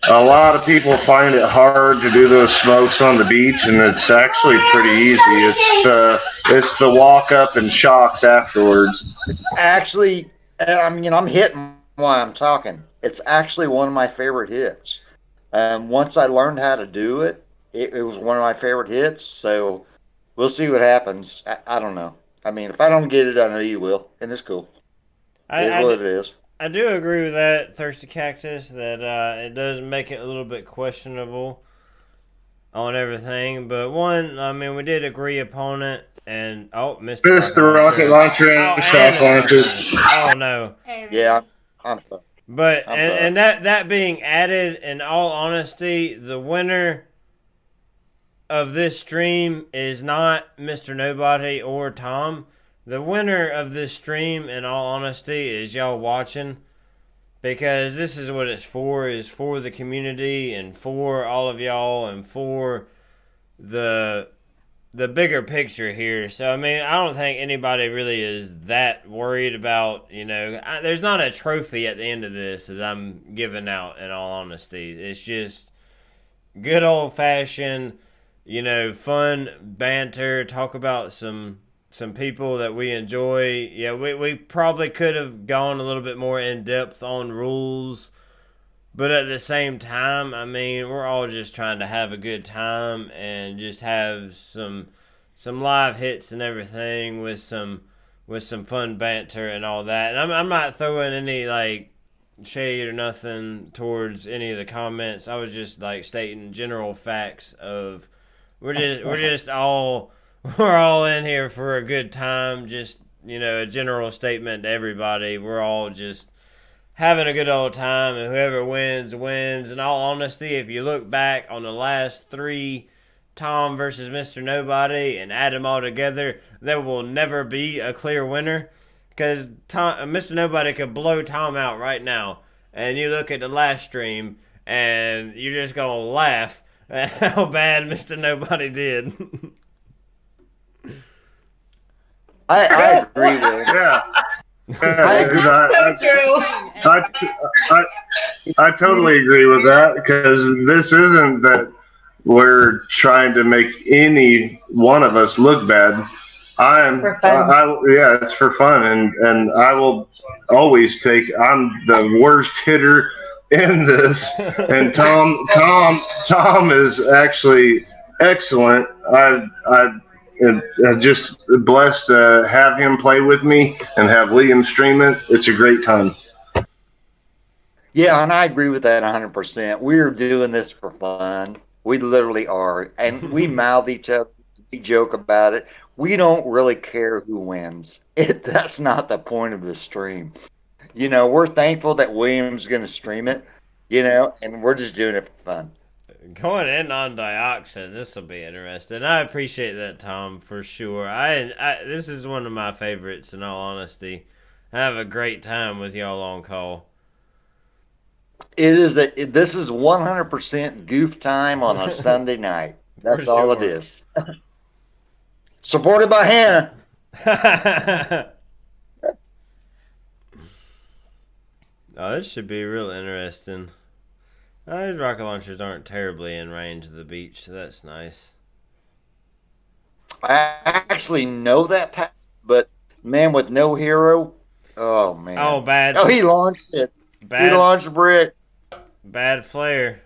A lot of people find it hard to do those smokes on the beach, and it's actually pretty easy. It's the walk up and shocks afterwards. Actually, I mean, I'm hitting while I'm talking. It's actually one of my favorite hits. Once I learned how to do it, it was one of my favorite hits. So we'll see what happens. I don't know. I mean, if I don't get it, I know you will, and it's cool. It is what it is. I do agree with that, Thirsty Cactus, that it does make it a little bit questionable on everything. But one, I mean, we did agree upon it, and missed the rocket launcher and shock launcher. Oh no. Yeah, I'm sorry. But and that being added, in all honesty, the winner of this stream is not Mr. Nobody or Tom. The winner of this stream, in all honesty, is y'all watching, because this is what it's for, is for the community and for all of y'all and for the bigger picture here. So, I mean, I don't think anybody really is that worried about, there's not a trophy at the end of this that I'm giving out, in all honesty. It's just good old-fashioned, fun banter, talk about some people that we enjoy. Yeah, we probably could have gone a little bit more in depth on rules, but at the same time, I mean, we're all just trying to have a good time and just have some live hits and everything with some fun banter and all that. And I'm not throwing any shade or nothing towards any of the comments. I was just stating general facts of we're all in here for a good time. Just, a general statement to everybody. We're all just having a good old time, and whoever wins, wins. In all honesty, if you look back on the last 3 Tom versus Mr. Nobody and add them all together, there will never be a clear winner, because Mr. Nobody could blow Tom out right now. And you look at the last stream, and you're just going to laugh at how bad Mr. Nobody did. I agree with it. Yeah. I totally agree with that, because this isn't that we're trying to make any one of us look bad. It's for fun, and I will always I'm the worst hitter in this, and Tom is actually excellent. I'm just blessed to have him play with me and have William stream it. It's a great time. Yeah, and I agree with that 100%. We're doing this for fun. We literally are. And we mouth each other. We joke about it. We don't really care who wins. That's not the point of the stream. We're thankful that William's going to stream it, and we're just doing it for fun. Going in on Dioxin, this will be interesting. I appreciate that, Tom, for sure. This is one of my favorites, in all honesty. I have a great time with y'all on call. This is 100% goof time on a Sunday night. That's all it is. Supported by Hannah. Oh, this should be real interesting. These rocket launchers aren't terribly in range of the beach, so that's nice. I actually know that pass, but man, with no hero, oh man. Oh, bad. Oh, he launched it. Bad. He launched a brick. Bad flare.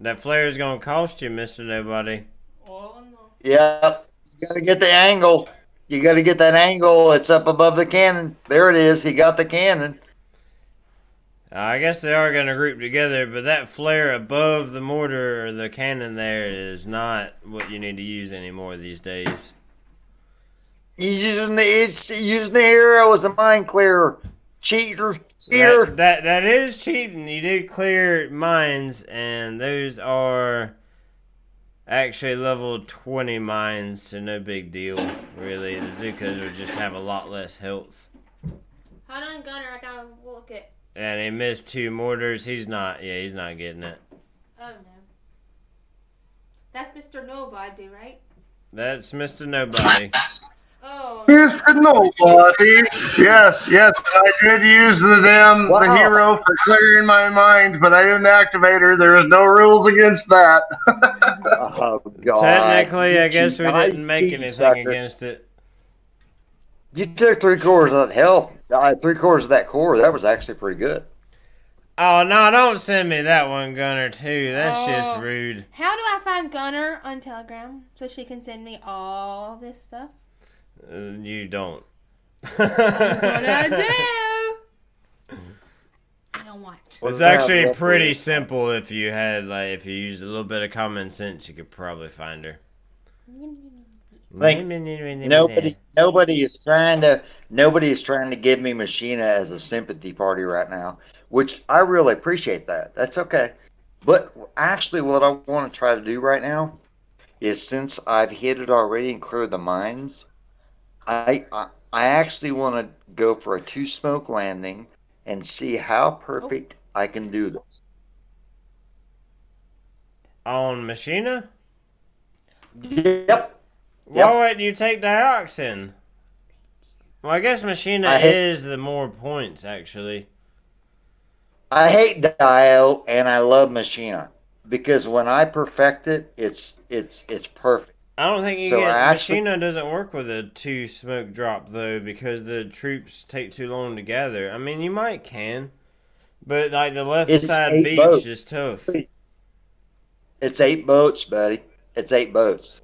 That flare is gonna cost you, Mr. Nobody. Oh no. Yep. You gotta get the angle. You gotta get that angle. It's up above the cannon. There it is. He got the cannon. I guess they are gonna group together, but that flare above the mortar or the cannon there is not what you need to use anymore these days. He's using the hero as a mine clearer. Cheater. That is cheating. You did clear mines, and those are actually level 20 mines, so no big deal, really. The Zukas would just have a lot less health. Hold on, Gunner. I gotta look at. And he missed 2 mortars. He's not getting it. Oh no. That's Mr. Nobody, right? That's Mr. Nobody. Oh. Mr. Nobody. Yes. I did use the hero for clearing my mind, but I didn't activate her. There was no rules against that. Oh God. Technically, I guess we didn't make anything against it. You took 3/4 of that health. 3/4 of that core. That was actually pretty good. Oh, no, don't send me that one, Gunner, too. That's just rude. How do I find Gunner on Telegram so she can send me all this stuff? You don't. What I do? I don't watch. It's actually pretty simple if you used a little bit of common sense, you could probably find her. Nobody is trying to give me Machina as a sympathy party right now, which I really appreciate that. That's okay. But actually what I want to try to do right now is, since I've hit it already and cleared the mines, I actually want to go for a 2-smoke landing and see how perfect I can do this. On Machina? Yep. Why wouldn't you take Dioxin? Well, I guess Machina is the more points, actually. I hate Dio and I love Machina because when I perfect it, it's perfect. I don't think Machina doesn't work with a 2-smoke drop, though, because the troops take too long to gather. I mean, you might can, but like the left side beach is tough. It's 8 boats, buddy. It's 8 boats.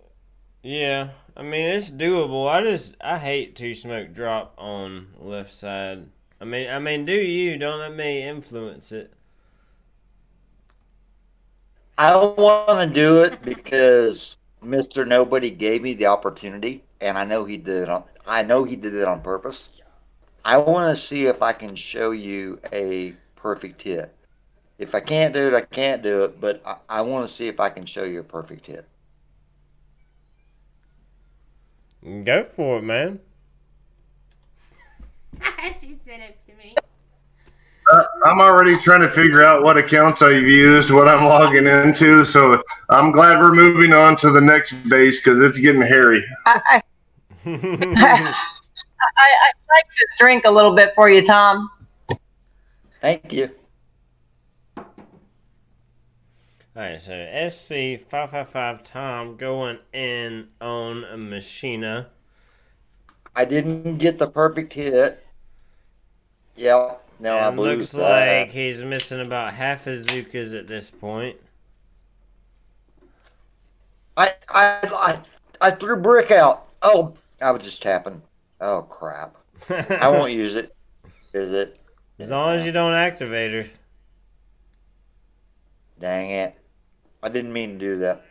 Yeah, I mean, it's doable. I hate 2-smoke drop on left side. I mean, do you? Don't let me influence it. I want to do it because Mr. Nobody gave me the opportunity, and I know he did it on purpose. I want to see if I can show you a perfect hit. If I can't do it, I can't do it, but I want to see if I can show you a perfect hit. Go for it, man. She sent it to me. I'm already trying to figure out what accounts I've used, what I'm logging into, so I'm glad we're moving on to the next base because it's getting hairy. I like this drink a little bit for you, Tom. Thank you. Alright, so SC555 Tom going in on a Machina. I didn't get the perfect hit. Yep. No, I blew looks like he's missing about half his Zukas at this point. I threw brick out. Oh, I was just tapping. Oh crap! I won't use it. Is it? As long as you don't activate her. Dang it! I didn't mean to do that.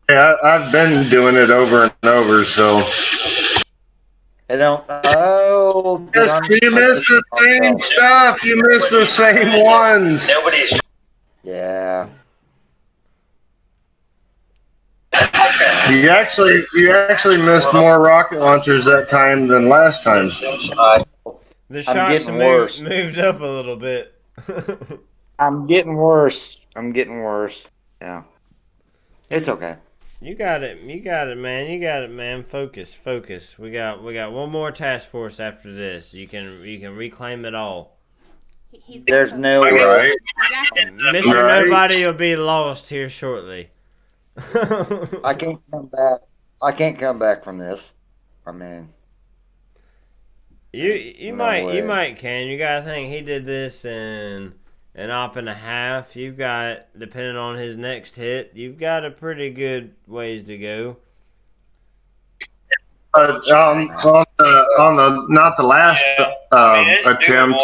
Yeah, I've been doing it over and over, so. I don't. Oh, yes, you missed the same stuff. You missed the same ones. Nobody's. Yeah. You actually missed more rocket launchers that time than last time. The shots moved up a little bit. I'm getting worse. Yeah. It's okay. You got it, man. Focus. We got one more task force after this. You can reclaim it all. There's no way. Right. Mr. Right. Nobody will be lost here shortly. I can't come back. I can't come back from this. I mean, you no might way. can. You gotta think he did this in an op and a half. You've got, depending on his next hit, you've got a pretty good ways to go. On the not the last attempt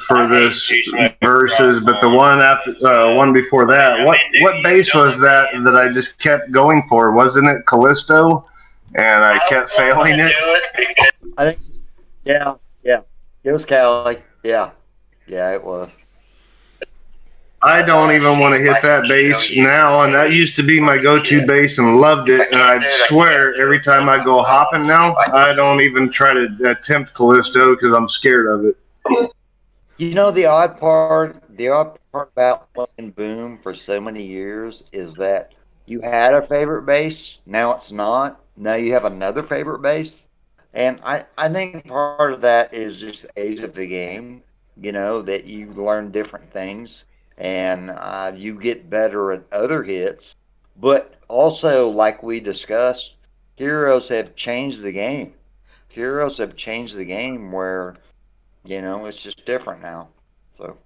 for this versus, but the one after one before that. What base was that I just kept going for? Wasn't it Callisto? And I kept failing it. I think, yeah. It was Cali. Yeah, it was. I don't even want to hit that base now, and that used to be my go-to base and loved it. And I swear, every time I go hopping now, I don't even try to attempt Callisto because I'm scared of it. You know, the odd part about playing Boom for so many years is that you had a favorite base, now it's not. Now you have another favorite base. And I think part of that is just the age of the game, that you learn different things and you get better at other hits. But also, like we discussed, heroes have changed the game. Heroes have changed the game where, it's just different now. So.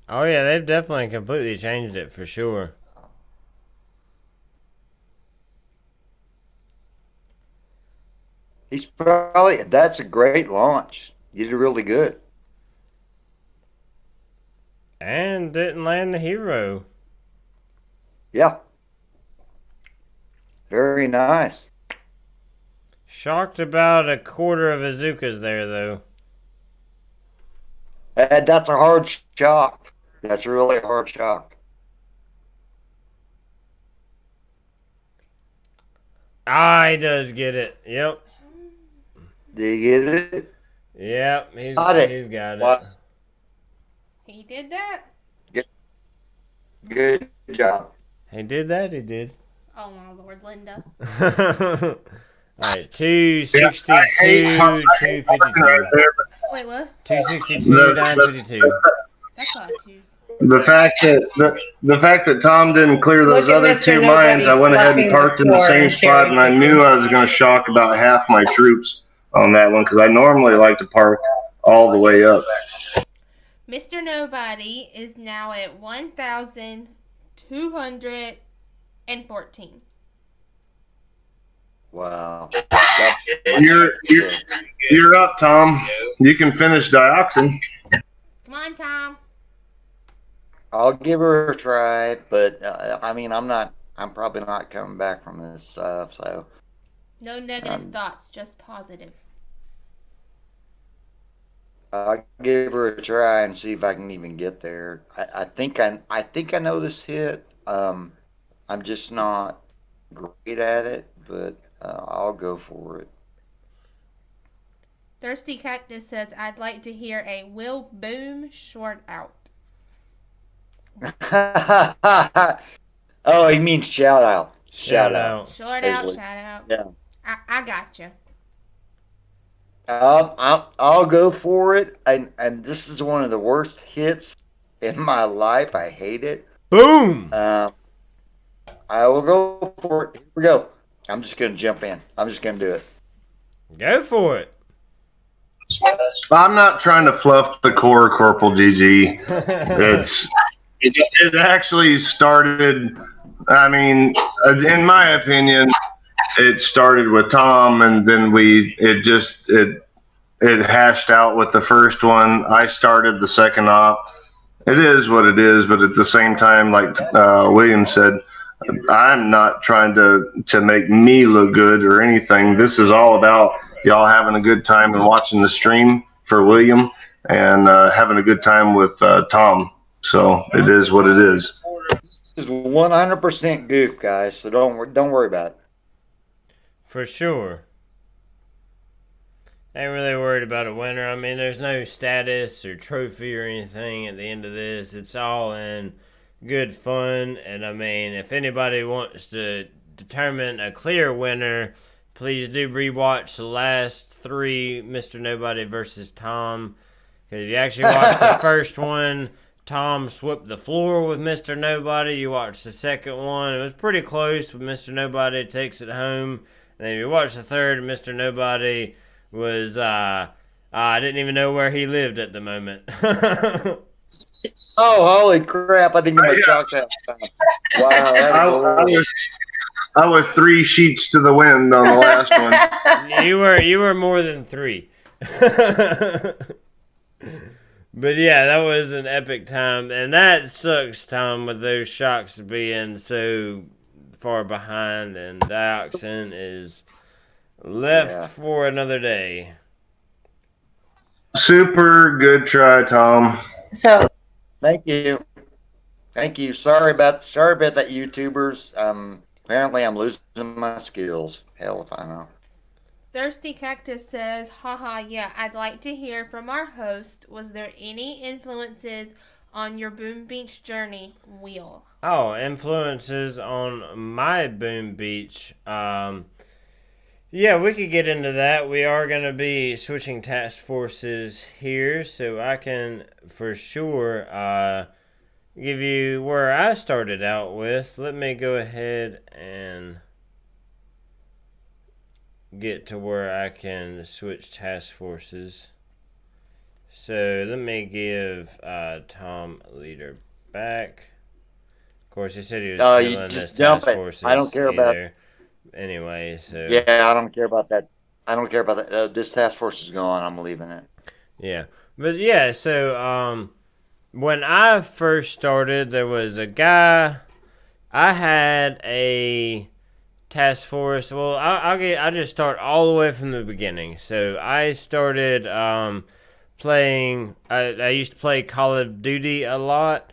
Oh yeah, they've definitely completely changed it for sure. That's a great launch. You did really good. And didn't land the hero. Yeah. Very nice. Shocked about a quarter of Azukas there, though. That's a hard shock. That's a really hard shock. He does get it. Yep. Did you get it? Yep, he's got it. What? He did that? Good job. He did that, he did. Oh my Lord, Linda. Alright, 262, 252. Wait, what? 262, 952. That's a lot of twos. The fact that Tom didn't clear those other two mines, I went ahead and parked in the same spot, and I knew I was going to shock about half my troops on that one because I normally like to park all the way up. Mr. Nobody is now at 1,214. Wow. You're up, Tom. You can finish Dioxin. Come on, Tom. I'll give her a try, but I'm probably not coming back from this stuff, so. No negative thoughts, just positive. I'll give her a try and see if I can even get there. I think I know this hit. I'm just not great at it, but I'll go for it. Thirsty Cactus says, I'd like to hear a Will Boom short out. Oh, he means shout out. Shout out. Short out, shout out. Yeah. I got you. I'll go for it. And this is one of the worst hits in my life. I hate it. Boom! I will go for it. Here we go. I'm just going to jump in. I'm just going to do it. Go for it. I'm not trying to fluff the core, Corporal GG. It actually started, in my opinion, it started with Tom, and then it hashed out with the first one. I started the second op. It is what it is, but at the same time, like William said, I'm not trying to make me look good or anything. This is all about y'all having a good time and watching the stream for William and having a good time with Tom. So it is what it is. This is 100% goof, guys. So don't worry about it. For sure. Ain't really worried about a winner. There's no status or trophy or anything at the end of this. It's all in good fun. And I mean, if anybody wants to determine a clear winner, please do rewatch the last 3 Mr. Nobody versus Tom. Because if you actually watch the first one, Tom swept the floor with Mr. Nobody. You watch the second one, it was pretty close, but Mr. Nobody takes it home. And then if you watch the third, Mr. Nobody was, I didn't even know where he lived at the moment. Oh, holy crap! I think you might talk that. Wow, I was 3 sheets to the wind on the last one. You were more than 3. But yeah, that was an epic time, and that sucks, Tom, with those shocks being so far behind, and dioxin is left for another day. Super good try, Tom. So thank you. Sorry about that, YouTubers. Apparently I'm losing my skills. Hell if I know. Thirsty Cactus says, haha, yeah, I'd like to hear from our host. Was there any influences on your Boom Beach journey, Wheel? Oh, influences on my Boom Beach. Yeah, we could get into that. We are going to be switching task forces here, so I can for sure give you where I started out with. Let me go ahead and get to where I can switch task forces. So let me give Tom leader back. Of course, he said he was killing this task forces. I don't care about it. Anyway, so yeah, I don't care about that. This task force is gone. I'm leaving it. Yeah, but yeah, so when I first started, there was a guy. I had a task force. Well, I'll just start all the way from the beginning. So I started playing. I used to play Call of Duty a lot,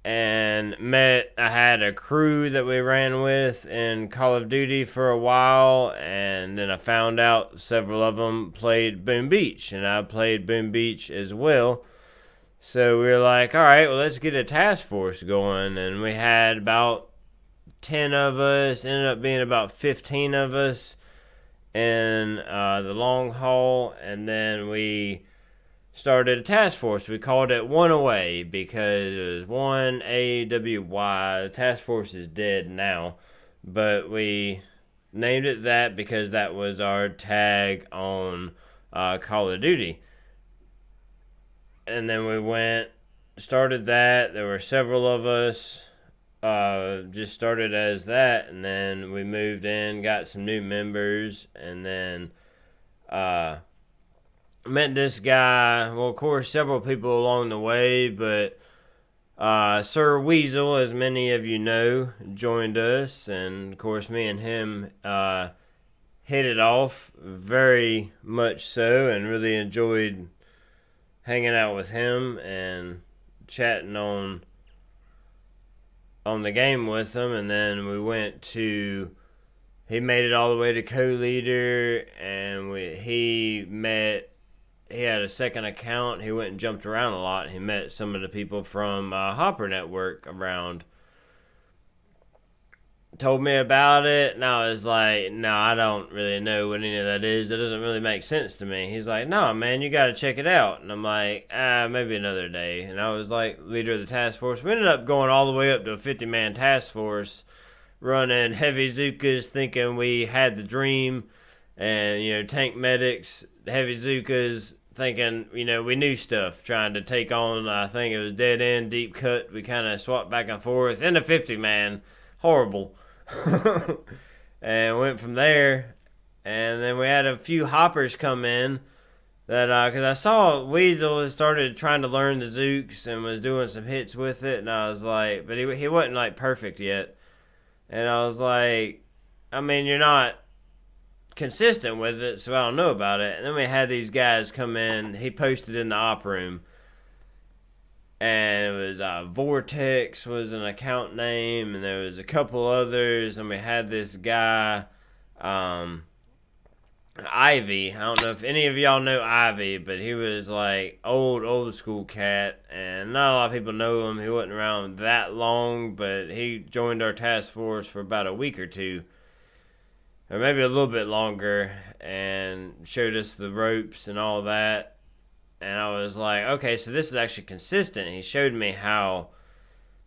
and I had a crew that we ran with in Call of Duty for a while, and then I found out several of them played Boom Beach, and I played Boom Beach as well. So we were like, all right, well, let's get a task force going, and we had about 10 of us, ended up being about 15 of us in the long haul, and then we started a task force. We called it One Away because it was 1AWY. The task force is dead now, but we named it that because that was our tag on Call of Duty. And then we started that. There were several of us. Just started as that, and then we moved in, got some new members, and then met this guy. Well, of course, several people along the way, but Sir Weasel, as many of you know, joined us, and of course, me and him hit it off very much so, and really enjoyed hanging out with him and chatting on the game with him. And then we went to, he made it all the way to co-leader, and he had a second account. He went and jumped around a lot. He met some of the people from Hopper Network around, told me about it, and I was like, no, I don't really know what any of that is. It doesn't really make sense to me. He's like, no, man, you got to check it out. And I'm like, maybe another day. And I was like, leader of the task force. We ended up going all the way up to a 50-man task force, running heavy Zookas, thinking we had the dream, and, tank medics, heavy Zookas, thinking, we knew stuff, trying to take on, I think it was Dead End, Deep Cut. We kind of swapped back and forth. And the 50-man, horrible. And went from there, and then we had a few hoppers come in that because I saw Weasel had started trying to learn the Zooks and was doing some hits with it, and I was like, but he wasn't like perfect yet, and I was like, I mean, you're not consistent with it, so I don't know about it. And then we had these guys come in. He posted in the op room, and it was Vortex was an account name, and there was a couple others, and we had this guy, I Ivy. I don't know if any of y'all know Ivy, but he was like old school cat, and not a lot of people know him. He wasn't around that long, but he joined our task force for about a week or two, or maybe a little bit longer, and showed us the ropes and all that. And I was like, okay, so this is actually consistent. He showed me how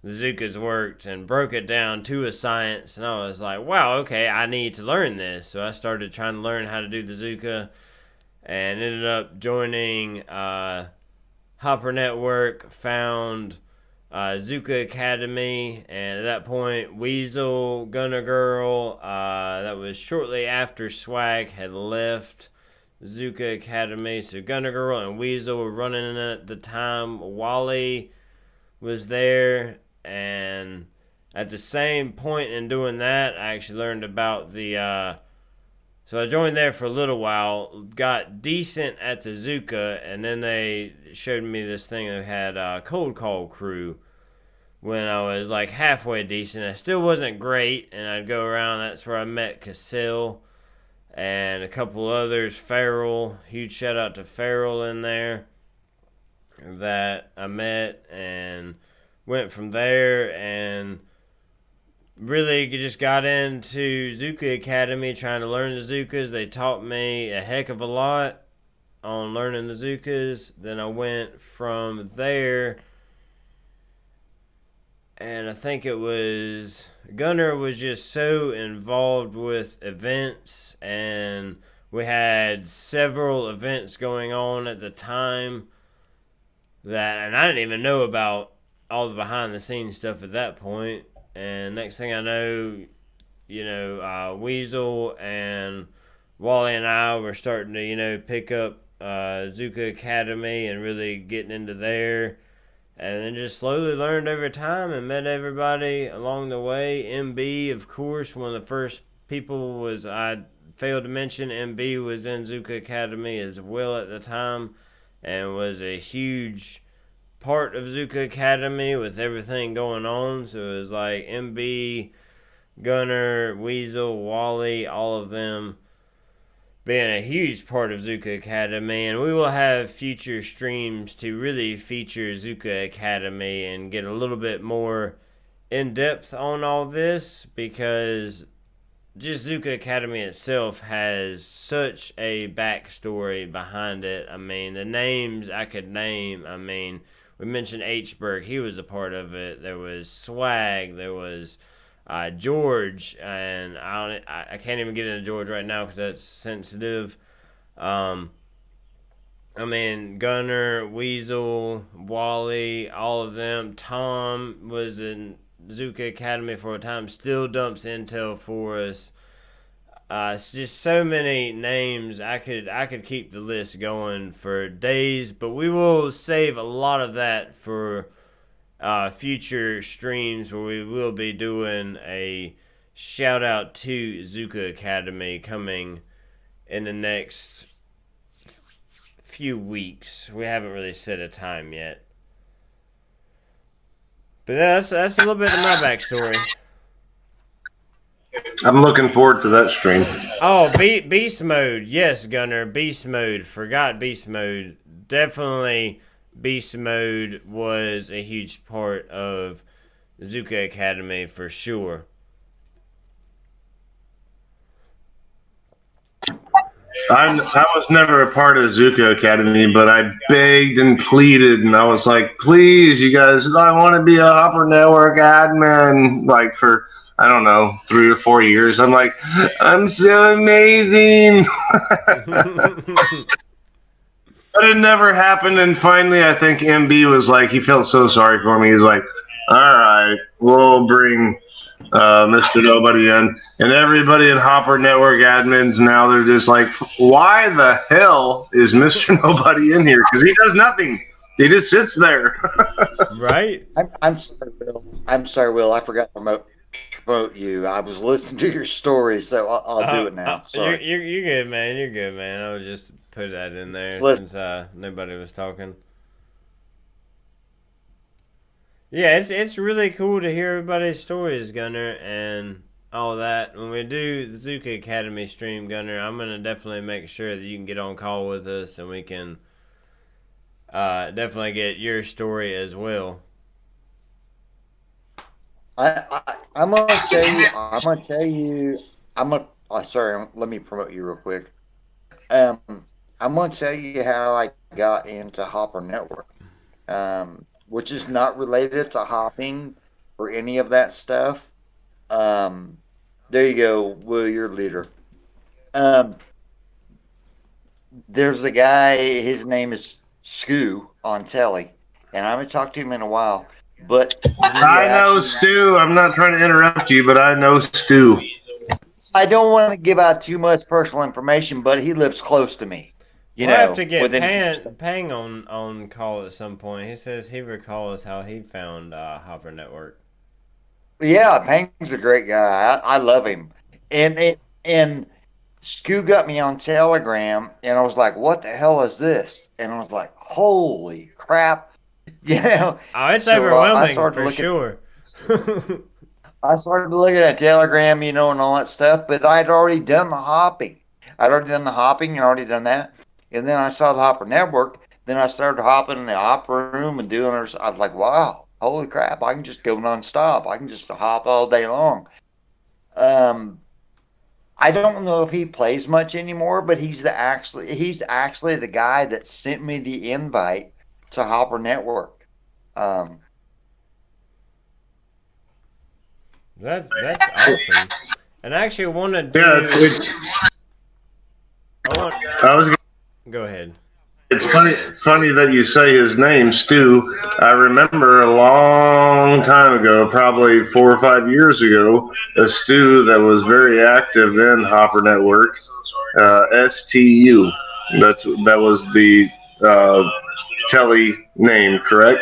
the Zookas worked and broke it down to a science, and I was like, wow, okay, I need to learn this. So I started trying to learn how to do the Zooka, and ended up joining Hopper Network, found Zooka Academy, and at that point, Weasel, Gunner Girl, that was shortly after Swag had left Zooka Academy, so Gunner Girl and Weasel were running it at the time. Wally was there. And at the same point in doing that, I actually learned about the, so I joined there for a little while, got decent at the Zooka, and then they showed me this thing that had Cold Call Crew when I was like halfway decent. I still wasn't great, and I'd go around, that's where I met Casil and a couple others, Farrell, huge shout out to Farrell in there, that I met, and went from there and really just got into Zooka Academy trying to learn the Zookas. They taught me a heck of a lot on learning the Zookas. Then I went from there, and I think it was Gunner was just so involved with events, and we had several events going on at the time that, and I didn't even know about all the behind the scenes stuff at that point. And next thing I know, Weasel and Wally and I were starting to, pick up Zooka Academy and really getting into there. And then just slowly learned over time and met everybody along the way. MB, of course, one of the first people was, I failed to mention, MB was in Zooka Academy as well at the time and was a huge part of Zooka Academy with everything going on. So it was like MB, Gunner, Weasel, Wally, all of them being a huge part of Zooka Academy. And we will have future streams to really feature Zooka Academy and get a little bit more in depth on all this, because just Zooka Academy itself has such a backstory behind it. I mean, the names I could name, we mentioned Hberg, he was a part of it. There was Swag, there was George, and I can't even get into George right now because that's sensitive. Gunner, Weasel, Wally, all of them. Tom was in Zooka Academy for a time, still dumps intel for us. It's just so many names. I could keep the list going for days, but we will save a lot of that for future streams where we will be doing a shout out to Zooka Academy coming in the next few weeks. We haven't really set a time yet, but that's a little bit of my backstory. I'm looking forward to that stream. Oh, Beast Mode. Yes, Gunner. Beast Mode. Forgot Beast Mode. Definitely Beast Mode was a huge part of Zooka Academy for sure. I was never a part of Zooka Academy, but I begged and pleaded, and I was like, please, you guys, I want to be a Hopper Network admin, like for, I don't know, 3 or 4 years. I'm like, I'm so amazing. But it never happened, and finally I think MB was like, he felt so sorry for me. He's like, all right, we'll bring Mr. Nobody in. And everybody in Hopper Network admins now, they're just like, why the hell is Mr. Nobody in here? Because he does nothing. He just sits there. Right? I'm sorry, Will. I'm sorry, Will. I forgot to promote you. I was listening to your story, so I'll do it now. Sorry. You're good, man. You're good, man. I was just put that in there since nobody was talking. Yeah, it's really cool to hear everybody's stories, Gunner, and all that, when we do the Zuka Academy stream, Gunner, I'm going to definitely make sure that you can get on call with us and we can definitely get your story as well. I'm gonna tell you. Sorry, let me promote you real quick. I'm gonna tell you how I got into Hopper Network, which is not related to hopping or any of that stuff. There you go, Will, your leader. There's a guy. His name is Scoo on telly, and I haven't talked to him in a while. But I know Stu. I'm not trying to interrupt you, but I know Stu. I don't want to give out too much personal information, but he lives close to me. We'll have to get Pang on call at some point. He says he recalls how he found Hopper Network. Yeah, Pang's a great guy. I love him. And Scoo got me on Telegram, and I was like, "What the hell is this?" And I was like, "Holy crap!" You know, it's overwhelming for sure. I started looking at Telegram, and all that stuff, but I'd already done the hopping. I'd already done the hopping and already done that. And then I saw the Hopper Network. Then I started hopping in the opera room and doing it. I was like, wow, holy crap, I can just go nonstop. I can just hop all day long. I don't know if he plays much anymore, but he's actually the guy that sent me the invite to Hopper Network. That's awesome. And I actually wanted to. Go ahead. It's funny that you say his name, Stu. I remember a long time ago, probably 4 or 5 years ago, a Stu that was very active in Hopper Network, STU. That was the telly name, correct?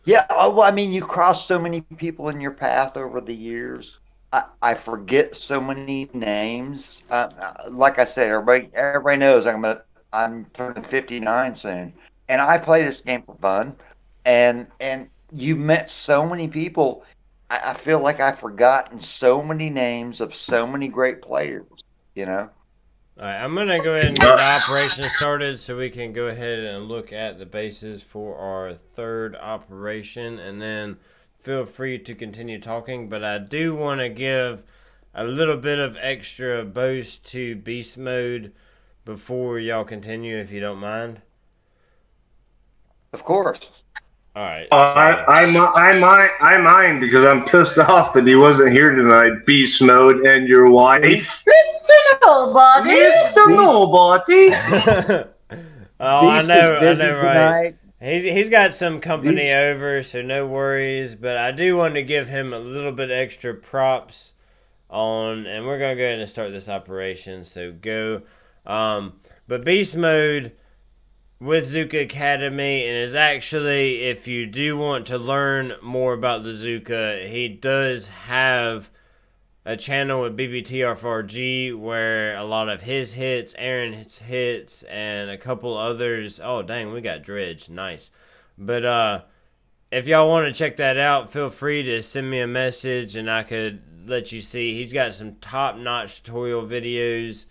Yeah, well, I mean, you cross so many people in your path over the years. I forget so many names. Like I said, everybody knows I'm turning 59 soon, and I play this game for fun. And you met so many people. I feel like I've forgotten so many names of so many great players. All right, I'm going to go ahead and get the operation started so we can go ahead and look at the bases for our third operation, and then feel free to continue talking. But I do want to give a little bit of extra boost to beast mode before y'all continue, if you don't mind. Of course. All right. I mind because I'm pissed off that he wasn't here tonight. Beast mode and your wife. Mr. Nobody. Oh, I know, right? He's got some company over, so no worries. But I do want to give him a little bit extra props on, and we're gonna go ahead and start this operation. So go. But beast mode with Zuka Academy, and is actually, if you do want to learn more about the Zuka, he does have a channel with BBTR4G where a lot of his hits, Aaron's hits, and a couple others. Oh, dang, we got Dredge. Nice. But if y'all want to check that out, feel free to send me a message and I could let you see. He's got some top-notch tutorial videos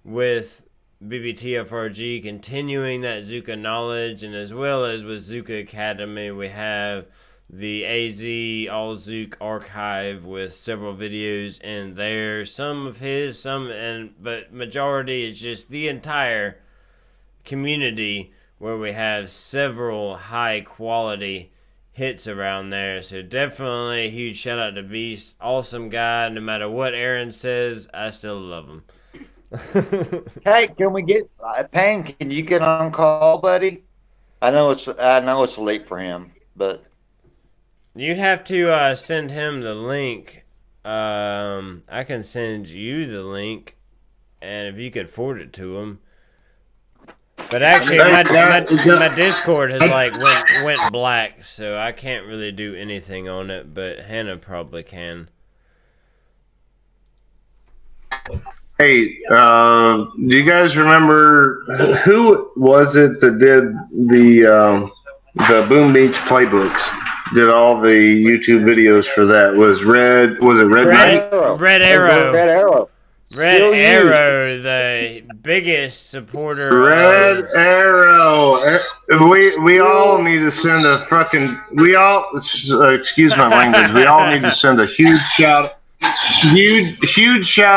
with BBTFRG, continuing that Zuka knowledge, and as well as with Zuka Academy, we have the AZ All Zook archive with several videos in there. Some of his, but majority is just the entire community where we have several high quality hits around there. So definitely a huge shout out to Beast. Awesome guy. No matter what Aaron says, I still love him. Hey, can we get Pang? Can you get on call, buddy? I know it's late for him, but you'd have to send him the link. I can send you the link, and if you could forward it to him. But actually, my Discord has went black, so I can't really do anything on it. But Hannah probably can. Hey, do you guys remember who was it that did the Boom Beach playbooks. Did all the YouTube videos for that. Was it Red Knight? Red Arrow. Red Arrow. Red Arrow, the biggest supporter Red of... Arrow. We all need to send a fucking... excuse my language. We all need to send a huge shout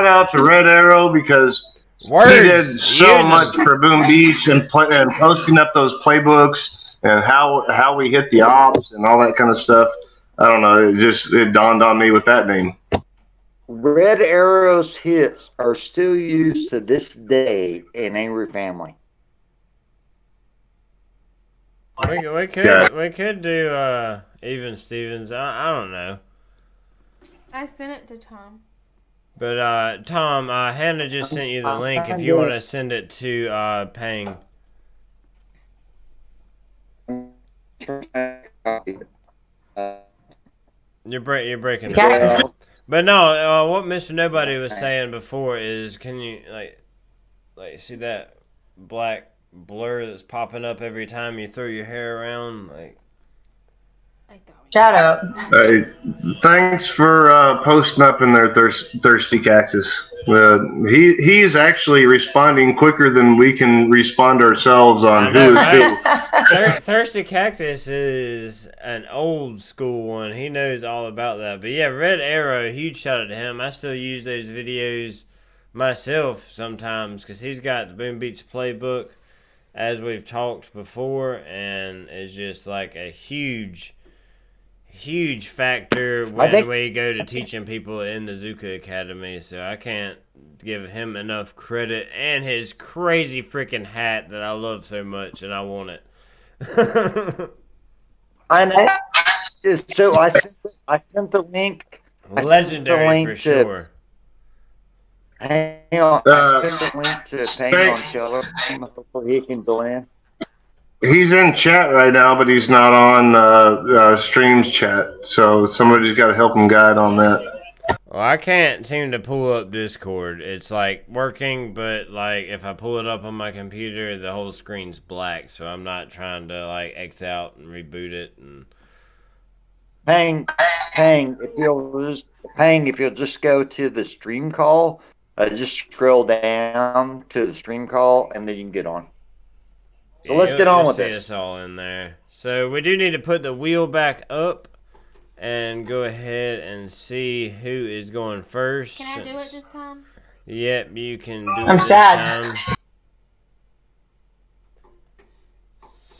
out to Red Arrow because he did so much for Boom Beach and posting up those playbooks and how we hit the ops and all that kind of stuff. I don't know. It dawned on me with that name. Red Arrow's hits are still used to this day in Angry Family. We could do Even Stevens. I don't know. I sent it to Tom. But Tom, Hannah just sent you the link if you want to send it to Pang. You're breaking up. But no, what Mr. Nobody was saying before is, can you like see that black blur that's popping up every time you throw your hair around? Like, Shut up. Thanks for posting up in there, Thirsty Cactus. He's actually responding quicker than we can respond ourselves on who is who. Thirsty Cactus is an old school one. He knows all about that. But yeah, Red Arrow, huge shout out to him. I still use those videos myself sometimes because he's got the Boom Beach playbook, as we've talked before, and it's just like a huge factor when we go to teaching people in the Zuka Academy. So I can't give him enough credit, and his crazy freaking hat that I love so much and I want it. I know. So I sent the link. Legendary for sure. Hang on. I sent the link to Pang on Chiller. Hopefully he can go in. He's in chat right now, but he's not on streams chat. So somebody's got to help him guide on that. Well, I can't seem to pull up Discord. It's like working, but like if I pull it up on my computer, the whole screen's black. So I'm not trying to like X out and reboot it. And Pang, if you'll just go to the stream call, just scroll down to the stream call, and then you can get on. So let's get on with this. It's all in there. So we do need to put the wheel back up and go ahead and see who is going first. Can I do it this time? Yep, you can do it I'm this sad. time.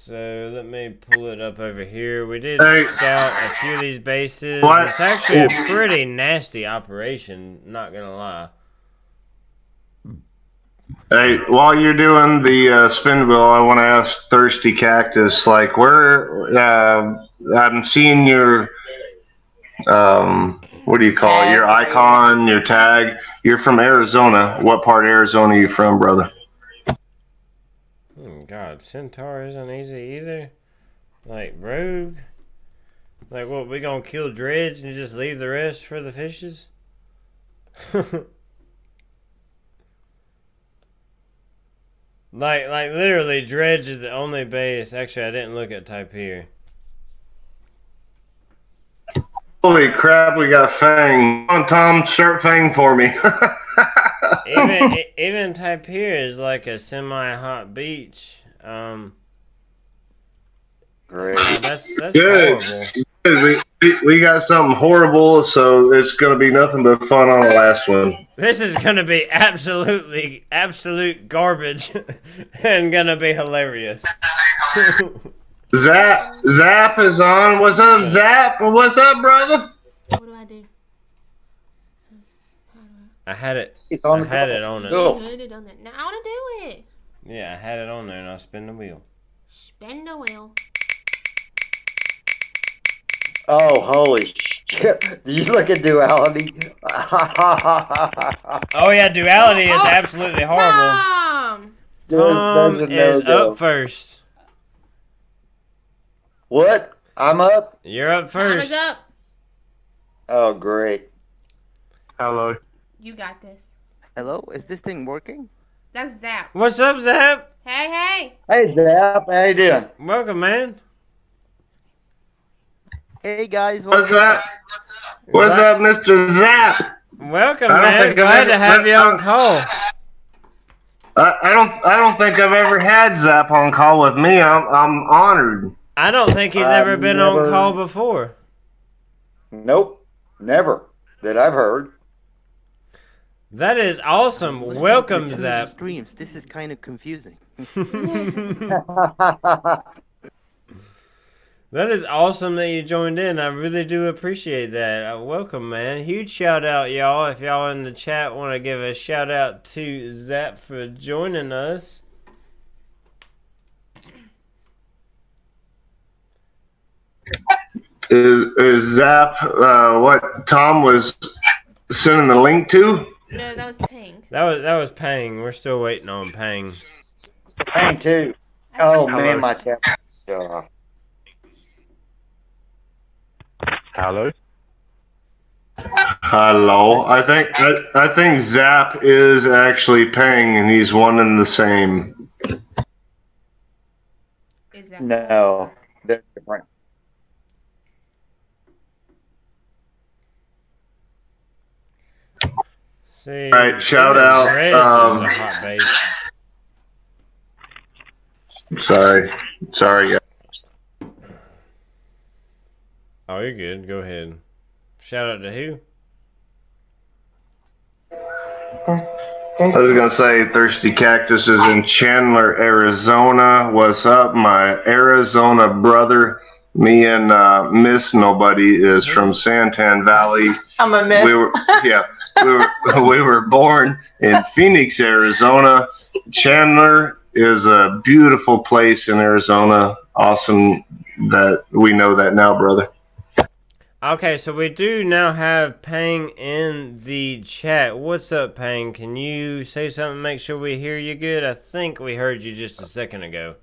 So let me pull it up over here. We did scout a few of these bases. It's actually a pretty nasty operation, not gonna lie. Hey, while you're doing the spin wheel, I want to ask Thirsty Cactus, like, where I'm seeing your, what do you call it? Your icon, your tag. You're from Arizona. What part of Arizona are you from, brother? Oh, God, Centaur isn't easy either. Like, Rogue? Like, what, we gonna kill Dredge and just leave the rest for the fishes? Like literally, Dredge is the only base. Actually, I didn't look at type here. Holy crap, we got Fang. Come on, Tom, start Fang for me. even type here is like a semi-hot beach. Great. That's good. Horrible. Good. We got something horrible, so it's going to be nothing but fun on the last one. This is going to be absolute garbage and going to be hilarious. Zap is on. What's up, Zap? What's up, brother? What do I do? I had it. It's on. I had it on it. Now I want to do it. Yeah, I had it on there, and I'll spin the wheel. Spin the wheel. Oh, holy shit. Did you look at Duality? Oh, yeah, Duality is absolutely horrible. Tom is up first. What? I'm up? You're up first. Tom is up. Oh, great. Hello. You got this. Hello? Is this thing working? That's Zap. What's up, Zap? Hey. Hey, Zap. How you doing? Welcome, man. Hey guys, What's what's up? up? What's up, Mr. Zap? Welcome, I don't man. think I've Glad ever- to have you on call. I don't think I've ever had Zap on call with me. I'm honored. I don't think he's I've ever been on never- call before. Nope, never that I've heard. That is awesome. Listening Welcome, to two Zap. streams. This is kind of confusing. That is awesome that you joined in. I really do appreciate that. Welcome, man. Huge shout out, y'all. If y'all in the chat want to give a shout out to Zap for joining us. Is Zap what Tom was sending the link to? No, that was Ping. That was Pang. We're still waiting on Pang. Mine too. Oh man, my tablet. Hello. Hello. I think Zap is actually Pang, and he's one and the same. Is that No, they're different. See, All right, shout even out, Reg is a hot base. Sorry, guys. Oh, you're good. Go ahead. Shout out to who? I was gonna say Thirsty Cactus is in Chandler, Arizona. What's up, my Arizona brother? Me and Miss Nobody is from Santan Valley. I'm a miss. We were we were born in Phoenix, Arizona. Chandler is a beautiful place in Arizona. Awesome that we know that now, brother. Okay, so we do now have Pang in the chat. What's up, Pang? Can you say something, make sure we hear you good? I think we heard you just a second ago.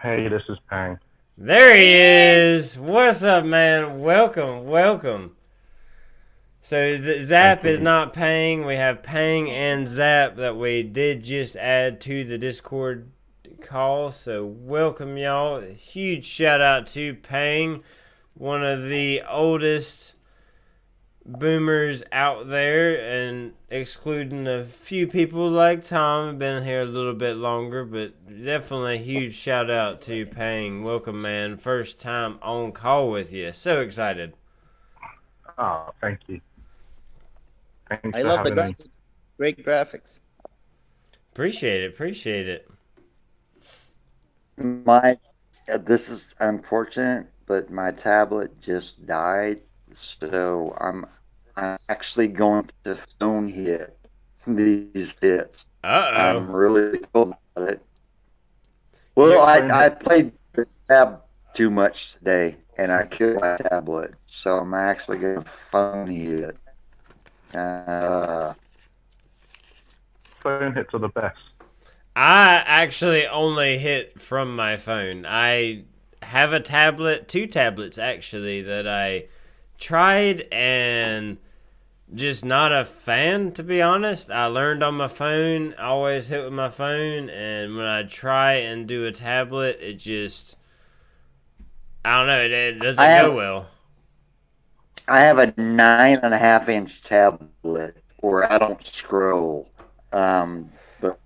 Hey, this is Pang. There he is! What's up, man? Welcome. So Zap is not Pang. We have Pang and Zap that we did just add to the Discord call. So welcome, y'all. Huge shout out to Pang, one of the oldest boomers out there, and excluding a few people like Tom, been here a little bit longer, but definitely a huge shout out to Pang. Welcome, man. First time on call with you. So excited. Oh, thank you. Thanks I for love the having me. graphics. Great graphics. Appreciate it. This is unfortunate, but my tablet just died, so I'm actually going to phone hit these hits. I'm really cool about it. Well, I played the tab too much today, and I killed my tablet, so I'm actually going to phone hit. Phone hits are the best. I actually only hit from my phone. I have a tablet, 2 tablets actually, that I tried and just not a fan, to be honest. I learned on my phone, I always hit with my phone, and when I try and do a tablet, it just, I don't know, it doesn't go well. I have a 9.5-inch tablet where I don't scroll, but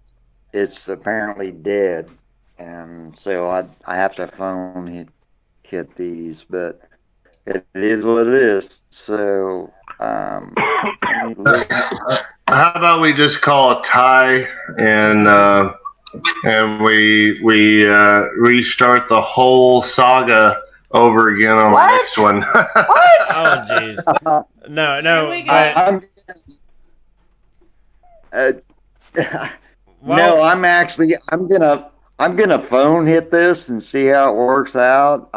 it's apparently dead, and so I have to phone hit these, but it is what it is. So, how about we just call a tie and we restart the whole saga over again on the next one. What? Oh, jeez. No. No, I'm gonna phone hit this and see how it works out.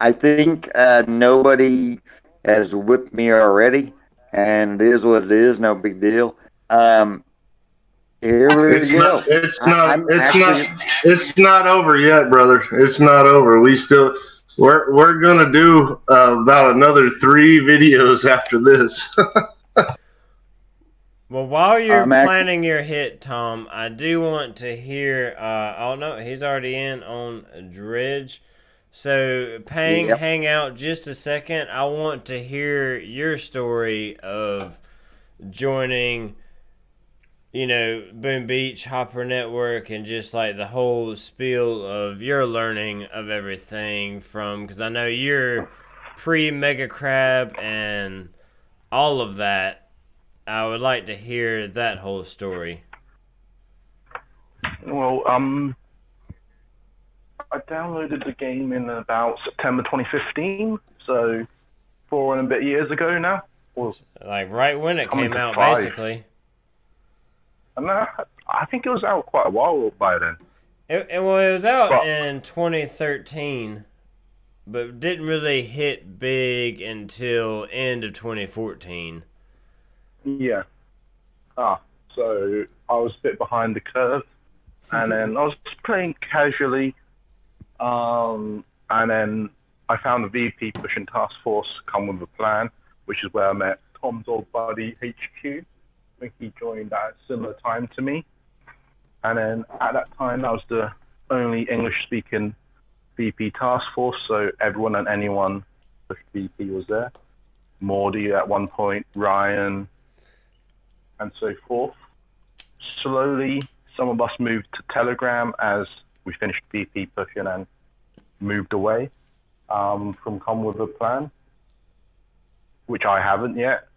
I think nobody has whipped me already, and it is what it is. No big deal. Here we go. It's not over yet, brother. It's not over. We're gonna do about another 3 videos after this. Well, while you're planning your hit, Tom, I do want to hear. Oh no, he's already in on Dredge. So, Pang, Yep. hang out just a second. I want to hear your story of joining, Boom Beach, Hopper Network, and just like the whole spiel of your learning of everything because I know you're pre-Mega Crab and all of that. I would like to hear that whole story. Well, I downloaded the game in about September 2015, so 4 and a bit years ago now. Well, Like right when it coming came to out, 5. basically. And I think it was out quite a while by then. It was out in 2013, but didn't really hit big until end of 2014. Yeah. So I was a bit behind the curve, and then I was playing casually, and then I found the VP pushing Task Force Come With A Plan, which is where I met Tom's old buddy HQ. I think he joined at a similar time to me. And then at that time, I was the only English-speaking VP Task Force, so everyone and anyone with VP was there. Mordy at one point, Ryan, and so forth. Slowly, some of us moved to Telegram as we finished VP pushing and moved away from Come With A Plan, which I haven't yet.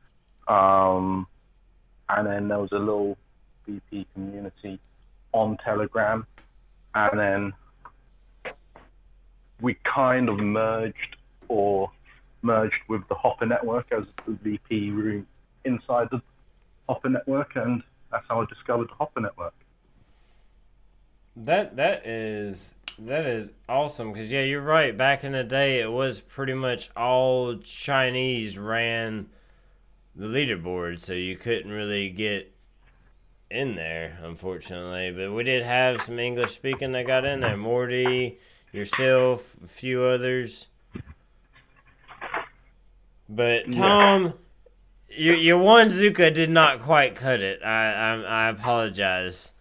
And then there was a little VP community on Telegram, and then we kind of merged with the Hopper Network as the VP room inside the Hopper Network, and that's how I discovered the Hopper Network. That is awesome, because yeah, you're right. Back in the day, it was pretty much all Chinese ran the leaderboard, so you couldn't really get in there, unfortunately. But we did have some English speaking that got in there. Morty, yourself, a few others. But Tom, your one Zuka did not quite cut it. I apologize.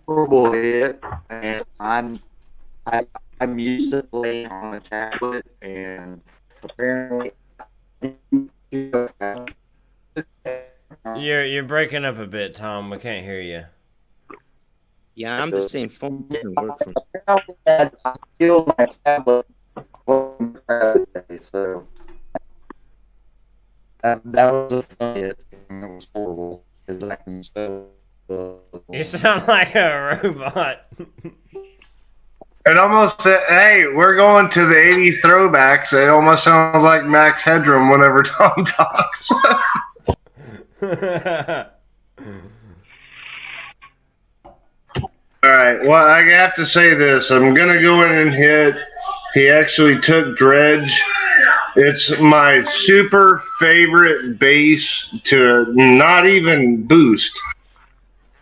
Horrible hit, and I'm used to playing on a tablet, and apparently You're breaking up a bit, Tom. We can't hear you. Yeah, I'm the same phone doesn't work for me. I feel my tablet, so that was a fun hit, and it was horrible. I can spell. You sound like a robot. It almost said, hey, we're going to the 80 throwbacks. It almost sounds like Max Headroom whenever Tom talks. All right, well, I have to say this. I'm going to go in and hit. He actually took Dredge. It's my super favorite base to not even boost.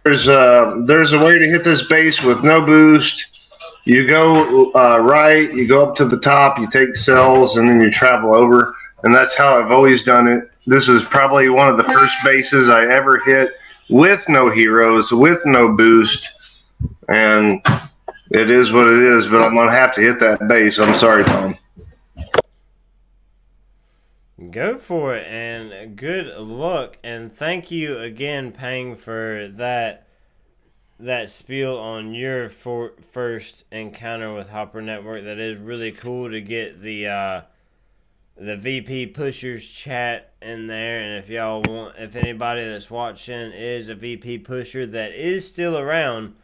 There's a way to hit this base with no boost. You go right, you go up to the top, you take cells, and then you travel over. And that's how I've always done it. This is probably one of the first bases I ever hit with no heroes, with no boost. And it is what it is, but I'm going to have to hit that base. I'm sorry, Tom. Go for it, and good luck. And thank you again, Pang, for that spiel on your first encounter with Hopper Network. That is really cool to get the VP Pushers chat in there. And if anybody that's watching is a VP Pusher that is still around,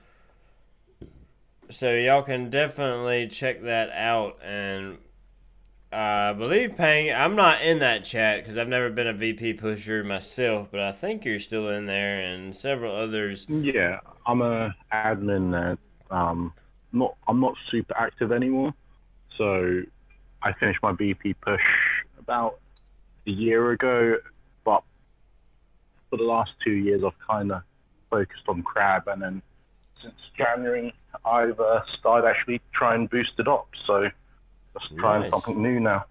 so y'all can definitely check that out. And I believe, Pang, I'm not in that chat because I've never been a VP Pusher myself, but I think you're still in there, and several others. Yeah, I'm a admin there. I'm not super active anymore, so I finished my VP push about a year ago, but for the last 2 years I've kind of focused on Crab, and then since January I've started actually trying to boost it up, so just trying something new now.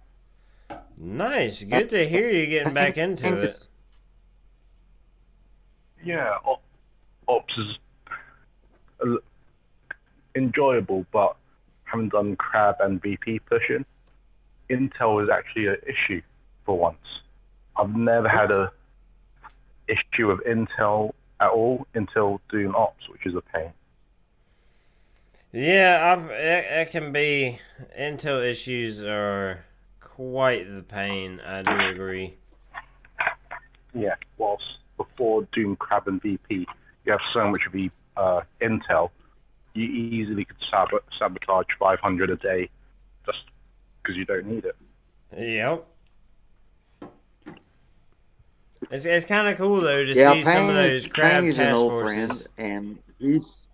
Nice, good to hear you getting back into it. Yeah, Ops is enjoyable, but having done crab and VP pushing, intel is actually an issue for once. I've never had a issue with intel at all until doing ops, which is a pain. Yeah, it can be. Intel issues are quite the pain. I do agree. Yeah, whilst before doing crab and VP, you have so much of intel, you easily could sabotage 500 a day just because you don't need it. Yep. It's kind of cool though to see some of those crab Pang task an old forces. friend, and he's.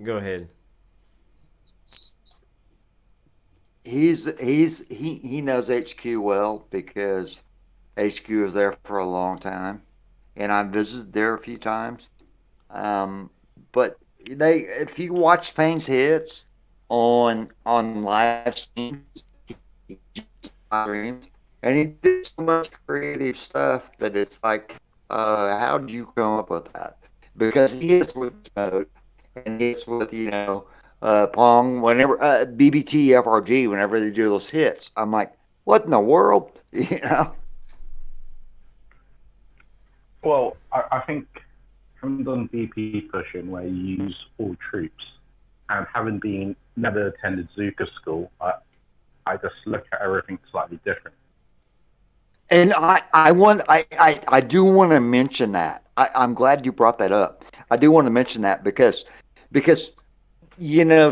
Go ahead. He knows HQ well because HQ was there for a long time, and I visited there a few times. But if you watch Payne's hits on live streams, and he did so much creative stuff that it's like, how did you come up with that? Because he hits with Smoke, and he hits with Pong, whenever BBT FRG, whenever they do those hits, I'm like, what in the world, Well, I think having done VP pushing where you use all troops, and having never attended Zuka school, I just look at everything slightly different. And I do want to mention that. I'm glad you brought that up. I do want to mention that because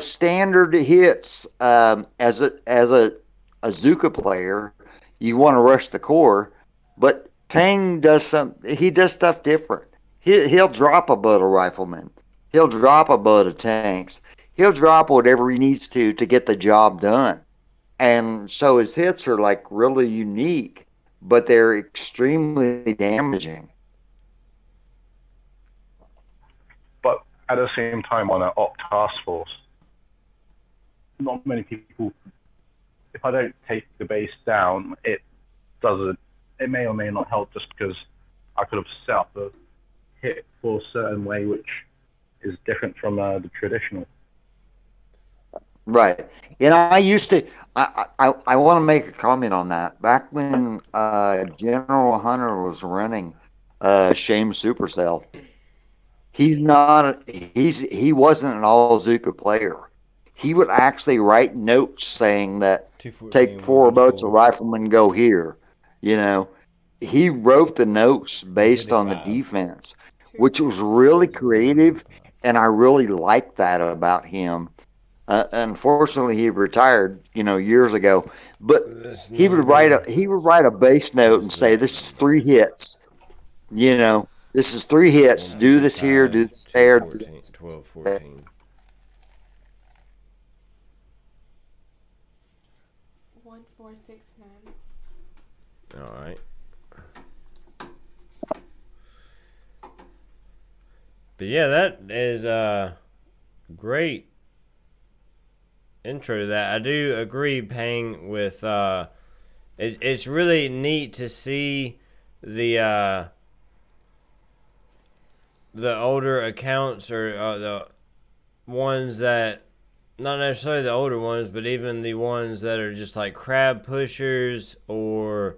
standard hits as a Zuka player, you want to rush the core, but Pang does stuff different. He'll drop a boat of riflemen. He'll drop a boat of tanks. He'll drop whatever he needs to get the job done. And so his hits are like really unique, but they're extremely damaging. But at the same time, on an op task force, not many people, if I don't take the base down, it may or may not help just because I could have set up a hit for a certain way, which is different from the traditional. Right. I used to, I want to make a comment on that. Back when General Hunter was running Shame Supercell, he wasn't an all Zuka player. He would actually write notes saying that take 4 boats of riflemen, go here. He wrote the notes based on the defense, which was really creative, and I really liked that about him. Unfortunately, he retired, years ago. But he would write a base note and say, "This is 3 hits. This is 3 hits. Do this here, do this there." 12, 14. 1469. All right. But yeah, that is great intro to that. I do agree, Pang, with it's really neat to see the older accounts, or the ones that, not necessarily the older ones, but even the ones that are just like crab pushers or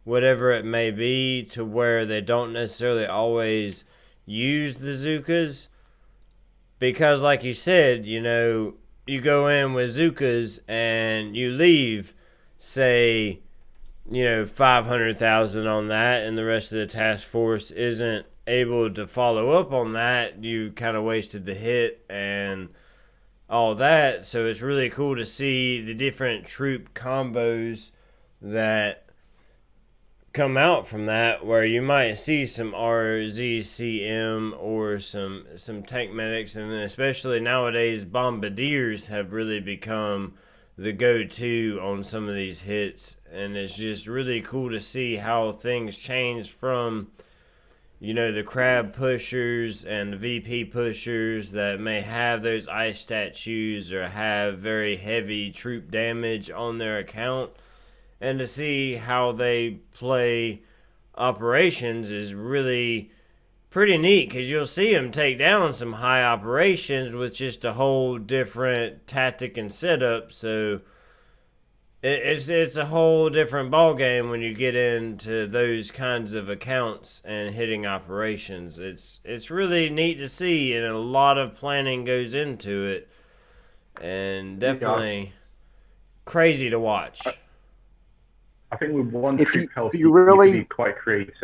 whatever it may be, to where they don't necessarily always use the Zukas. Because like you said, you go in with Zukas and you leave, say, 500,000 on that, and the rest of the task force isn't able to follow up on that. You kind of wasted the hit and all that. So it's really cool to see the different troop combos that come out from that, where you might see some RZCM or some tank medics, and then especially nowadays bombardiers have really become the go-to on some of these hits, and it's just really cool to see how things change from the crab pushers and the VP pushers that may have those ice statues or have very heavy troop damage on their account, and to see how they play operations is really pretty neat because you'll see him take down some high operations with just a whole different tactic and setup. So it's a whole different ball game when you get into those kinds of accounts and hitting operations. It's really neat to see, and a lot of planning goes into it, and definitely crazy to watch. I think with one troop health, you you can be quite creative.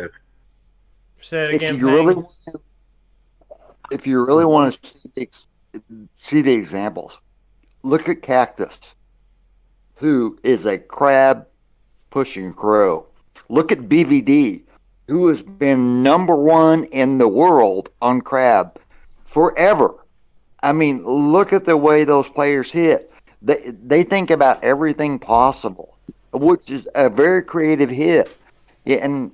Say it again, if you really want to see the examples, look at Cactus, who is a crab pushing crow. Look at BVD, who has been #1 in the world on crab forever. I mean, look at the way those players hit. They think about everything possible, which is a very creative hit. Yeah, and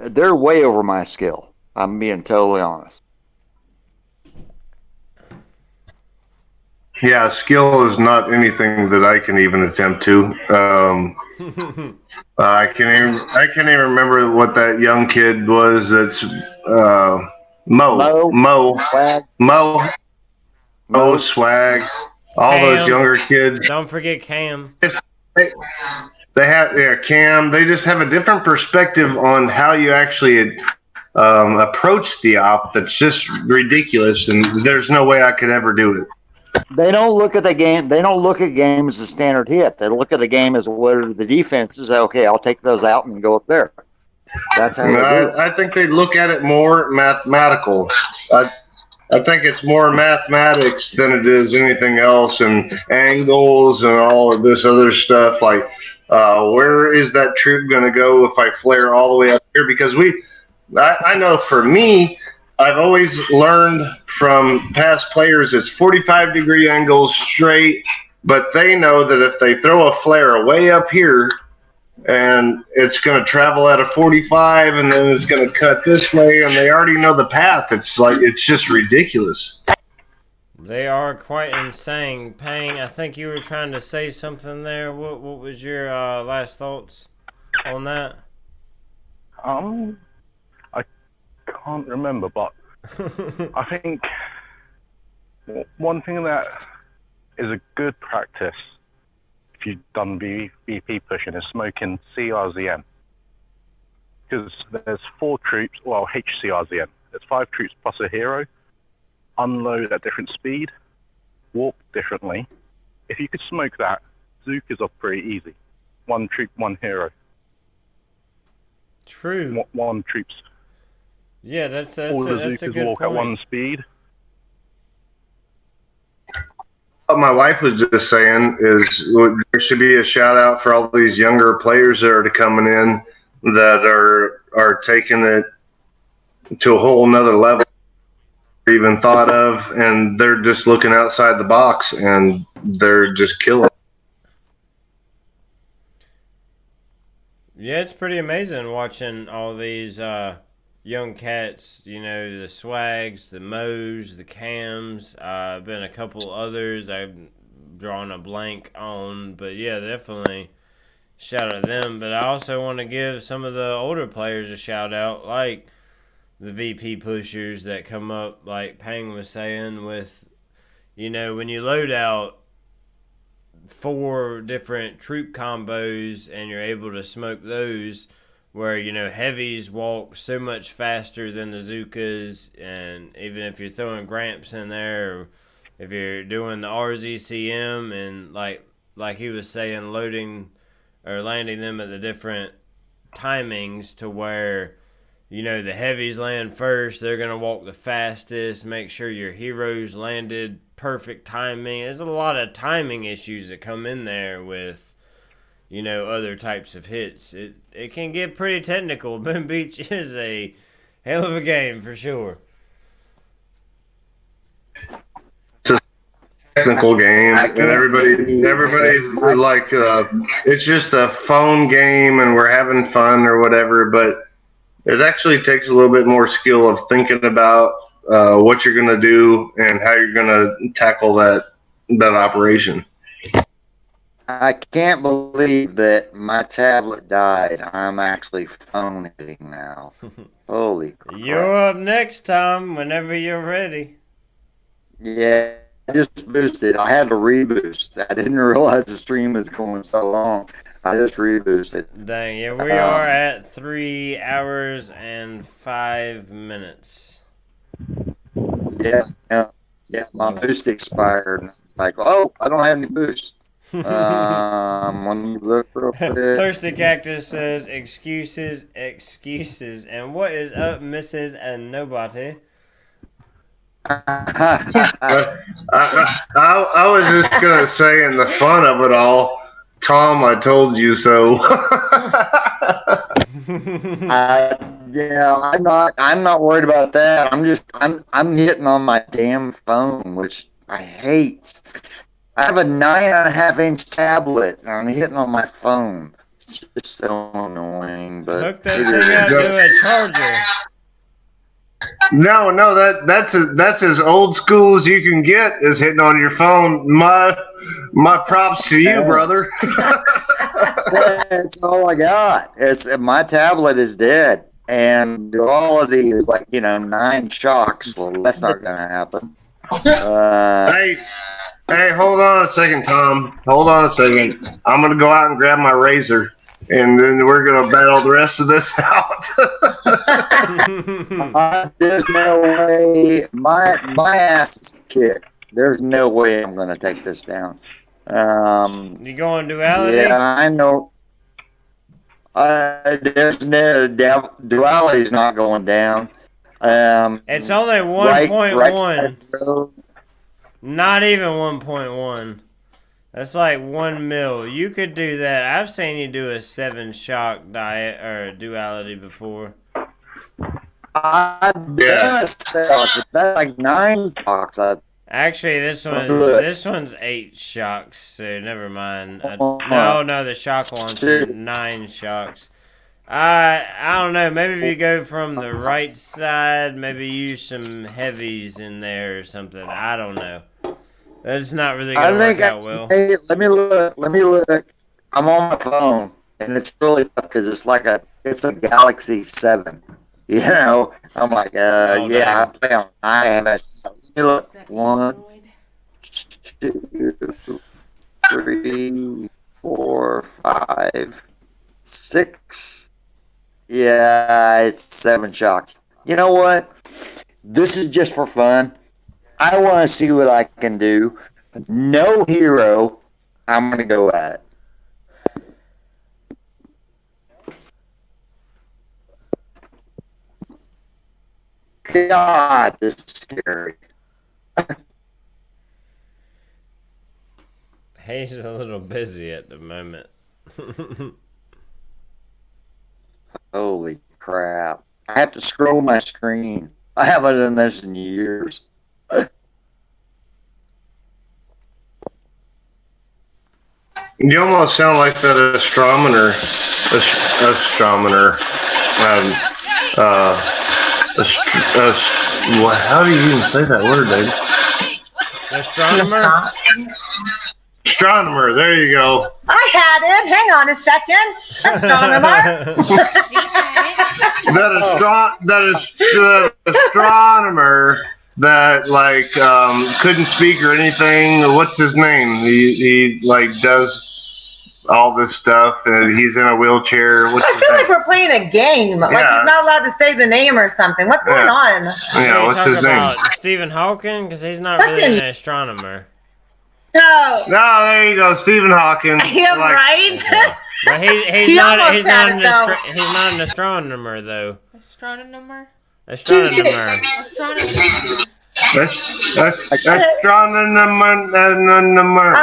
they're way over my skill. I'm being totally honest. Yeah, skill is not anything that I can even attempt to. I can't even remember what that young kid was. That's Mo, Swag, all Cam. those younger kids. Don't forget Cam. They have Cam. They just have a different perspective on how you actually approach the op. That's just ridiculous, and there's no way I could ever do it. They don't look at the game. They don't look at game as a standard hit. They look at the game as what are the defenses. Okay, I'll take those out and go up there. That's how they do it. I think they look at it more mathematical. I think it's more mathematics than it is anything else, and angles and all of this other stuff. Like, where is that troop going to go if I flare all the way up here? Because I know for me, I've always learned from past players it's 45-degree angles straight, but they know that if they throw a flare way up here and it's going to travel at a 45 and then it's going to cut this way, and they already know the path. It's just ridiculous. They are quite insane. Pang, I think you were trying to say something there. What was your last thoughts on that? I can't remember, but I think one thing that is a good practice if you've done VP pushing is smoking CRZN. Because there's 4 troops, well, HCRZN. There's 5 troops plus a hero. Unload at different speed. Warp differently. If you could smoke that, Zookas are pretty easy. 1 troop, 1 hero. True. 1 troops. Yeah, that's all the that's a Zookas good walk point. at 1 speed. What my wife was just saying is there should be a shout out for all these younger players that are coming in that are taking it to a whole nother level even thought of, and they're just looking outside the box and they're just killing. Yeah, it's pretty amazing watching all these young cats, you know, the Swags, the Moes, the Cams, been a couple others I've drawn a blank on, but yeah, definitely shout out to them. But I also want to give some of the older players a shout out, like the VP pushers that come up, like Pang was saying, with, you know, when you load out 4 different troop combos and you're able to smoke those, where, you know, heavies walk so much faster than the Zookas, and even if you're throwing Gramps in there, or if you're doing the RZCM and like he was saying, loading or landing them at the different timings to where, you know, the heavies land first, they're going to walk the fastest, make sure your heroes landed perfect timing. There's a lot of timing issues that come in there with, you know, other types of hits. It can get pretty technical. Boom Beach is a hell of a game for sure. It's a technical game, and everybody's like, it's just a phone game and we're having fun or whatever, but it actually takes a little bit more skill of thinking about what you're going to do and how you're going to tackle that operation. I can't believe that my tablet died. I'm actually phone hitting now. Holy crap. You're up next, Tom, whenever you're ready. Yeah, I just boosted. I had to reboost. I didn't realize the stream was going so long. I just reboosted. Dang, yeah, we are at 3 hours and 5 minutes. Yeah, my boost expired. And it's like, oh, I don't have any boost. Let me look real quick. Thirsty Cactus says, excuses, excuses. And what is up, Mrs. and Nobody? I was just gonna say, in the fun of it all, Tom, I told you so. Yeah, I'm not worried about that. I'm hitting on my damn phone, which I hate. I have a 9.5-inch tablet, and I'm hitting on my phone. It's just so annoying. But hook that thing up to a charger. No, that's as old school as you can get, is hitting on your phone. My props to you, brother. That's all I got. My tablet is dead, and duality is like 9 shocks. Well, that's not gonna happen. Hey, hold on a second, Tom. Hold on a second. I'm gonna go out and grab my razor, and then we're gonna battle the rest of this out. There's no way. My ass is kicked. There's no way I'm gonna take this down. You going duality? Yeah, I know. There's no duality's not going down. It's only 1.1. Not even 1.1. That's like 1 mil. You could do that. I've seen you do a 7-shock diet or duality before. I've done a shock. That's like 9 shocks. Actually, this one's 8 shocks. So never mind. No, the shock launcher 9 shocks. I don't know. Maybe if you go from the right side, maybe use some heavies in there or something. I don't know. That's not really gonna work out well. Hey, let me look. I'm on my phone, and it's really tough because it's a Galaxy 7. I'm like, yeah, I play on iOS. Let me look. 1, 2, 3, 4, 5, 6. Yeah, it's 7 shocks. You know what? This is just for fun. I want to see what I can do. No hero. I'm going to go at it. God, this is scary. He's a little busy at the moment. Holy crap. I have to scroll my screen. I haven't done this in years. You almost sound like that astronomer. How do you even say that word, David? Astronomer? Astronomer, there you go. I had it. Hang on a second. Astronomer. That astronomer that couldn't speak or anything. What's his name? He does all this stuff, and he's in a wheelchair. I feel like we're playing a game. Like he's not allowed to say the name or something. What's going on? Yeah, what's his name? Stephen Hawking? Because he's not really an astronomer. No, there you go, Stephen Hawking. Yeah, right. But he's not an astronomer though. Astronomer. Astronomer. Astronomer. All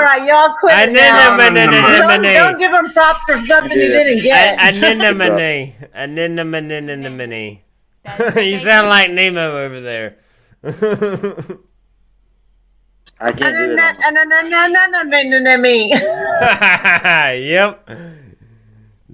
right, y'all quit now. Don't give him props for something he didn't get. Anemone. You sound like Nemo over there. I can't do it. Yep.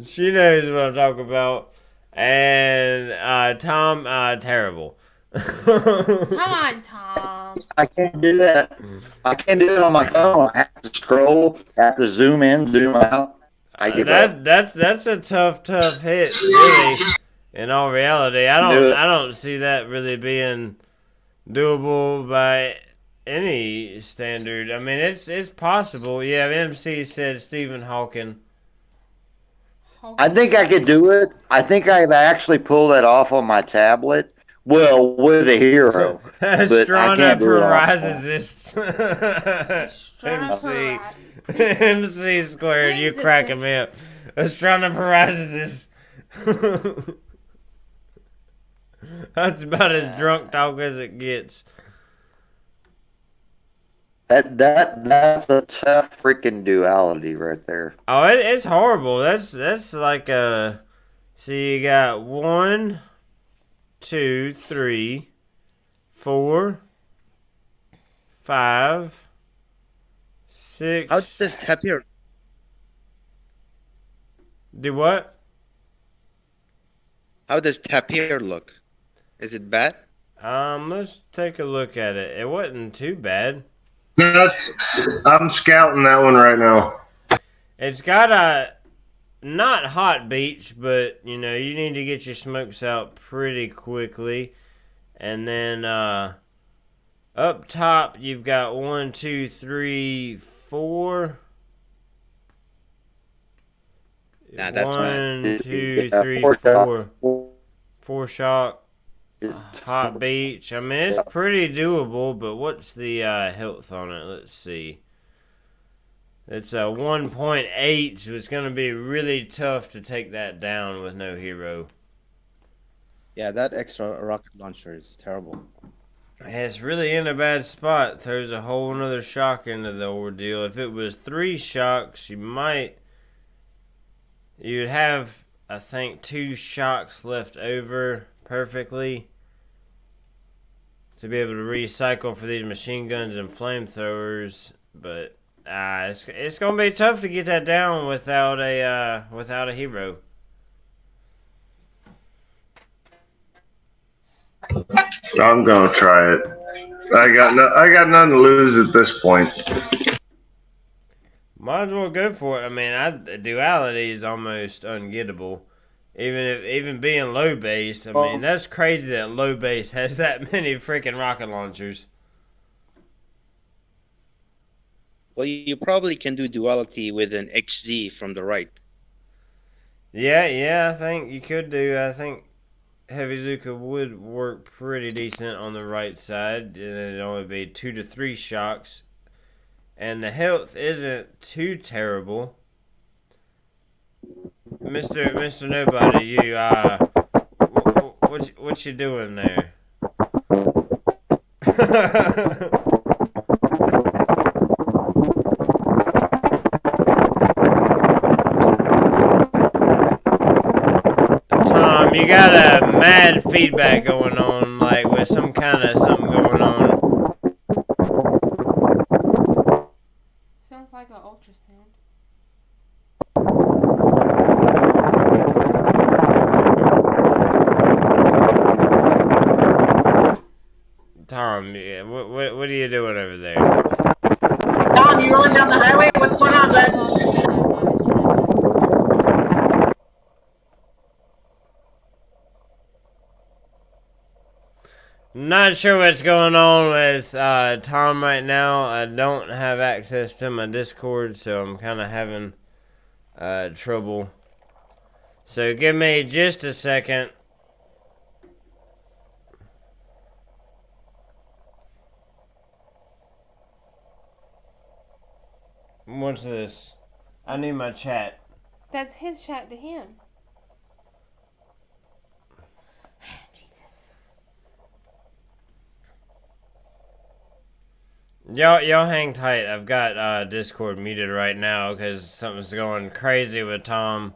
She knows what I'm talking about. And Tom, terrible. Come on, Tom. I can't do that. I can't do it on my phone. I have to scroll, I have to zoom in, zoom out. That's a tough hit, really. in all reality, I don't see that really being doable by any standard. I mean, it's possible. Yeah, MC said Stephen Hawking. I think I could do it. I think I'd actually pull that off on my tablet. Well, with a hero, but I can't do it on. MC, MC squared. You cracking me up. Astronomerizes. That's about as drunk talk as it gets. That's a tough freaking duality right there. Oh, it's horrible. That's like a. So you got 1, 2, 3, 4, 5, 6. How does this Tapir? Do what? How does Tapir look? Is it bad? Let's take a look at it. It wasn't too bad. I'm scouting that one right now. It's got a not hot beach, but you know you need to get your smokes out pretty quickly, and then up top you've got 1, 2, 3, 4. Nah, that's 1, 2, 3, 4. 4 shock. Hot beach. I mean, it's pretty doable, but what's the health on it? Let's see. It's a 1.8, so it's going to be really tough to take that down with no hero. Yeah, that extra rocket launcher is terrible. It's really in a bad spot. Throws a whole nother shock into the ordeal. If it was 3 shocks, you'd have, I think, 2 shocks left over perfectly to be able to recycle for these machine guns and flamethrowers, but it's gonna be tough to get that down without a hero. I'm gonna try it. I got nothing to lose at this point. Might as well go for it. I mean, duality is almost ungettable. Even being low base, I mean, that's crazy that low base has that many freaking rocket launchers. Well, you probably can do duality with an XZ from the right. Yeah, I think you could do. I think Heavy Zuka would work pretty decent on the right side. It'd only be 2 to 3 shocks. And the health isn't too terrible. Mr. Nobody, you what you doing there? Tom, you got a mad feedback going on, like with some kind of something going on. Sounds like an ultrasound. Tom, yeah, what are you doing over there? Tom, you rolling down the highway? What's going on, bud? Not sure what's going on with Tom right now. I don't have access to my Discord, so I'm kind of having trouble. So give me just a second. What's this? I need my chat. That's his chat to him. Jesus. Y'all hang tight. I've got Discord muted right now because something's going crazy with Tom.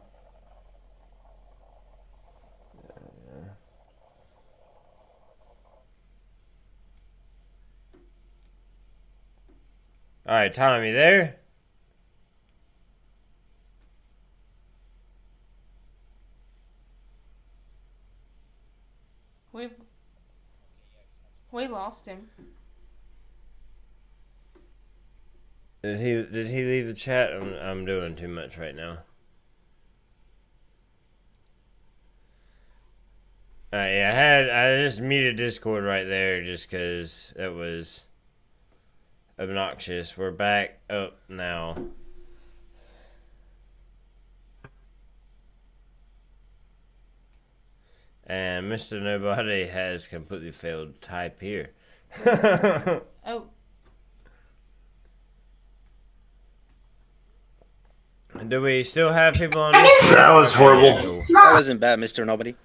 Alright, Tom, you there? We lost him. Did he leave the chat? I'm doing too much right now. Yeah, I just muted Discord right there just because it was obnoxious. We're back up now. And Mr. Nobody has completely failed type here. Oh. Do we still have people on Discord? That was horrible. That wasn't bad, Mr. Nobody.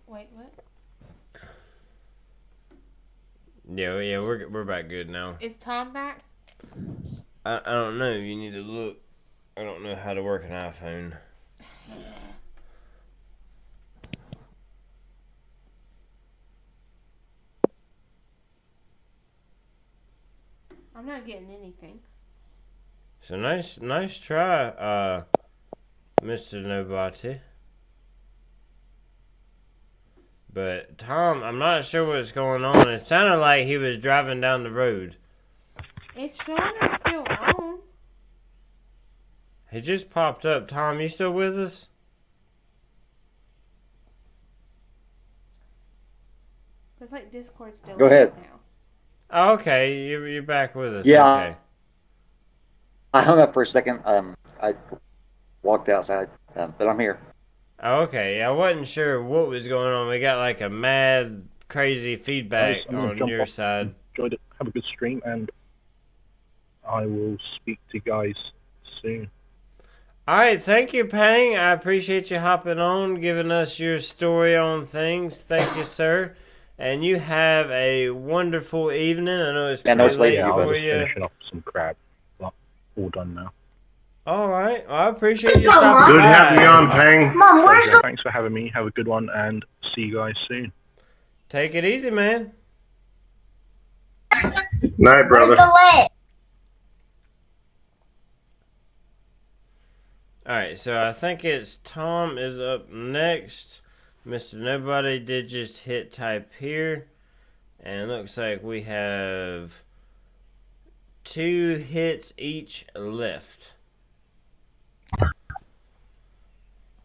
Wait, what? Yeah, we're back good now. Is Tom back? I don't know. You need to look. I don't know how to work an iPhone. I'm not getting anything. So nice try, Mr. Nobody. But Tom, I'm not sure what's going on. It sounded like he was driving down the road. It's showing him still on. He just popped up. Tom, you still with us? It's like Discord's still Go ahead. now. Oh, okay, you're back with us. Yeah. Okay. I hung up for a second. I walked outside, but I'm here. Oh, okay. I wasn't sure what was going on. We got like a mad, crazy feedback I'm gonna on jump your off. side. Enjoyed it. Have a good stream, and I will speak to you guys soon. All right, thank you, Pang. I appreciate you hopping on, giving us your story on things. Thank you, sir. And you have a wonderful evening. I know it's pretty late Yeah, I was for just you. finishing up some crab. Well, all done now. All right. Well, I appreciate you stopping Good by. having you on, Pang. Mom, where's Pleasure. the... Thanks for having me. Have a good one, and see you guys soon. Take it easy, man. Night, brother. lid? All right, so I think it's Tom is up next. Mr. Nobody did just hit type here. And it looks like we have 2 hits each left.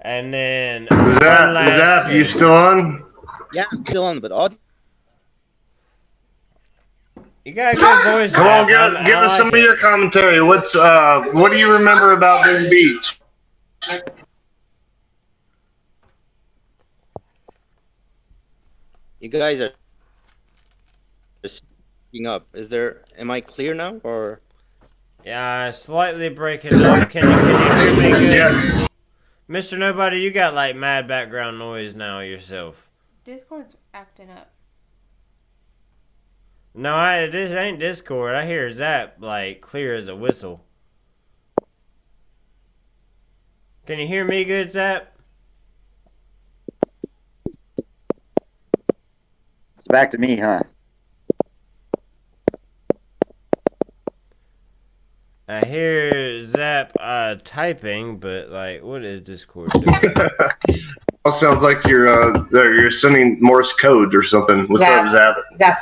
And then Zap, you still on? Yeah, I'm still on, but audio. You got a good voice. Come on, Zap. give us some of your commentary. What do you remember about Boom Beach? You guys are speaking up. Am I clear now, or? Yeah, slightly breaking up. Can you hear me good? Yeah. Mr. Nobody, you got like mad background noise now yourself. Discord's acting up. No, this ain't Discord. I hear Zap like clear as a whistle. Can you hear me good, Zap? It's back to me, huh? I hear Zap typing, but like, what is Discord doing? Well, sounds like you're sending Morse code or something. What's up, Zap? Zap.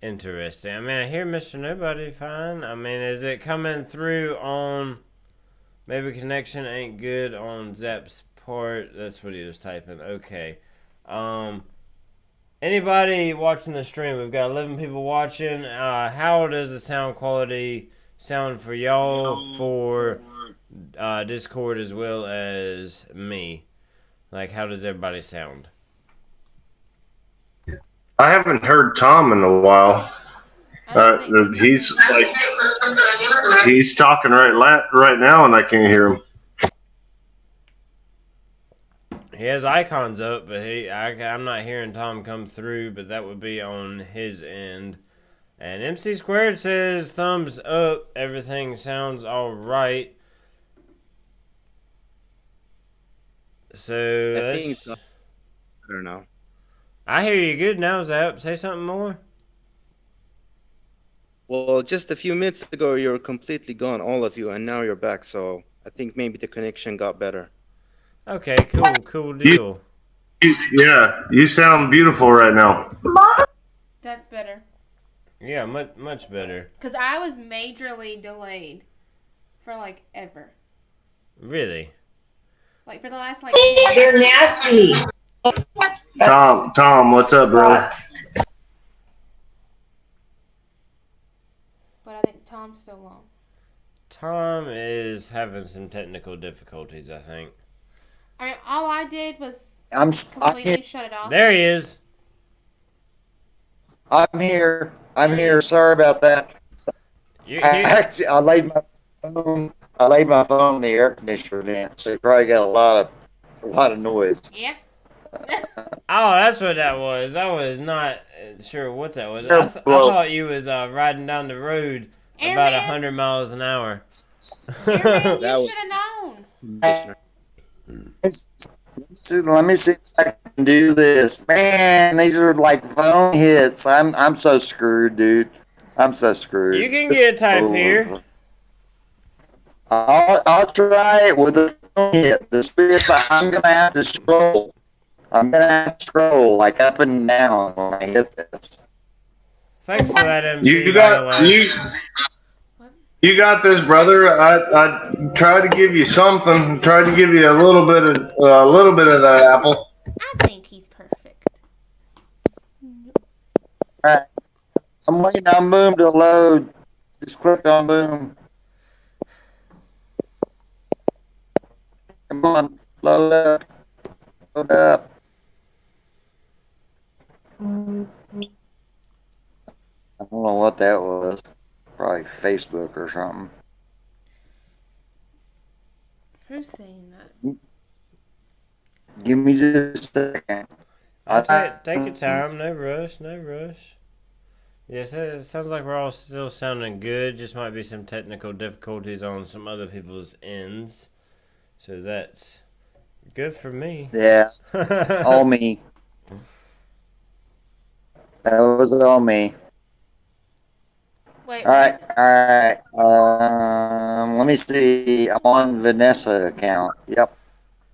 Interesting. I mean, I hear Mr. Nobody fine. I mean, is it coming through on... Maybe connection ain't good on Zap's part. That's what he was typing. Okay. Anybody watching the stream? We've got 11 people watching. How does the sound quality sound for y'all for Discord as well as me? Like, how does everybody sound? I haven't heard Tom in a while. He's talking right now, and I can't hear him. He has icons up, but I'm not hearing Tom come through, but that would be on his end. And MC Squared says thumbs up. Everything sounds all right. So I think it's not. I don't know. I hear you good now, Zap. Say something more. Well, just a few minutes ago, you were completely gone, all of you, and now you're back. So I think maybe the connection got better. Okay, cool deal. You sound beautiful right now. Mom? That's better. Yeah, much better. Because I was majorly delayed for like ever. Really? Like for the last like. You're nasty. Tom, what's up, bro? But I think Tom's still long. Tom is having some technical difficulties, I think. I mean, all I did was I'm completely shut it off. There he is. here. I'm here. Sorry about that. I laid my phone. I laid my phone in the air conditioner vent, so you probably got a lot of noise. Yeah. Oh, that's what that was. I was not sure what that was. I thought you was riding down the road about 100 miles an hour. Aaron, you should have known. Let me see if I can do this. Man, these are like phone hits. I'm so screwed, dude. I'm so screwed. You can get a type here. I'll try it with a phone hit. I'm gonna have to scroll. I'm gonna have to scroll like up and down when I hit this. Thanks for that, MC. You got this, brother. I tried to give you something. Tried to give you a little bit of that apple. I think he's perfect. All right. I'm waiting on Boom to load. Just click on Boom. Come on, load up. Load up. I don't know what that was. Probably Facebook or something. Who's saying that? Give me just a second. Take your time. No rush. Yes, it sounds like we're all still sounding good. Just might be some technical difficulties on some other people's ends. So that's good for me. Yeah. All me. That was all me. Wait, all right. Let me see. I'm on Vanessa account. Yep.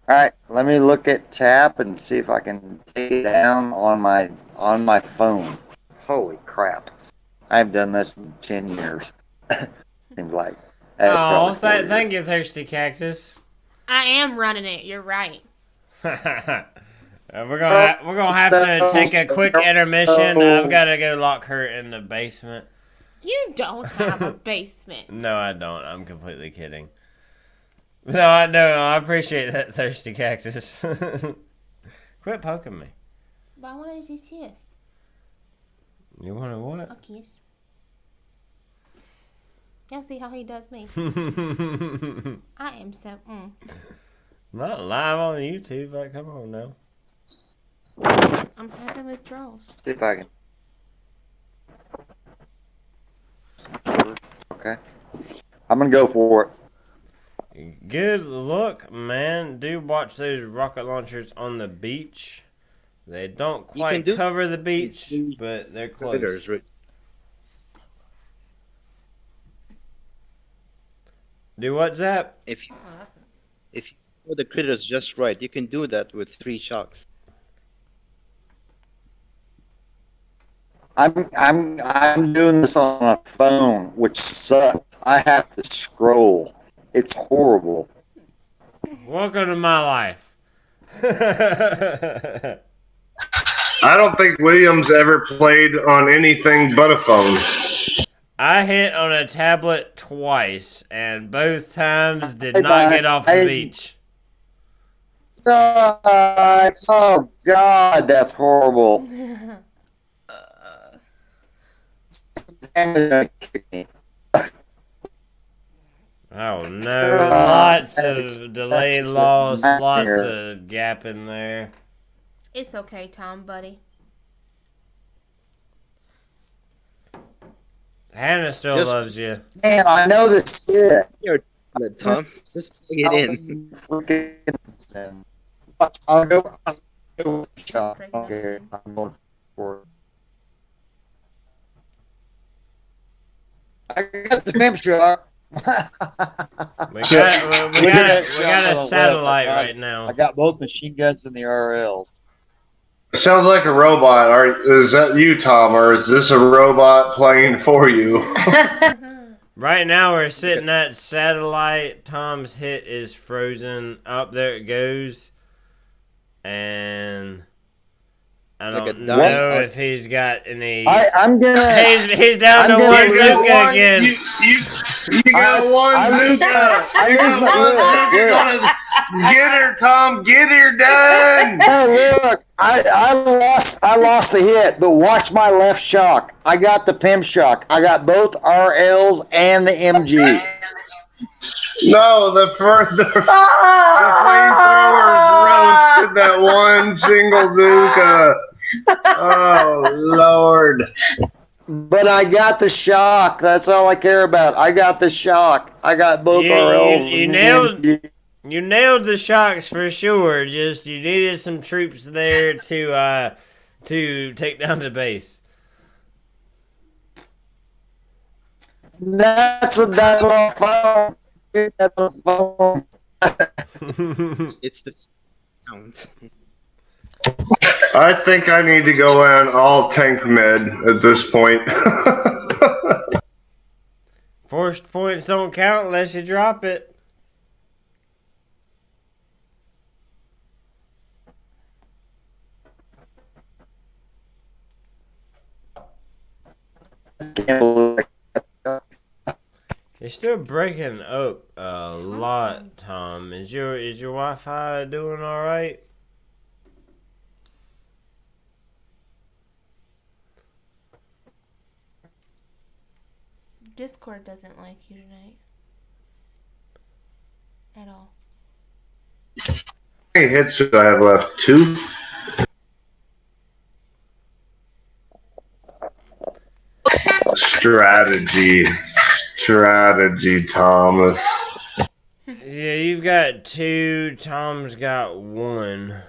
All right. Let me look at tap and see if I can take it down on my phone. Holy crap! I've done this in 10 years. Seems like. Oh, thank you, Thirsty Cactus. I am running it. You're right. We're gonna have to take a quick intermission. I've got to go lock her in the basement. You don't have a basement. No, I don't. I'm completely kidding. No, I appreciate that, Thirsty Cactus. Quit poking me. But I wanted to kiss. You want a what? A kiss. Y'all see how he does me? I am so. Not live on YouTube. Like, come on now. I'm having withdrawals. See if I can. Okay. I'm gonna go for it. Good look, man. Do watch those rocket launchers on the beach. They don't quite cover the beach, but they're close. Do what, Zap? If you know the critters just right, you can do that with 3 shocks. I'm doing this on a phone, which sucks. I have to scroll. It's horrible. Welcome to my life. I don't think Williams ever played on anything but a phone. I hit on a tablet twice, and both times did not get off the beach. Oh, God, that's horrible. Oh no, lots of delay loss, lots of gap in there. It's okay, Tom, buddy. Hannah still loves you. Man, I know this shit. You're Tom. Just plug it in. I'll go. Okay, I'm going for it. I got the pimp shot. we got a satellite right now. I got both machine guns in the RL. Sounds like a robot. Is that you, Tom, or is this a robot playing for you? Right now we're sitting at satellite. Tom's hit is frozen. Up there it goes. And I don't know if he's got any. I'm gonna. He's down to one Zuka again. You got one Zuka. You got one Zuka. Get her, Tom. Get her done. Hey, look, I lost the hit, but watch my left shock. I got the pimp shock. I got both RLs and the MG. No, the flamethrowers roasted that one single Zuka. Oh, Lord. But I got the shock. That's all I care about. I got the shock. I got both RLs. You nailed the shocks for sure. Just you needed some troops there to take down the base. That's a phone. It's the sounds. I think I need to go on all tank med at this point. Forced points don't count unless you drop it. You're still breaking up a lot, Tom. Is your Wi-Fi doing all right? Discord doesn't like you tonight. At all. How many hits do I have left? 2? Strategy, Thomas. Yeah, you've got 2. Tom's got 1.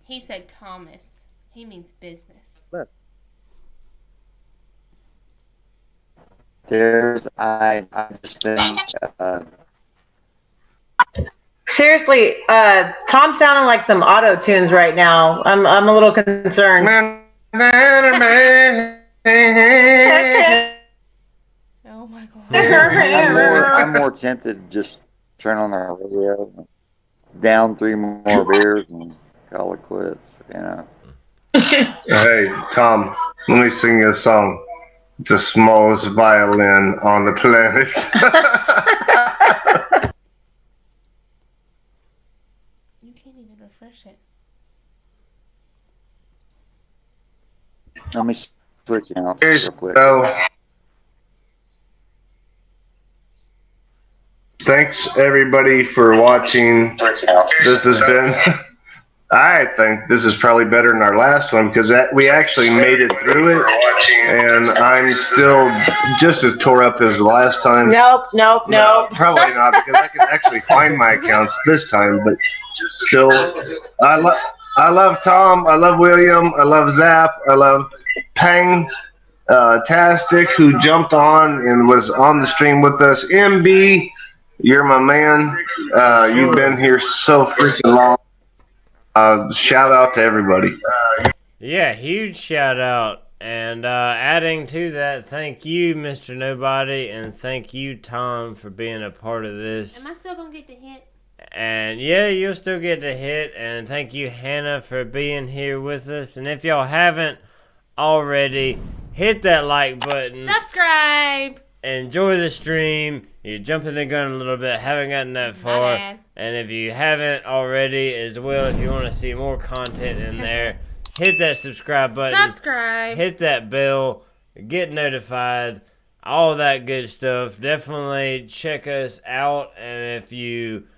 He said Thomas. He means business. I just think. Seriously, Tom's sounding like some auto tunes right now. I'm a little concerned. Oh my god. I'm more tempted to just turn on the radio, down 3 more beers, and call it quits. You know. Hey, Tom, let me sing you a song. It's the smallest violin on the planet. You can't even refresh it. Let me switch out Here's real quick. Thanks everybody for watching. This has been. I think this is probably better than our last one because we actually made it through it, and I'm still just as tore up as the last time. Nope. No, probably not because I can actually find my accounts this time. But still, I love Tom. I love William. I love Zap. I love Pang Tastic, who jumped on and was on the stream with us. MB, you're my man. You've been here so freaking long. Shout out to everybody. Yeah, huge shout out. And adding to that, thank you, Mr. Nobody, and thank you, Tom, for being a part of this. Am I still gonna get the hit? And yeah, you'll still get the hit. And thank you, Hannah, for being here with us. And if y'all haven't already, hit that like button. Subscribe! Enjoy the stream. You're jumping the gun a little bit. Haven't gotten that far. And if you haven't already as well, if you want to see more content in there, hit that subscribe button. Subscribe. Hit that bell. Get notified. All that good stuff. Definitely check us out. And if you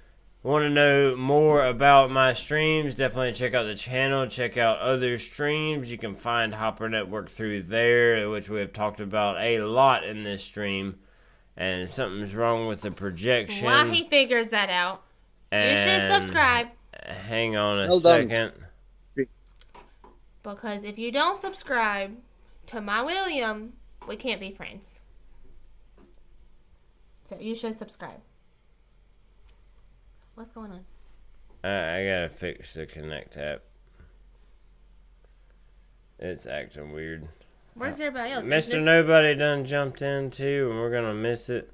want to know more about my streams, definitely check out the channel. Check out other streams. You can find Hopper Network through there, which we have talked about a lot in this stream. And something's wrong with the projection. While he figures that out, you should subscribe. Hang on a second. Because if you don't subscribe to my William, we can't be friends. So you should subscribe. What's going on? I gotta fix the Connect app. It's acting weird. Where's everybody else? Mr. Nobody done jumped in too, and we're gonna miss it.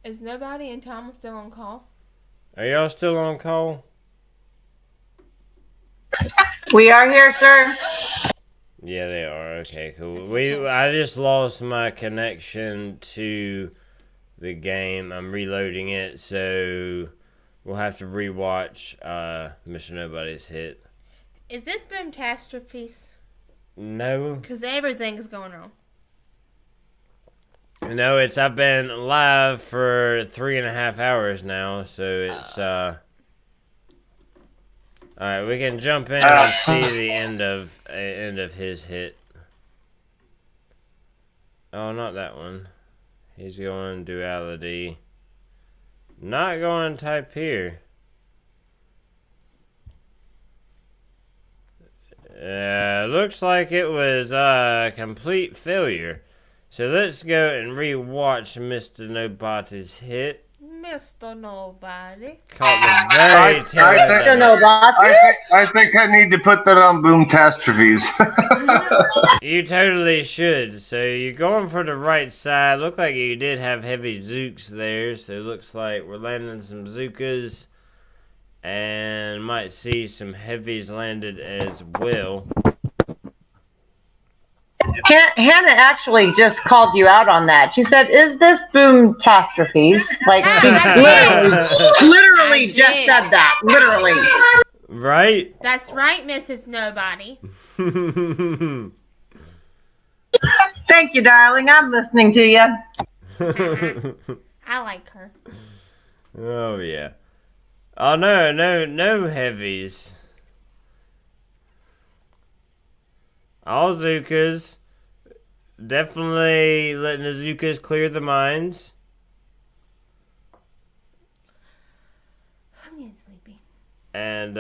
Is Nobody and Tom still on call? Are y'all still on call? We are here, sir. Yeah, they are. Okay, cool. I just lost my connection to the game. I'm reloading it, so we'll have to rewatch Mr. Nobody's hit. Is this Boomtastrophes? No. Because everything's going on. No, I've been live for 3.5 hours now, so it's alright, we can jump in and see the end of his hit. Oh, not that one. He's going duality. Not going type here. Looks like it was a complete failure. So let's go and rewatch Mr. Nobody's hit. Mr. Nobody. Caught the very tail end of it. I think I need to put that on Boomtastrophes. You totally should. So you're going for the right side. Look like you did have heavy zooks there. So it looks like we're landing some zookas. And might see some heavies landed as well. Hannah actually just called you out on that. She said, "Is this Boomtastrophes?" Like she literally just said that. Literally. Right? That's right, Mrs. Nobody. Thank you, darling. I'm listening to you. I like her. Oh yeah. Oh no heavies. All Zookas. Definitely letting the Zookas clear the mines. I'm getting sleepy. And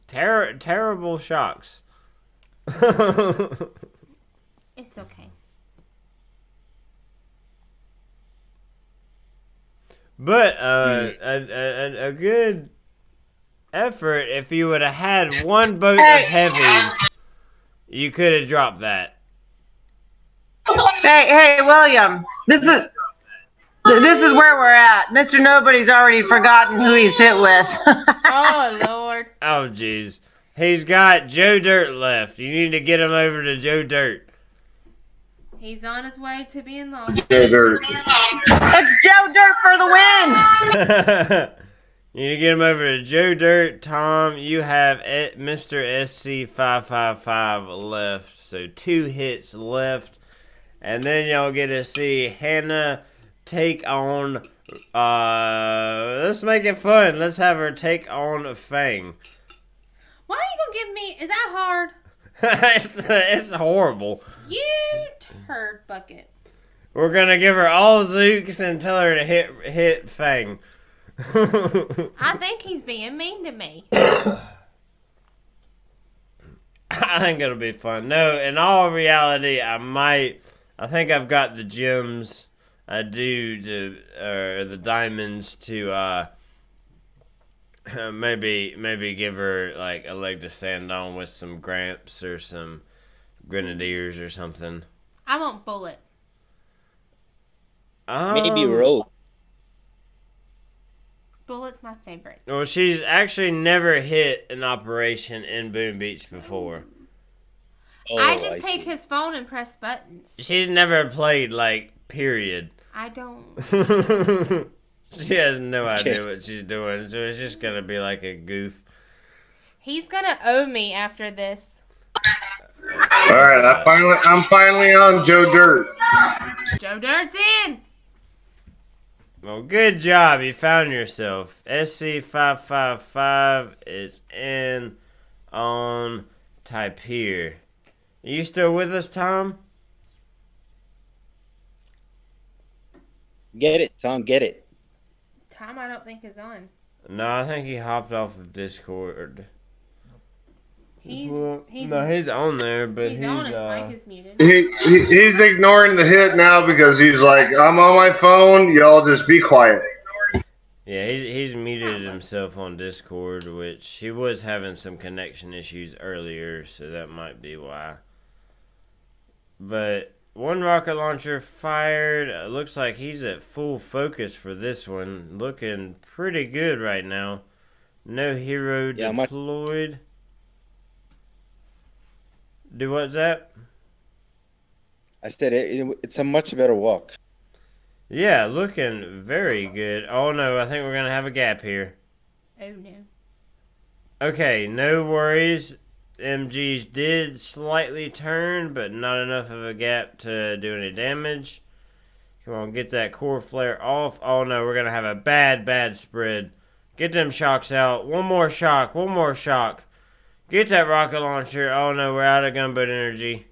terrible shocks. It's okay. But a good effort if you would have had one boat of heavies. You could have dropped that. Hey, William. This is where we're at. Mr. Nobody's already forgotten who he's hit with. Oh, Lord. Oh, jeez. He's got Joe Dirt left. You need to get him over to Joe Dirt. He's on his way to being lost. Joe Dirt. It's Joe Dirt for the win. You need to get him over to Joe Dirt. Tom, you have Mr. SC555 left. So 2 hits left. And then y'all get to see Hannah take on... let's make it fun. Let's have her take on Fang. Why are you going to give me... Is that hard? It's horrible. You turd bucket. We're going to give her all Zooks and tell her to hit Fang. I think he's being mean to me. I think it'll be fun. No, in all reality, I think I've got the gems. I do the diamonds to maybe give her like a leg to stand on with some Gramps or some Grenadiers or something. I want Bullet. Maybe Rogue. Bullet's my favorite. Well, she's actually never hit an operation in Boom Beach before. Oh, I just take his phone and press buttons. She's never played, like, period. I don't. She has no idea what she's doing, so it's just gonna be like a goof. He's gonna owe me after this. All right, I'm finally on Joe Dirt. Joe Dirt's in. Well, good job. You found yourself. SC555 is in on type here. Are you still with us, Tom? Get it, Tom, get it. Tom, I don't think is on. No, I think he hopped off of Discord. He's on there, but he's on. His mic is muted. He's ignoring the hit now because he's like, I'm on my phone. Y'all just be quiet. Yeah, he's muted himself on Discord, which he was having some connection issues earlier, so that might be why. But one rocket launcher fired. Looks like he's at full focus for this one. Looking pretty good right now. No hero deployed. Do what's that? I said it's a much better walk. Yeah, looking very good. Oh no, I think we're going to have a gap here. Oh no. Okay, no worries. MGs did slightly turn, but not enough of a gap to do any damage. Come on, get that core flare off. Oh no, we're going to have a bad spread. Get them shocks out. One more shock. Get that rocket launcher. Oh no, we're out of gunboat energy.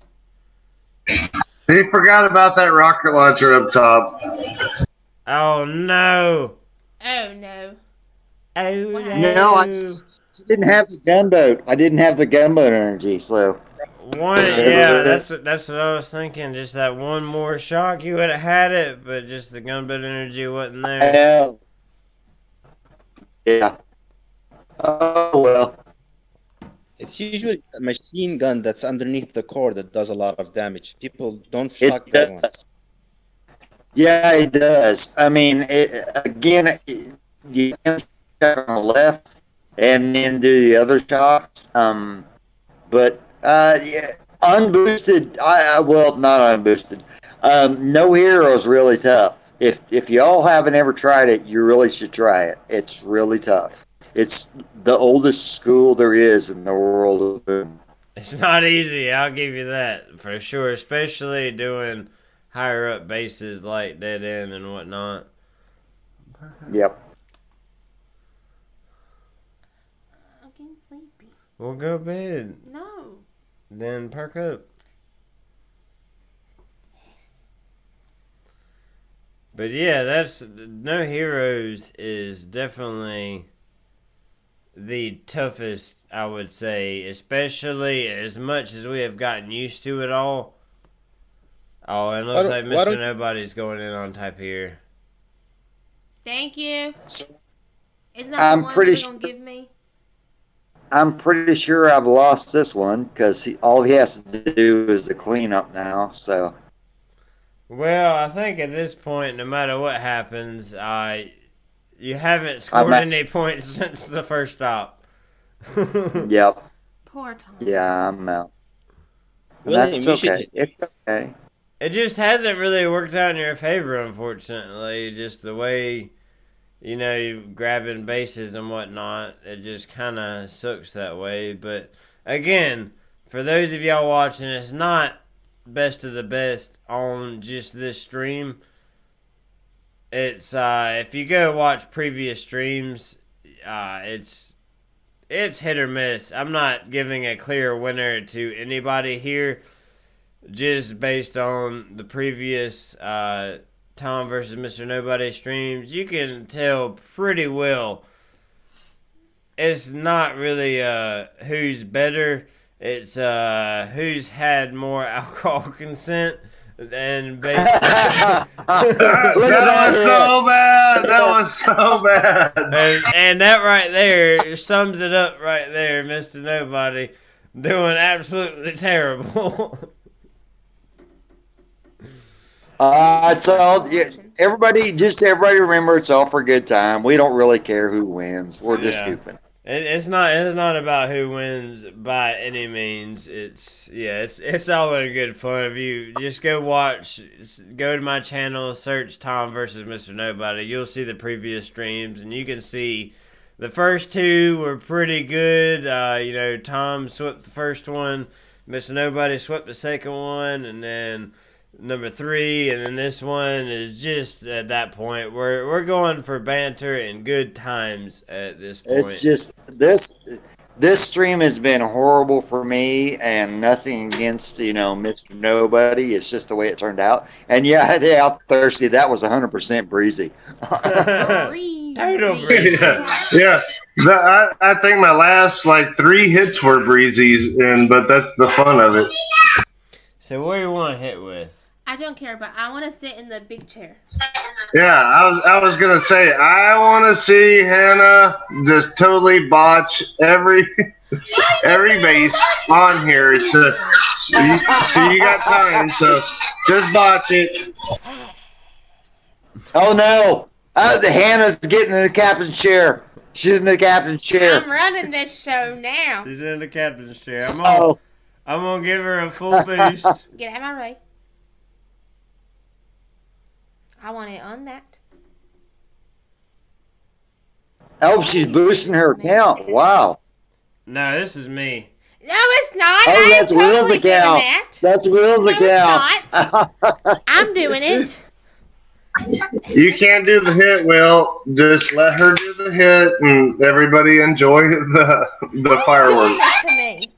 They forgot about that rocket launcher up top. Oh no. Oh no. Oh no. No, I didn't have the gunboat. I didn't have the gunboat energy, so. Yeah, that's what I was thinking. Just that one more shock, you would have had it, but just the gunboat energy wasn't there. I know. Yeah. Oh well. It's usually a machine gun that's underneath the core that does a lot of damage. People don't shock that one. Yeah, it does. I mean, you can shot on the left and then do the other shots. But yeah, unboosted. Well, not unboosted. No hero is really tough. If y'all haven't ever tried it, you really should try it. It's really tough. It's the oldest school there is in the world of boom. It's not easy, I'll give you that for sure, especially doing higher up bases like Dead End and whatnot. Yep. I'm getting sleepy. We'll go to bed. No. Then perk up. But yeah, that's no heroes is definitely the toughest, I would say, especially as much as we have gotten used to it all. Oh, and looks like Mr. Nobody's going in on type here. Thank you. Isn't that I'm the one pretty you're going to give me? I'm pretty sure I've lost this one because all he has to do is the cleanup now. So. Well, I think at this point, no matter what happens, you haven't scored any points since the first stop. Yep. Poor Tom. Yeah, I'm out. William, that's okay. It's okay. It just hasn't really worked out in your favor, unfortunately. Just the way, you grabbing bases and whatnot, it just kind of sucks that way. But again, for those of y'all watching, it's not best of the best on just this stream. It's if you go watch previous streams, it's hit or miss. I'm not giving a clear winner to anybody here, just based on the previous Tom versus Mr. Nobody streams. You can tell pretty well it's not really who's better. It's who's had more alcohol consent and that was so bad. That was so bad. And that right there sums it up right there, Mr. Nobody doing absolutely terrible. It's all everybody remember it's all for a good time. We don't really care who wins. We're just goofing. It's not about who wins by any means. It's all in good fun. If you just go to my channel, search Tom versus Mr. Nobody, you'll see the previous streams, and you can see the first two were pretty good. Tom swept the first one, Mr. Nobody swept the second one, and then number 3, and then this one is just at that point we're going for banter and good times at this point. It's just this stream has been horrible for me, and nothing against Mr. Nobody. It's just the way it turned out. And yeah, they out thirsty. That was 100% breezy. Total breezy. Yeah. I think my last 3 hits were breezies, but that's the fun of it. So what do you want to hit with? I don't care, but I want to sit in the big chair. Yeah, I was gonna say I want to see Hannah just totally botch every base on here. So you got time. So just botch it. Oh no! The Hannah's getting in the captain's chair. She's in the captain's chair. I'm running this show now. She's in the captain's chair. Oh. I'm gonna give her a full boost. Get out of my way. I want it on that. Oh, she's boosting her account. Wow. No, this is me. No, it's not. Oh, I'm that's Will's totally doing account. that. That's Will's No, account. it's not. I'm doing it. You can't do the hit, Will. Just let her do the hit, and everybody enjoy the fireworks. To me.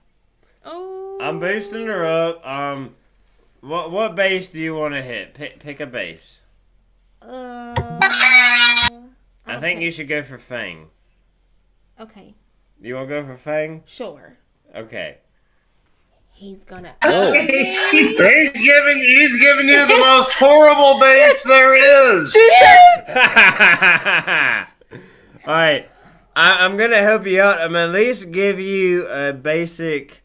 Oh. I'm boosting her up. What base do you want to hit? Pick a base. I think you should go for Fang. Okay. You want to go for Fang? Sure. Okay. He's gonna. Oh. He's giving you the most horrible base there is. All right. I'm gonna help you out. I'm at least give you a basic,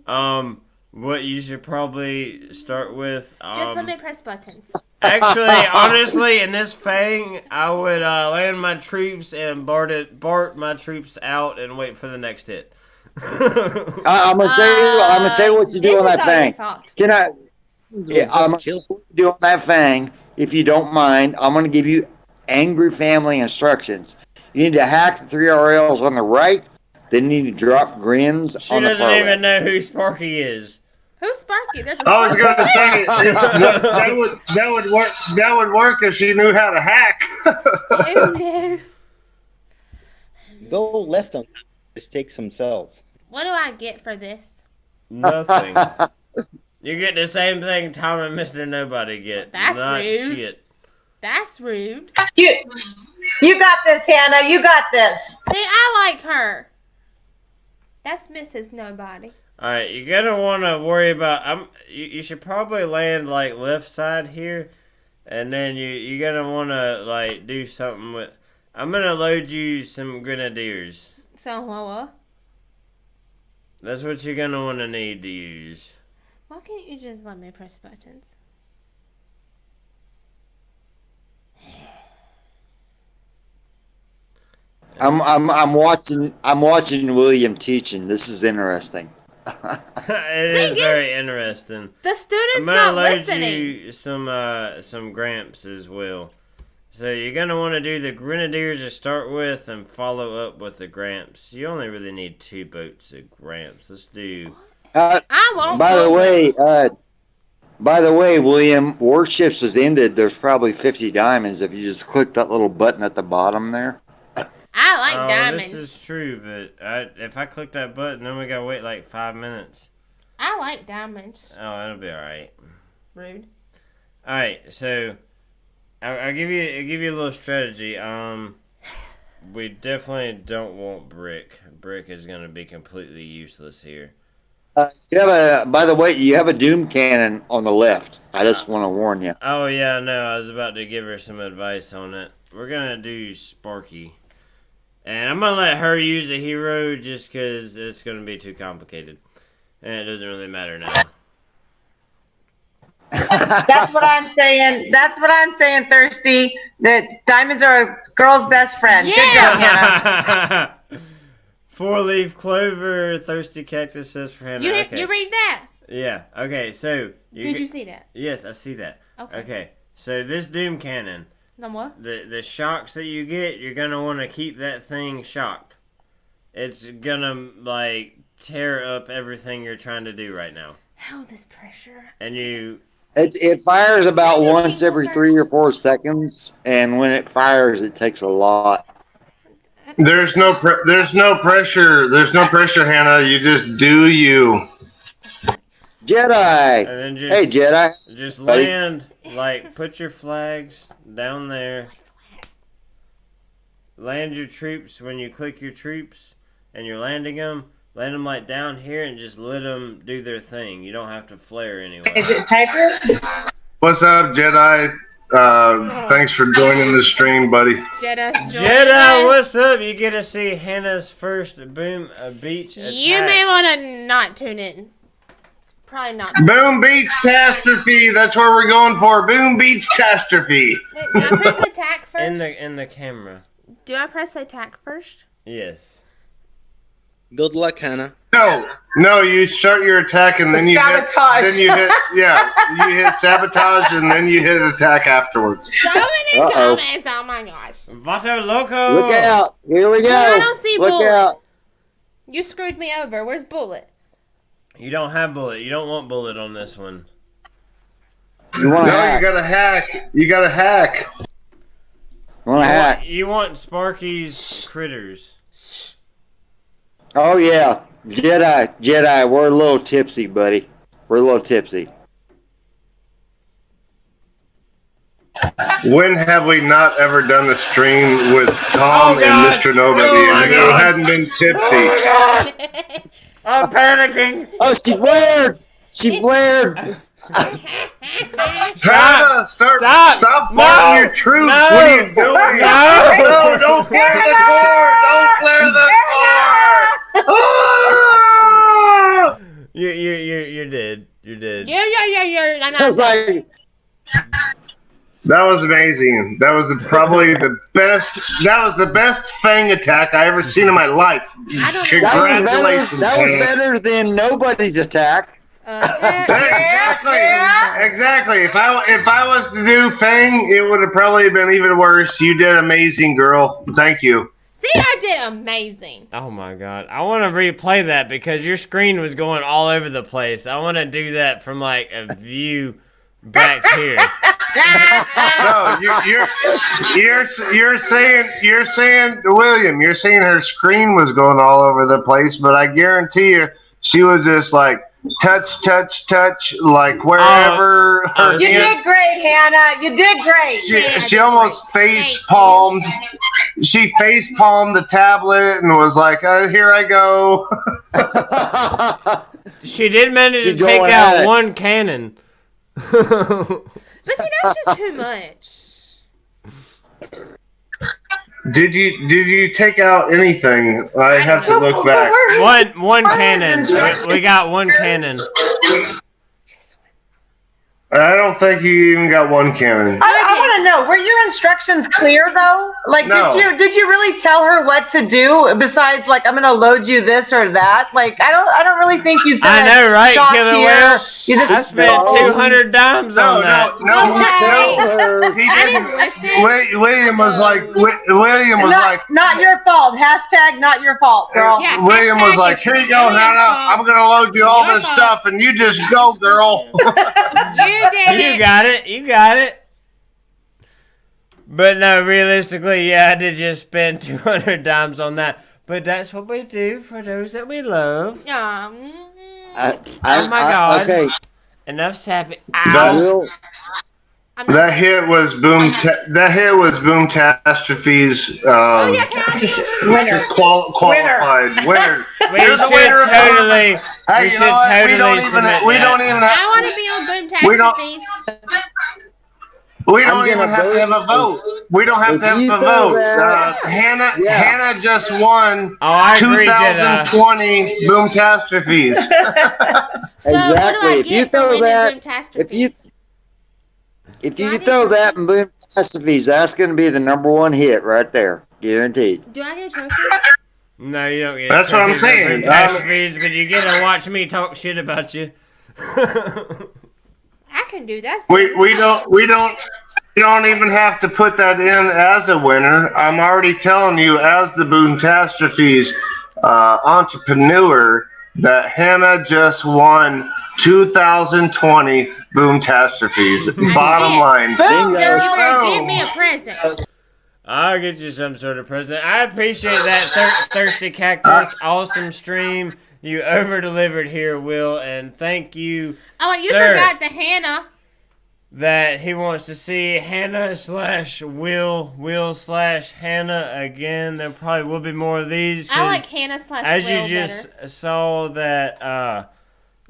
what you should probably start with. Just let me press buttons. Actually, honestly, in this Fang, I would land my troops and BART my troops out and wait for the next hit. I'm gonna tell you what you do on that Fang. Can I? Yeah, I'm gonna do on that Fang. If you don't mind, I'm gonna give you angry family instructions. You need to hack the 3 RLs on the right. Then you need to drop grins on the far She doesn't even know who Sparky is. Who's Sparky? I was gonna say that would work. That would work if she knew how to hack. Oh no. Go left on that. Just take some cells. What do I get for this? Nothing. You get the same thing Tom and Mr. Nobody get. That's not rude. Shit. That's rude. You got this, Hannah. You got this. See, I like her. That's Mrs. Nobody. Alright, you're gonna wanna worry about you should probably land like left side here, and then you're gonna wanna like do something with I'm gonna load you some grenadiers. So what? That's what you're gonna wanna need to use. Why can't you just let me press buttons? I'm watching William teaching. This is interesting. It is very interesting. The student's I'm gonna not load listening. you some Gramps as well. So you're gonna want to do the Grenadiers to start with, and follow up with the Gramps. You only really need 2 boats of Gramps. Let's do. I won't. By the way, William, Warships has ended. There's probably 50 diamonds if you just click that little button at the bottom there. I like diamonds. This is true, but if I click that button, then we gotta wait like 5 minutes. I like diamonds. Oh, it'll be all right. Rude. All right, so I'll give you a little strategy. We definitely don't want brick. Brick is gonna be completely useless here. By the way, you have a doom cannon on the left. I just want to warn you. Oh yeah, no, I was about to give her some advice on it. We're gonna do Sparky, and I'm gonna let her use a hero just because it's gonna be too complicated, and it doesn't really matter now. That's what I'm saying. That's what I'm saying, Thirsty. That diamonds are a girl's best friend. Yeah. Good job, Hannah. 4-leaf clover, thirsty cactus says for Hannah. You read that? Yeah. Okay. So Did you see that? Yes, I see that. Okay. So this doom cannon. No what? The shocks that you get, you're gonna want to keep that thing shocked. It's gonna like tear up everything you're trying to do right now. How this pressure? And it fires about once every 3 or 4 seconds, and when it fires, it takes a lot. There's no pressure. There's no pressure, Hannah. You just do you. Jedi. And then Hey, Jedi. Just land, like, put your flags down there. Land your troops when you click your troops and you're landing them. Land them, like, down here and just let them do their thing. You don't have to flare anyway. Is it Tiger? What's up, Jedi? Thanks for joining the stream, buddy. Jedi, what's up? You get to see Hannah's first boom beach attack. You may want to not tune in. It's probably not. Boom beach catastrophe. That's where we're going for. Boom beach catastrophe. Wait, do I press attack first? In the camera. Do I press attack first? Yes. Good luck, Hannah. No, you start your attack and then you sabotage. hit, you hit sabotage and then you hit attack afterwards. So many comments. Oh my gosh. Vato Loco. Look out! Here we go. I don't see Look Bullet. out! You screwed me over. Where's Bullet? You don't have Bullet. You don't want Bullet on this one. You want to hack? You gotta hack. You gotta hack. You want to hack? You want Sparky's critters. Oh yeah, Jedi. We're a little tipsy, buddy. We're a little tipsy. When have we not ever done a stream with Tom and Mr. Nobody and you hadn't been tipsy? I'm panicking. Oh, she flared! She flared! Hannah, stop fighting your troops. No. What are you doing? No, don't flare the core. Don't flare the core. You're dead. You're dead. You're. I'm I was not. like, That was amazing. That was probably the best. That was the best fang attack I ever seen in my life. Congratulations, that was Hannah. better than nobody's attack. Exactly. If I was to do Fang, it would have probably been even worse. You did amazing, girl. Thank you. See, I did amazing. Oh my god. I want to replay that because your screen was going all over the place. I want to do that from like a view back here. No, you're saying William, you're saying her screen was going all over the place, but I guarantee you she was just like touch, like wherever her. You did great, Hannah. You did great. She almost face palmed. She face palmed the tablet and was like, "Here I go." She did manage to take out one cannon. But see, that's just too much. Did you take out anything? I have to look back. One cannon. We got one cannon. I don't think you even got one cannon. I want to know, were your instructions clear though? Like, No. did you really tell her what to do besides like I'm gonna load you this or that? Like, I don't really think you said. I know, right, shop Killer here. Whale? You just I spent 200 dimes on that. He didn't. William was like, not your fault. Hashtag not your fault, girl. Yeah, William was like, here you go, Hannah. I'm gonna load you all this stuff, and you just go, girl. You got it. You got it. But no, realistically, yeah, I did just spend 200 dimes on that. But that's what we do for those that we love. Oh my god. Okay. Enough sappy. Ow. That hit was Boomtastrophe's qualified winner. We should totally. We should totally submit we don't even have. I want to be on Boomtastrophes. We don't even have to have a vote. We don't have to have a vote. Hannah just won 2020 Boomtastrophes. So what do I get for winning Boomtastrophes? If you throw that in Boomtastrophes, that's going to be the #1 hit right there, guaranteed. Do I get a trophy? No, you don't get. That's what I'm saying. Boomtastrophes, but you get to watch me talk shit about you. I can do that. We don't even have to put that in as a winner. I'm already telling you, as the Boomtastrophes entrepreneur, that Hannah just won 2020 Boomtastrophes. Bottom line. Boom! Give me a present. I'll get you some sort of present. I appreciate that, Thirsty Cactus. Awesome stream. You over-delivered here, Will, and thank you, Oh, you sir, forgot the Hannah. that he wants to see Hannah/Will/Hannah again. There probably will be more of these. I like Hannah/Will as you just saw that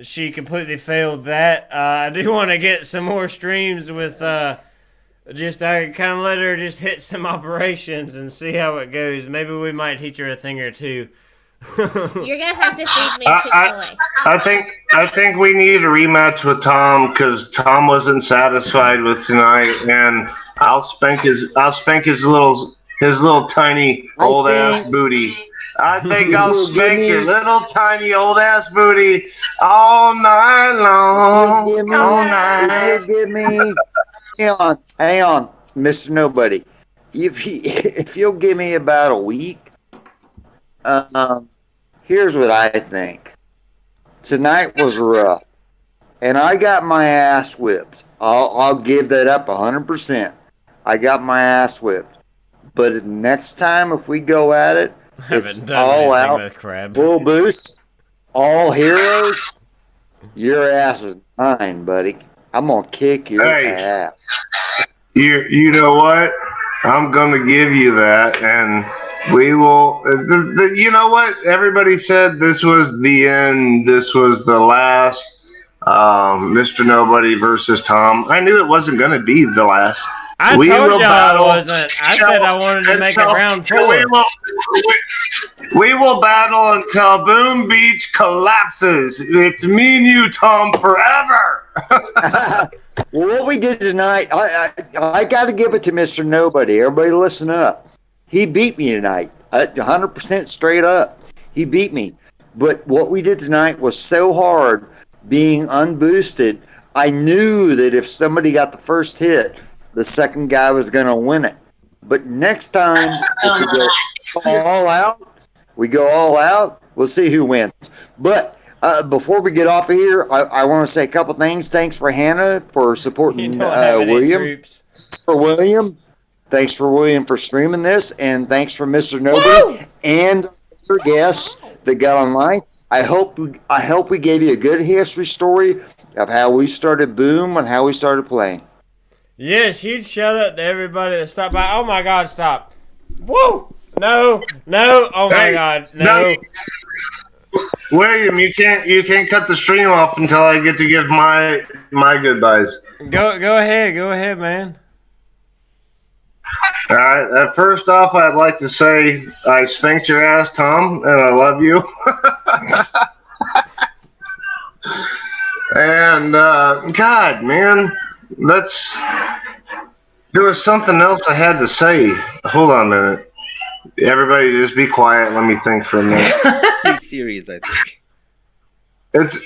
she completely failed that. I do want to get some more streams with Just I kind of let her just hit some operations and see how it goes. Maybe we might teach her a thing or two. You're gonna have to feed me Chick-fil-A. I think we need a rematch with Tom because Tom wasn't satisfied with tonight, and I'll spank his little tiny old ass booty. I think I'll spank your little tiny old ass booty all night long. All night. Give me. Hang on, Mr. Nobody. If you'll give me about a week, here's what I think. Tonight was rough, and I got my ass whipped. I'll give that up 100%. I got my ass whipped. But next time, if we go at it, it's all out, full boost, all heroes. Your ass is mine, buddy. I'm gonna kick your ass. You know what? I'm gonna give you that, and we will. You know what? Everybody said this was the end. This was the last. Mr. Nobody versus Tom. I knew it wasn't gonna be the last. I told y'all it wasn't. I said I wanted to make it round 4. We will battle until Boom Beach collapses. It's me and you, Tom, forever. Well, what we did tonight, I got to give it to Mr. Nobody. Everybody listen up. He beat me tonight, 100% straight up. He beat me. But what we did tonight was so hard, being unboosted. I knew that if somebody got the first hit, the second guy was going to win it. But next time, if we go all out, we'll see who wins. But before we get off of here, I want to say a couple things. Thanks for Hannah for supporting William. Thanks for William for streaming this, and thanks for Mr. Nobody and your guests that got online. I hope we gave you a good history story of how we started Boom and how we started playing. Yes, huge shout out to everybody that stopped by. Oh my God, stop! Woo! No! Oh my God, no! William, you can't cut the stream off until I get to give my goodbyes. Go ahead, man. All right. First off, I'd like to say I spanked your ass, Tom, and I love you. And God, man, there was something else I had to say. Hold on a minute. Everybody, just be quiet. Let me think for a minute. Big series, I think.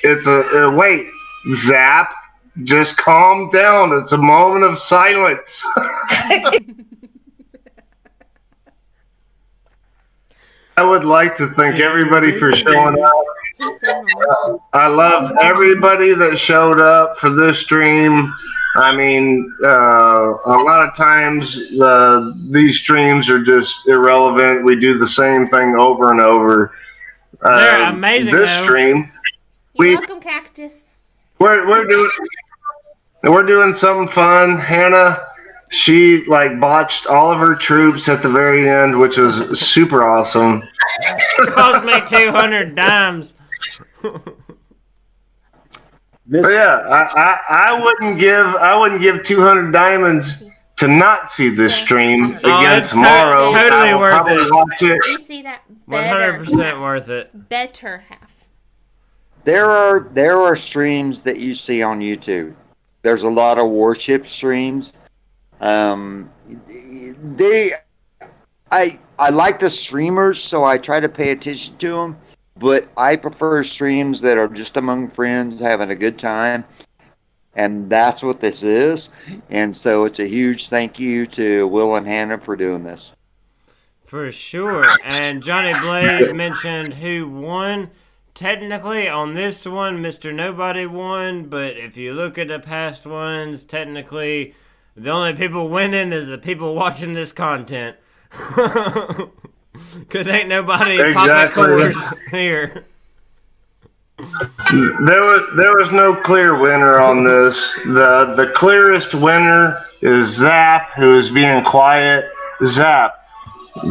It's a wait, Zap. Just calm down. It's a moment of silence. I would like to thank everybody for showing up. I love everybody that showed up for this stream. I mean, a lot of times these streams are just irrelevant. We do the same thing over and over. They're amazing. This stream, You're welcome, Cactus. We're doing something fun. Hannah, she botched all of her troops at the very end, which was super awesome. It cost me 200 dimes. But yeah, I wouldn't give 200 diamonds to not see this stream again tomorrow. Totally worth it. Watch it. You see that? 100% worth it. Better half. There are streams that you see on YouTube. There's a lot of warship streams. I like the streamers, so I try to pay attention to them. But I prefer streams that are just among friends having a good time. And that's what this is. And so it's a huge thank you to Will and Hannah for doing this. For sure. And Johnny Blade mentioned who won. Technically, on this one, Mr. Nobody won. But if you look at the past ones, technically, the only people winning is the people watching this content. Because ain't nobody popping cores here. There was no clear winner on this. The clearest winner is Zap, who is being quiet. Zap,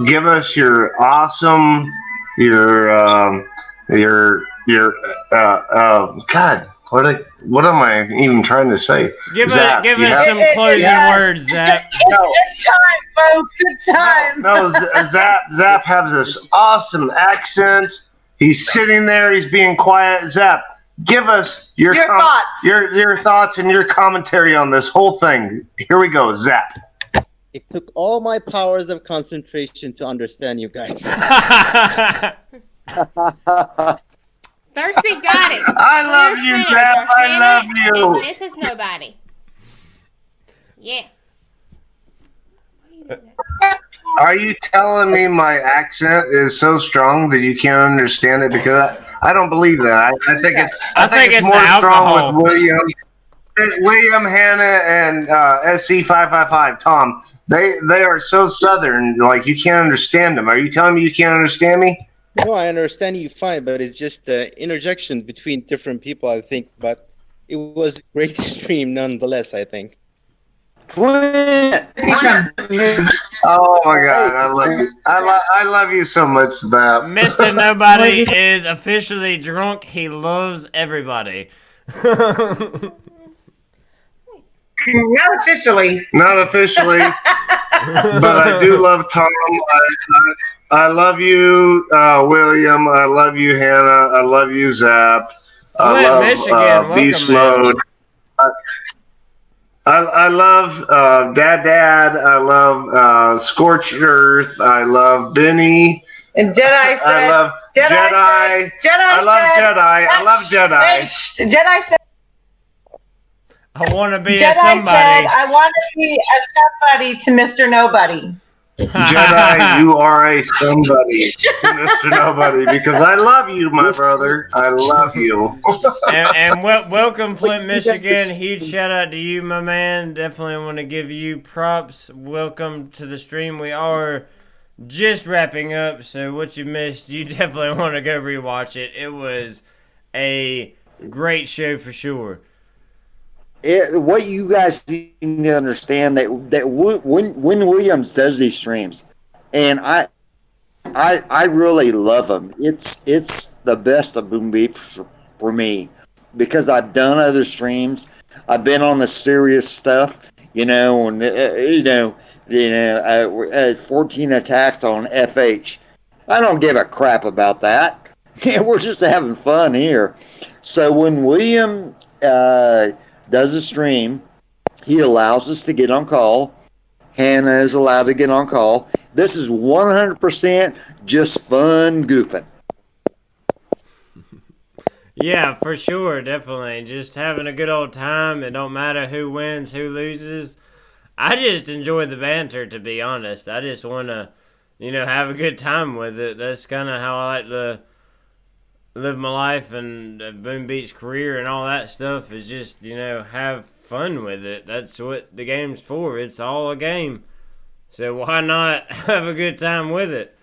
give us your awesome, God, What am I even trying to say? Give Zap, us some closing words, Zap. It's time, folks. It's time. No, Zap has this awesome accent. He's sitting there. He's being quiet. Zap, give us your thoughts. Your thoughts and your commentary on this whole thing. Here we go, Zap. It took all my powers of concentration to understand you guys. Thirsty got it. I love you, Zap. I love you. This is nobody. Yeah. Are you telling me my accent is so strong that you can't understand it? Because I don't believe that. I think it's more strong with William, Hannah, and SC555. Tom, they are so southern, like you can't understand them. Are you telling me you can't understand me? No, I understand you fine, but it's just the interjection between different people, I think. But it was a great stream nonetheless, I think. Clint. Oh my God, I love you. I love you so much, Zap. Mr. Nobody is officially drunk. He loves everybody. Not officially. Not officially, but I do love Tom. I love you, William. I love you, Hannah. I love you, Zap. I love Beast Mode. I love Dad. I love Scorched Earth. I love Benny. And Jedi said, I love Jedi. I love Jedi. I love Jedi. Jedi said, I want to be Jedi a somebody. said, I want to be a somebody to Mr. Nobody. Jedi, you are a somebody to Mr. Nobody because I love you, my brother. I love you. and welcome, Flint, Michigan. Huge shout out to you, my man. Definitely want to give you props. Welcome to the stream. We are just wrapping up, so what you missed, you definitely want to go rewatch it. It was a great show for sure. What you guys need to understand that when Williams does these streams, and I really love them. It's the best of Boom Beat for me because I've done other streams. I've been on the serious stuff, and 14 attacks on FH. I don't give a crap about that. We're just having fun here. So when William does a stream, he allows us to get on call. Hannah is allowed to get on call. This is 100% just fun goofing. Yeah, for sure, definitely. Just having a good old time. It don't matter who wins, who loses. I just enjoy the banter, to be honest. I just want to, have a good time with it. That's kind of how I like to live my life, and Boom Beat's career and all that stuff is just, have fun with it. That's what the game's for. It's all a game. So why not have a good time with it?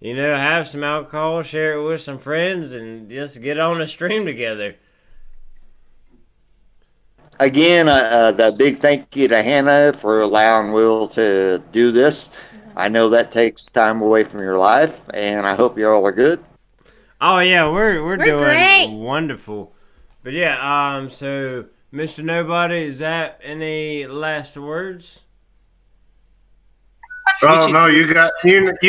Have some alcohol, share it with some friends, and just get on a stream together. Again, the big thank you to Hannah for allowing Will to do this. I know that takes time away from your life, and I hope you all are good. Oh yeah, we're doing great. Wonderful. But yeah, so Mr. Nobody, is that any last words? Oh no, you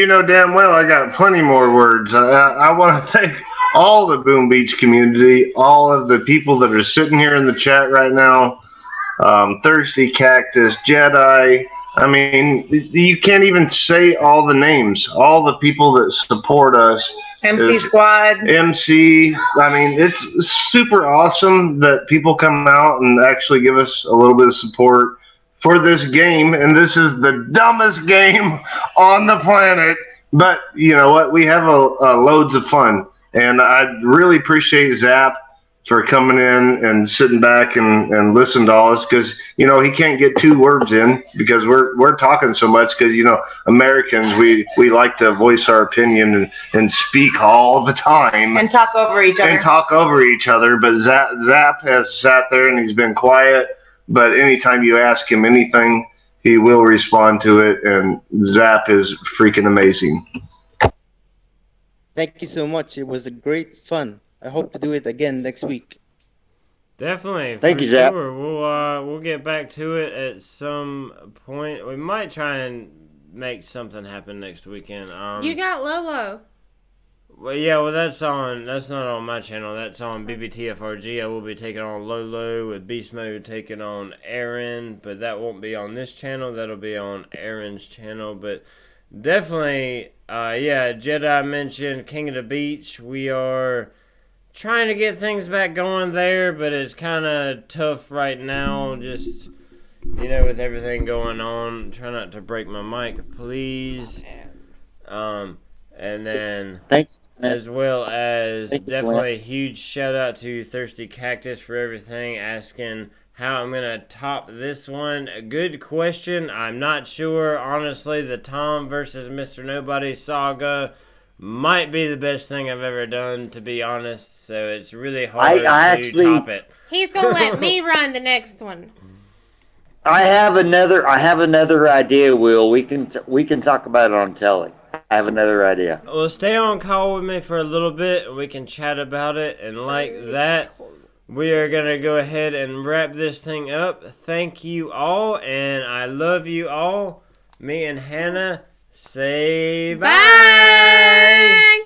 know damn well I got plenty more words. I want to thank all the Boom Beach community, all of the people that are sitting here in the chat right now. Thirsty Cactus, Jedi. I mean, you can't even say all the names. All the people that support us. MC Squad. MC. I mean, it's super awesome that people come out and actually give us a little bit of support for this game. And this is the dumbest game on the planet. But you know what? We have loads of fun. And I really appreciate Zap for coming in and sitting back and listening to all this because, he can't get 2 words in because we're talking so much because, Americans, we like to voice our opinion and speak all the time. And talk over each other. But Zap has sat there and he's been quiet. But anytime you ask him anything, he will respond to it. And Zap is freaking amazing. Thank you so much. It was a great fun. I hope to do it again next week. Definitely. Thank for you, Zap. sure. We'll get back to it at some point. We might try and make something happen next weekend. You got Lolo. Well, yeah, well, that's not on my channel. That's on BBTFRG. I will be taking on Lolo with Beast Mode taking on Aaron, but that won't be on this channel. That'll be on Aaron's channel. But definitely, yeah, Jedi mentioned King of the Beach. We are trying to get things back going there, but it's kind of tough right now. Just, with everything going on. Try not to break my mic, please. And then, as well as definitely a huge shout out to Thirsty Cactus for everything, asking how I'm going to top this one. A good question. I'm not sure. Honestly, the Tom versus Mr. Nobody saga might be the best thing I've ever done, to be honest. So it's really hard to top it. He's going to let me run the next one. I have another idea, Will. We can talk about it on telly. I have another idea. Well, stay on call with me for a little bit, and we can chat about it. And like that, we are going to go ahead and wrap this thing up. Thank you all, and I love you all. Me and Hannah say bye.